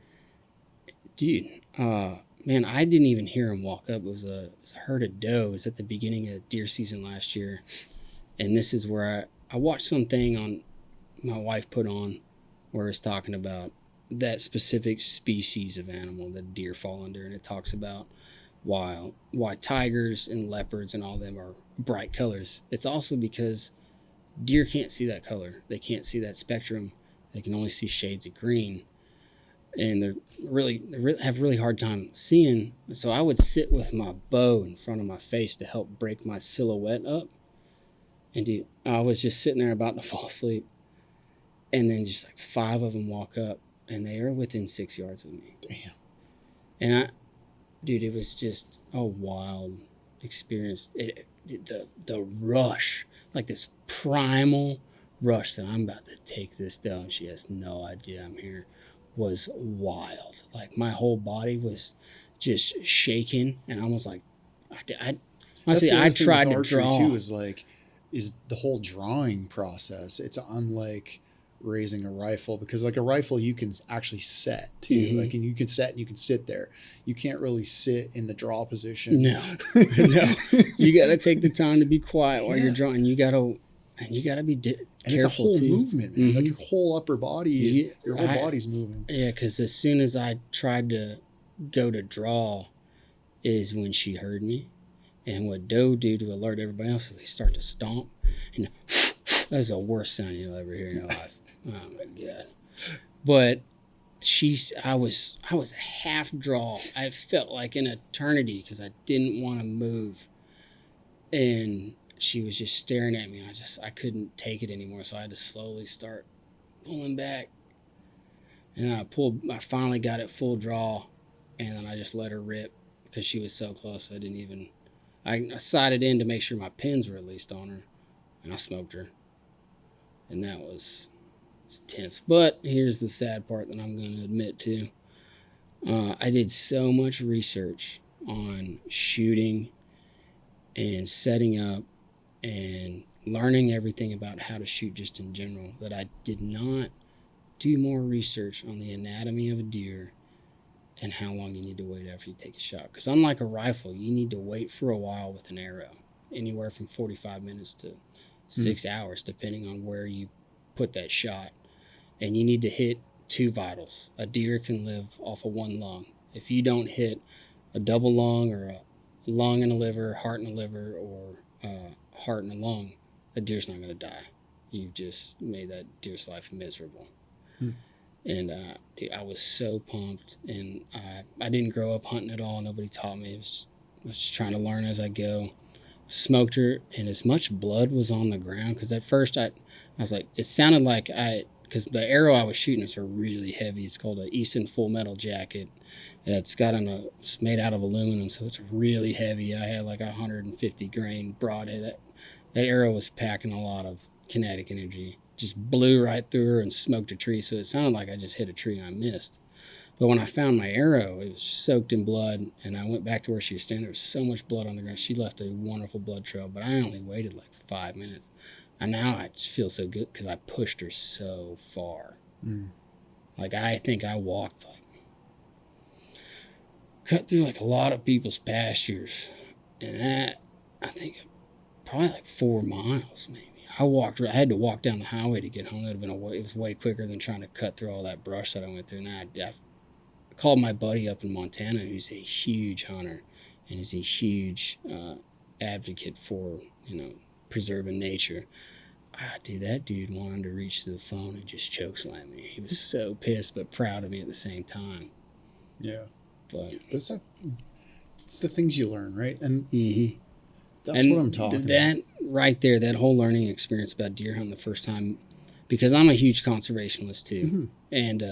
Dude, man, I didn't even hear him walk up. It was a herd of doe. It was at the beginning of deer season last year. And this is where I watched something on my wife put on where it's talking about that specific species of animal that deer fall under. And it talks about why tigers and leopards and all them are bright colors. It's also because deer can't see that color. They can't see that spectrum. They can only see shades of green. And they have really hard time seeing. So I would sit with my bow in front of my face to help break my silhouette up. And dude, I was just sitting there about to fall asleep. And then just like 5 of them walk up, and they are within 6 yards of me. Damn. And it was just a wild experience. The rush, like this primal rush that I'm about to take this down. She has no idea I'm here. Was wild. Like, my whole body was just shaking, and I was like, honestly, I tried to draw. Too is the whole drawing process. It's unlike raising a rifle, because like a rifle you can actually set too. Mm-hmm. Like, and you can set and you can sit there. You can't really sit in the draw position. No. You got to take the time to be quiet while you're drawing. You got to be careful. And it's a whole movement, man. Mm-hmm. Like, your whole upper body, your whole body's moving. Yeah, because as soon as I tried to go to draw is when she heard me. And what doe do to alert everybody else is they start to stomp. And that's the worst sound you'll ever hear in your life. Oh, my God. But I was half draw. I felt like an eternity because I didn't want to move. And she was just staring at me, and I couldn't take it anymore, so I had to slowly start pulling back. And then I finally got it full draw, and then I just let her rip because she was so close. I sighted in to make sure my pins were at least on her, and I smoked her. And that was tense. But here's the sad part that I'm going to admit to. I did so much research on shooting and setting up and learning everything about how to shoot just in general that I did not do more research on the anatomy of a deer and how long you need to wait after you take a shot. Because unlike a rifle, you need to wait for a while with an arrow, anywhere from 45 minutes to 6 hours, depending on where you put that shot. And you need to hit 2 vitals. A deer can live off of 1 lung. If you don't hit a double lung or a lung and a liver, heart and a liver, or heart and a lung, a deer's not going to die. You've just made that deer's life miserable. And dude, I was so pumped, and I didn't grow up hunting at all. Nobody taught me. I was just trying to learn as I go. Smoked her, and as much blood was on the ground, because at first I was like, it sounded like because the arrow I was shooting is really heavy. It's called a Easton Full Metal Jacket. It's made out of aluminum, so it's really heavy. I had like 150 grain broadhead. That arrow was packing a lot of kinetic energy. Just blew right through her and smoked a tree. So it sounded like I just hit a tree and I missed. But when I found my arrow, it was soaked in blood, and I went back to where she was standing. There was so much blood on the ground. She left a wonderful blood trail, but I only waited like 5 minutes. And now I just feel so good because I pushed her so far. Like, I think I walked cut through like a lot of people's pastures. And that, I think, probably like 4 miles maybe. I had to walk down the highway to get home. It was way quicker than trying to cut through all that brush that I went through. And I called my buddy up in Montana, who's a huge hunter and is a huge advocate for, preserving nature. Dude, that dude wanted to reach to the phone and just chokeslam me. He was so pissed but proud of me at the same time. Yeah. But it's the things you learn, right? And that's what I'm talking about. Right there, that whole learning experience about deer hunting the first time, because I'm a huge conservationist too. And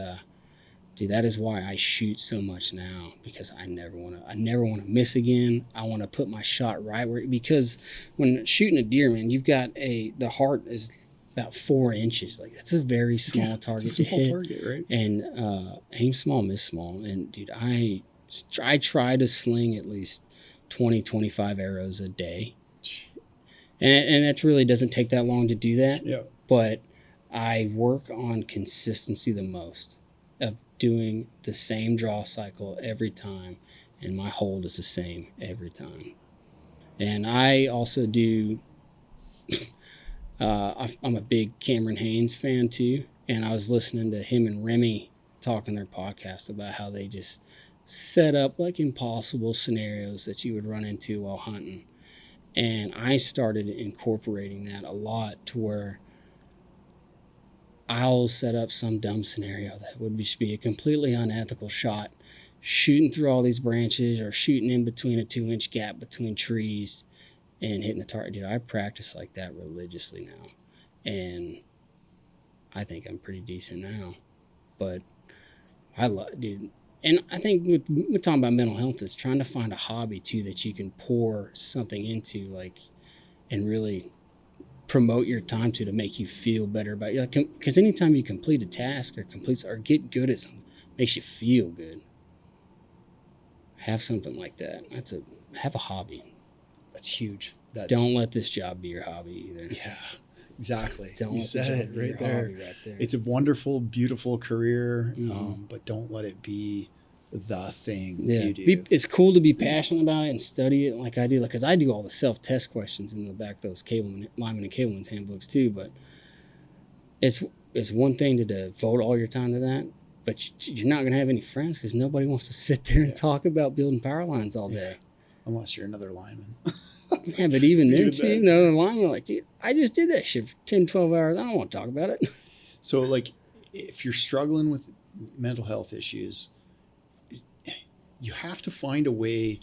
dude, that is why I shoot so much now, because I never want to miss again. I want to put my shot right where, because when shooting a deer, man, you've got the heart is about 4 inches. Like, that's a very small target. It's a small target, right? And aim small, miss small. And dude, I try to sling at least 20, 25 arrows a day. And that really doesn't take that long to do that. Yeah. But I work on consistency the most, of doing the same draw cycle every time, and my hold is the same every time. And I also do, I'm a big Cameron Haynes fan too, and I was listening to him and Remy talk on their podcast about how they just set up like impossible scenarios that you would run into while hunting. And I started incorporating that a lot, to where I'll set up some dumb scenario that would just be a completely unethical shot, shooting through all these branches or shooting in between a 2-inch gap between trees and hitting the target. Dude, I practice like that religiously now. And I think I'm pretty decent now. But dude. And I think we're talking about mental health, is trying to find a hobby too that you can pour something into, like, and really promote your time to make you feel better about it. Because anytime you complete a task or get good at something, makes you feel good. Have something like that. Have a hobby. That's huge. Don't let this job be your hobby either. Yeah, exactly. You said it right there. It's a wonderful, beautiful career, but don't let it be the thing you do. It's cool to be passionate about it and study it like I do. Because I do all the self-test questions in the back of those lineman and cableman's handbooks too. But it's one thing to devote all your time to that, but you're not going to have any friends, because nobody wants to sit there and talk about building power lines all day. Unless you're another lineman. Yeah, but even then, too, the lineman, like, dude, I just did that shit for 10, 12 hours. I don't want to talk about it. So, like, if you're struggling with mental health issues, you have to find a way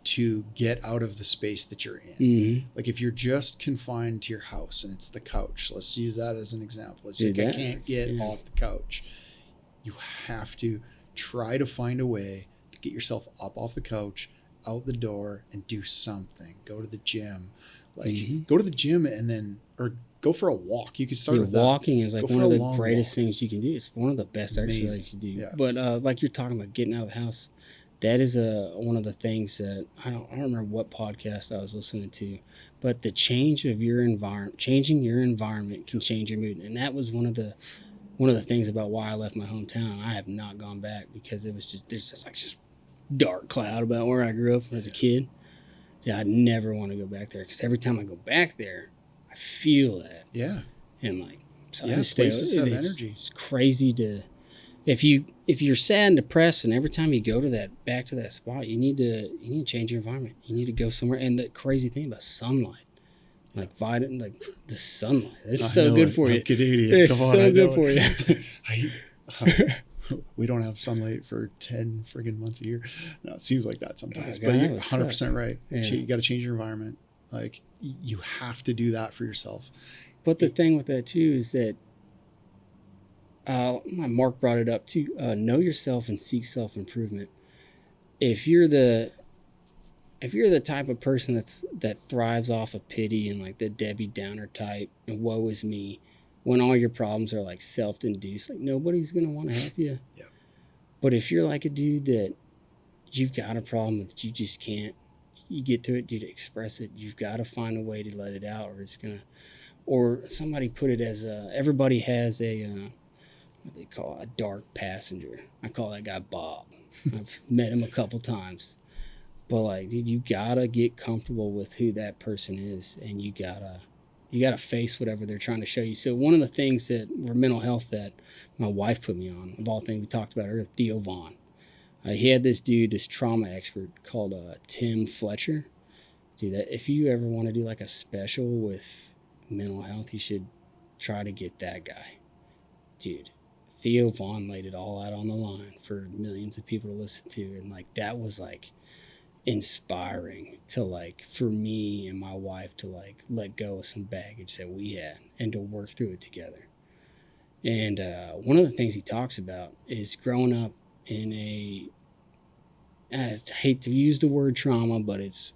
to get out of the space that you're in. Like, if you're just confined to your house and it's the couch, let's use that as an example. Let's say I can't get off the couch. You have to try to find a way to get yourself up off the couch, out the door, and do something. Go to the gym. Go to the gym or go for a walk. You could start with that. Walking is like one of the greatest things you can do. It's one of the best exercises you do. Yeah. But like you're talking about getting out of the house, that is one of the things that I don't remember what podcast I was listening to, but the change of your environment, changing your environment can change your mood. And that was one of one of the things about why I left my hometown, I have not gone back because it was just, there's just like this dark cloud about where I grew up as a kid. Yeah, I'd never want to go back there because every time I go back there, I feel that. Yeah. And like, so Yeah, I just stay. places have energy. It's crazy to, if you're sad and depressed, and every time you go to that, back to that spot, you need to change your environment. You need to go somewhere. And the crazy thing about sunlight, like vitamin, like the sunlight, it's so good for you. I'm Canadian. It's Come on, so good for you. We don't have sunlight for 10 friggin' months a year. No, it seems like that sometimes. God, but you're that 100% right. Yeah. You got to change your environment. Like, you have to do that for yourself. But the thing with that too is that Mark brought it up too. Know yourself and seek self-improvement. If you're the type of person that thrives off of pity and like the Debbie Downer type and woe is me, when all your problems are like self-induced, like nobody's gonna want to help you. Yeah. But if you're like a dude that you've got a problem that you just can't, you get to it, dude, express it. You've got to find a way to let it out, or it's gonna. Or somebody put it as everybody has a what they call a dark passenger. I call that guy Bob. I've met him a couple times. But like, dude, you gotta get comfortable with who that person is, and you gotta face whatever they're trying to show you. So one of the things that were mental health that my wife put me on, of all things we talked about earlier, Theo Vaughn. He had this trauma expert called Tim Fletcher. Dude, that if you ever want to do like a special with mental health, you should try to get that guy. Dude, Theo Vaughn laid it all out on the line for millions of people to listen to, and like that was like inspiring to like for me and my wife to like let go of some baggage that we had and to work through it together. And one of the things he talks about is growing up in I hate to use the word trauma, but it's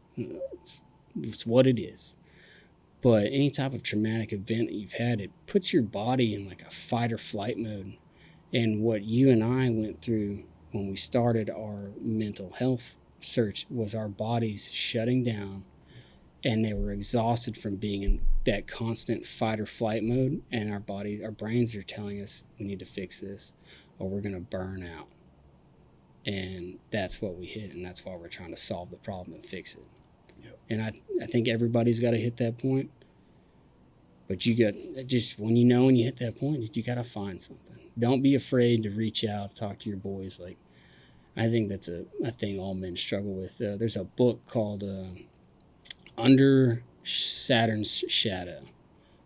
what it is. But any type of traumatic event that you've had, it puts your body in like a fight or flight mode. And what you and I went through when we started our mental health search was our bodies shutting down, and they were exhausted from being in that constant fight or flight mode. And our brains are telling us we need to fix this or we're going to burn out. And that's what we hit, and that's why we're trying to solve the problem and fix it. Yep. And I think everybody's got to hit that point. But you got just when you hit that point, you got to find something. Don't be afraid to reach out, talk to your boys. Like, I think that's a thing all men struggle with. There's a book called Under Saturn's Shadow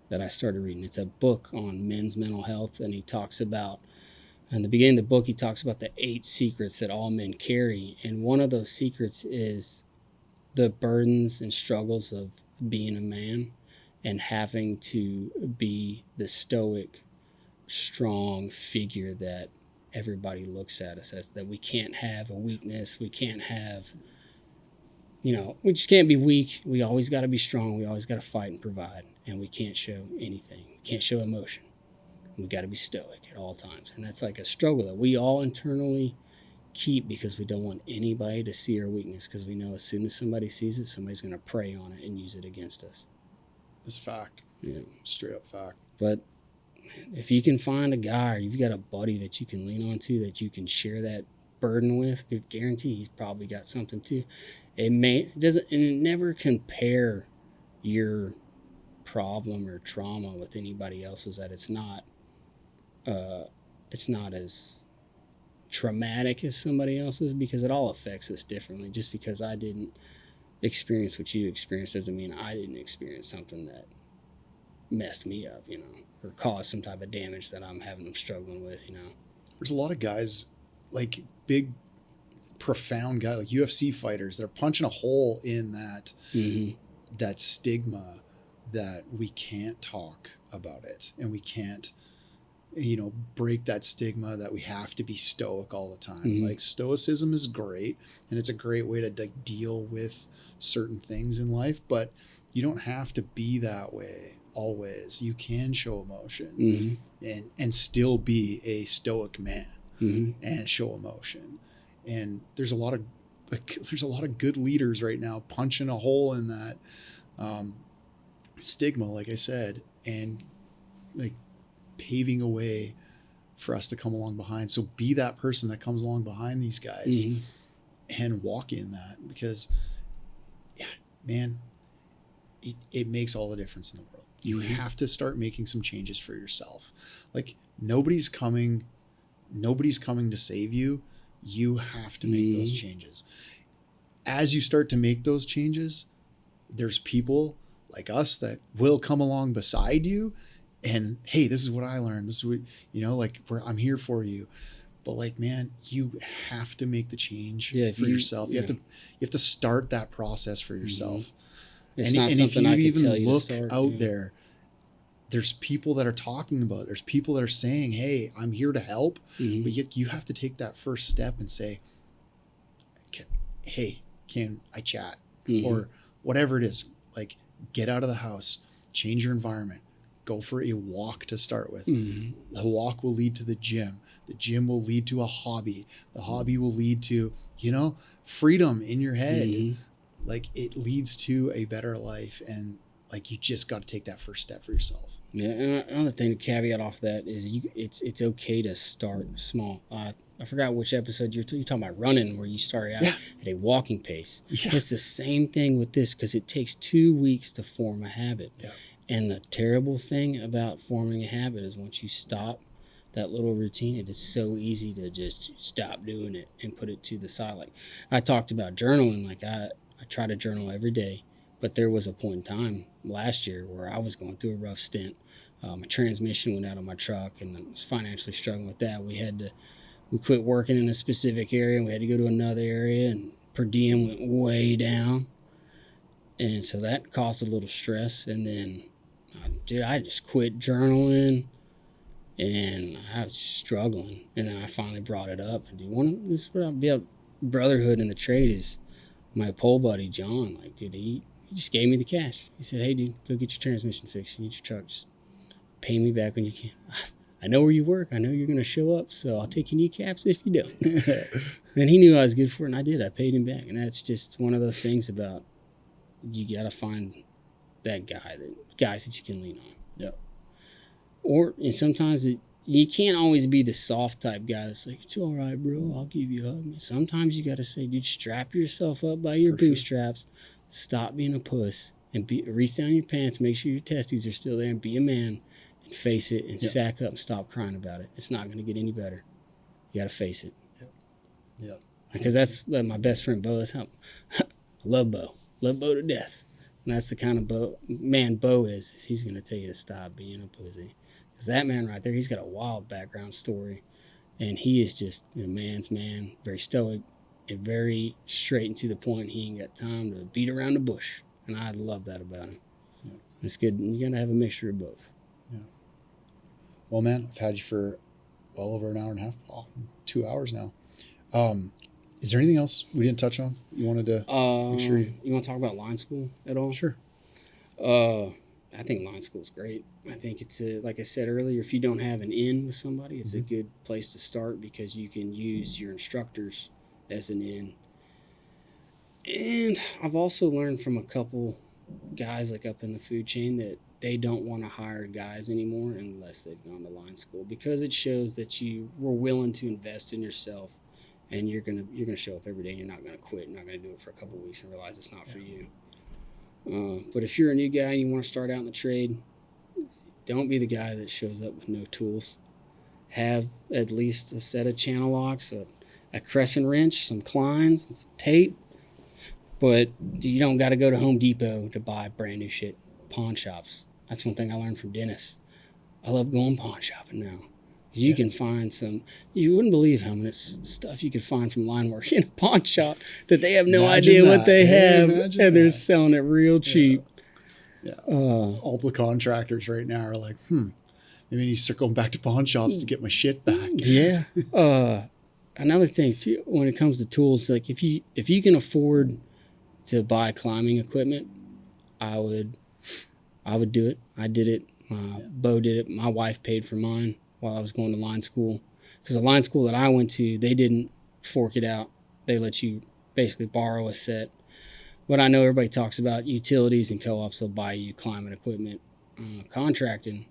that I started reading. It's a book on men's mental health, and he talks about, in the beginning of the book, he talks about the 8 secrets that all men carry. And one of those secrets is the burdens and struggles of being a man and having to be the stoic, strong figure that everybody looks at us as, that we can't have a weakness. We can't have, we just can't be weak. We always got to be strong. We always got to fight and provide, and we can't show anything. We can't show emotion. We got to be stoic at all times. And that's like a struggle that we all internally keep because we don't want anybody to see our weakness, because we know as soon as somebody sees it, somebody's going to prey on it and use it against us. It's a fact. Yeah. Straight up fact. But if you can find a guy, or you've got a buddy that you can lean on to, that you can share that burden with, dude, guarantee he's probably got something too. Never compare your problem or trauma with anybody else's, that it's not as traumatic as somebody else's, because it all affects us differently. Just because I didn't experience what you experienced doesn't mean I didn't experience something that messed me up, or caused some type of damage that I'm struggling with, There's a lot of guys, like big, profound guys, like UFC fighters, that are punching a hole in that that stigma, that we can't talk about it, and we can't break that stigma that we have to be stoic all the time. Like, stoicism is great, and it's a great way to like deal with certain things in life, but you don't have to be that way always. You can show emotion and still be a stoic man and show emotion. And there's a lot of good leaders right now punching a hole in that stigma, like I said, and like paving a way for us to come along behind. So be that person that comes along behind these guys and walk in that, because man, it makes all the difference in the world. You have to start making some changes for yourself. Like nobody's coming to save you. You have to make those changes. As you start to make those changes, there's people like us that will come along beside you and, hey, this is what I learned. This is what, like I'm here for you. But like, man, you have to make the change for yourself. You have to start that process for yourself. It's not something I can tell you to start. Out there, there's people that are talking about it. There's people that are saying, hey, I'm here to help. But yet you have to take that first step and say, hey, can I chat? Or whatever it is. Like, get out of the house, change your environment, go for a walk to start with. The walk will lead to the gym. The gym will lead to a hobby. The hobby will lead to, freedom in your head. Like, it leads to a better life. And like, you just got to take that first step for yourself. Yeah, and another thing to caveat off that is it's okay to start small. I forgot which episode you're talking about running, where you started out at a walking pace. It's the same thing with this, because it takes 2 weeks to form a habit. And the terrible thing about forming a habit is once you stop that little routine, it is so easy to just stop doing it and put it to the side. Like I talked about journaling, like I try to journal every day, but there was a point in time last year where I was going through a rough stint. My transmission went out on my truck, and I was financially struggling with that. We quit working in a specific area, and we had to go to another area, and per diem went way down. And so that caused a little stress. And then, I just quit journaling, and I was struggling. And then I finally brought it up. And this is what I'll be a brotherhood in the trade is my pole buddy, John. Like, dude, he just gave me the cash. He said, hey, dude, go get your transmission fixed. You need your truck. Just pay me back when you can. I know where you work. I know you're going to show up, so I'll take your kneecaps if you don't. And he knew I was good for it, and I did. I paid him back. And that's just one of those things about you got to find that guys that you can lean on. And sometimes you can't always be the soft type guy that's like, it's all right, bro, I'll give you a hug. Sometimes you got to say, dude, strap yourself up by your bootstraps, stop being a puss, and reach down your pants, make sure your testes are still there, and be a man. Face it and sack up and stop crying about it. It's not going to get any better. You got to face it. Because that's my best friend Bo. That's how I love Bo. Love Bo to death. And that's the kind of Bo is he's going to tell you to stop being a pussy. Because that man right there, he's got a wild background story. And he is just a man's man, very stoic and very straight and to the point. He ain't got time to beat around the bush. And I love that about him. It's good. You got to have a mixture of both. Well, man, I've had you for well over an hour and a half, 2 hours now. Is there anything else we didn't touch on? You wanted to make sure you want to talk about line school at all? Sure. I think line school is great. I think it's like I said earlier, if you don't have an in with somebody, it's a good place to start, because you can use your instructors as an in. And I've also learned from a couple guys like up in the food chain that they don't want to hire guys anymore unless they've gone to line school, because it shows that you were willing to invest in yourself, and you're gonna show up every day, and you're not gonna quit. You're not gonna do it for a couple of weeks and realize it's not for you. But if you're a new guy and you want to start out in the trade, don't be the guy that shows up with no tools. Have at least a set of channel locks, a crescent wrench, some Kleins, and some tape. But you don't got to go to Home Depot to buy brand new shit. Pawn shops. That's one thing I learned from Dennis. I love going pawn shopping now. You can find you wouldn't believe how much stuff you could find from Linework in a pawn shop that they have no idea what they have, and they're selling it real cheap. All the contractors right now are like, maybe I need to start going back to pawn shops to get my shit back. Another thing too, when it comes to tools, like if you can afford to buy climbing equipment, I would do it. I did it. Bo did it. My wife paid for mine while I was going to line school, because the line school that I went to, they didn't fork it out. They let you basically borrow a set. But I know everybody talks about utilities and co-ops. They'll buy you climbing equipment. Contracting,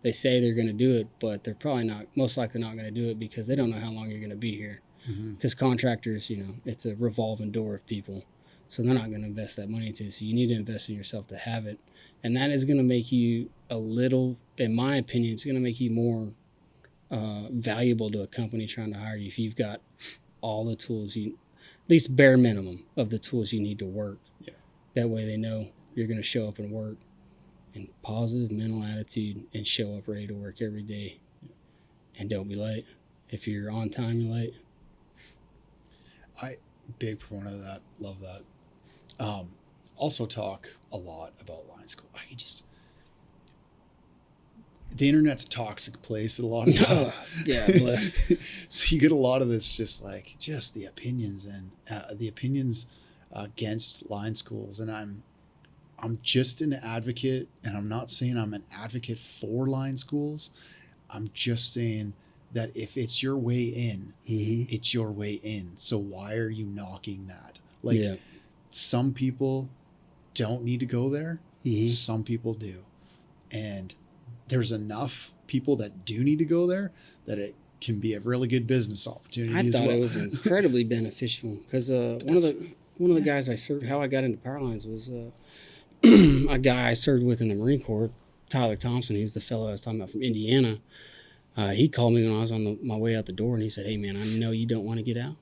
They say they're going to do it, but they're probably most likely not going to do it because they don't know how long you're going to be here. Because contractors, it's a revolving door of people. So they're not going to invest that money into it. So you need to invest in yourself to have it. And that is going to make you in my opinion, it's going to make you more valuable to a company trying to hire you if you've got all the tools, at least bare minimum of the tools you need to work. Yeah. That way they know you're going to show up and work in positive mental attitude and show up ready to work every day. Yeah. And don't be late. If you're on time, you're late. Big proponent of that. Love that. Also talk a lot about line school. The internet's a toxic place a lot of times. Yeah, bless. So you get a lot of this just the opinions and the opinions against line schools. And I'm just an advocate, and I'm not saying I'm an advocate for line schools. I'm just saying that if it's your way in, it's your way in. So why are you knocking that? Some people don't need to go there. Some people do. And there's enough people that do need to go there that it can be a really good business opportunity. I thought it was incredibly beneficial because one of the guys I served, how I got into Powerlines was a guy I served with in the Marine Corps, Tyler Thompson. He's the fellow I was talking about from Indiana. He called me when I was on my way out the door, and he said, "Hey, man, I know you don't want to get out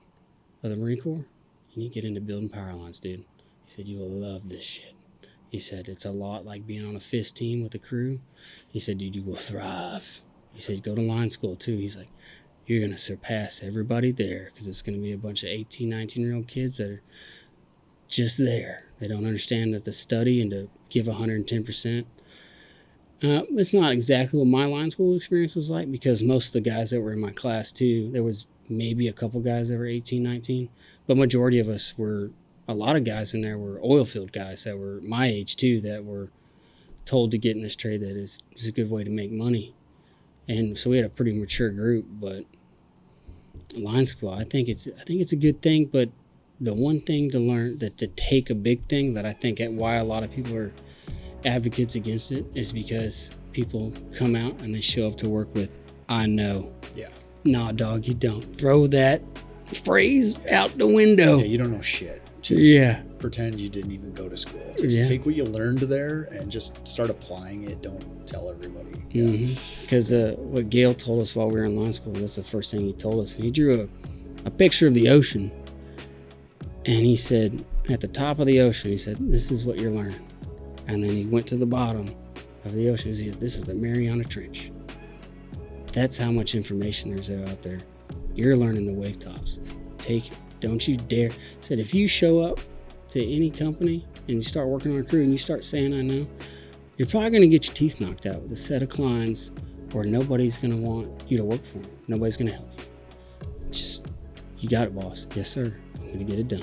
of the Marine Corps. You need to get into building power lines, dude." He said, "You will love this shit." He said, "It's a lot like being on a FIST team with a crew." He said, "Dude, you will thrive." He said, "Go to line school, too." He's like, "You're going to surpass everybody there because it's going to be a bunch of 18, 19-year-old kids that are just there. They don't understand that to study and to give 110%. It's not exactly what my line school experience was like because most of the guys that were in my class, too, there was maybe a couple guys that were 18, 19, but majority of us were, a lot of guys in there were oil field guys that were my age, too, that were told to get in this trade that is a good way to make money. And so we had a pretty mature group, but line school, I think it's a good thing, but the one thing to learn, that to take a big thing that I think why a lot of people are advocates against it is because people come out and they show up to work with, "I know." Yeah. Nah, dog, you don't. Throw that phrase out the window. Yeah, you don't know shit. Just pretend you didn't even go to school. Just take what you learned there and just start applying it. Don't tell everybody. Because what Gail told us while we were in line school, that's the first thing he told us. And he drew a picture of the ocean. And he said, at the top of the ocean, he said, "This is what you're learning." And then he went to the bottom of the ocean. He said, "This is the Mariana Trench." That's how much information there's out there. You're learning the wave tops. Take it. Don't you dare. He said, if you show up to any company and you start working on a crew and you start saying, "I know," you're probably going to get your teeth knocked out with a set of clients or nobody's going to want you to work for them. Nobody's going to help you. You got it, boss. Yes, sir. I'm going to get it done.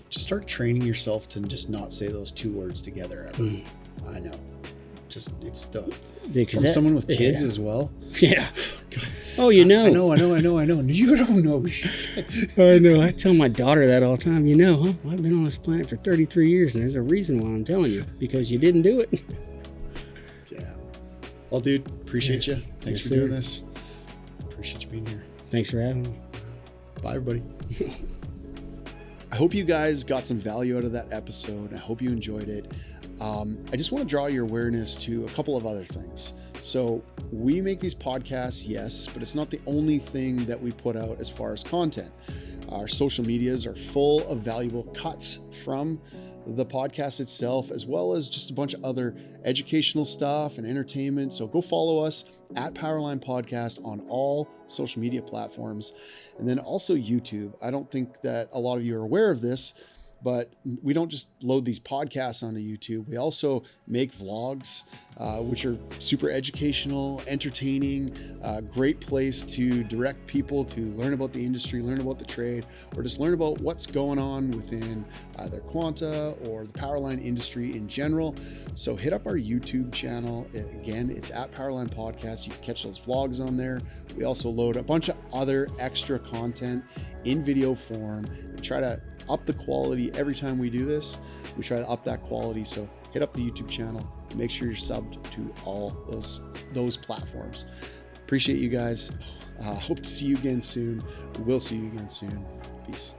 Just start training yourself to just not say those two words together ever. I know. It's the from someone with kids as well. Yeah. Oh, you know. I know. You don't know. I know. I tell my daughter that all the time. You know, huh? Well, I've been on this planet for 33 years, and there's a reason why I'm telling you, because you didn't do it. Damn. Well, dude, appreciate you. Thanks for doing this. Appreciate you being here. Thanks for having me. Bye, everybody. I hope you guys got some value out of that episode. I hope you enjoyed it. I just want to draw your awareness to a couple of other things. So we make these podcasts, yes, but it's not the only thing that we put out as far as content. Our social medias are full of valuable cuts from the podcast itself, as well as just a bunch of other educational stuff and entertainment. So go follow us at Powerline Podcast on all social media platforms. And then also YouTube. I don't think that a lot of you are aware of this, but we don't just load these podcasts onto YouTube. We also make vlogs, which are super educational, entertaining, great place to direct people to learn about the industry, learn about the trade, or just learn about what's going on within either Quanta or the Powerline industry in general. So hit up our YouTube channel. Again, it's at Powerline Podcast. You can catch those vlogs on there. We also load a bunch of other extra content in video form. We try to up the quality every time we do this. We try to up that quality. So hit up the YouTube channel, make sure you're subbed to all those platforms. Appreciate you guys. Hope to see you again soon. We'll see you again soon. Peace.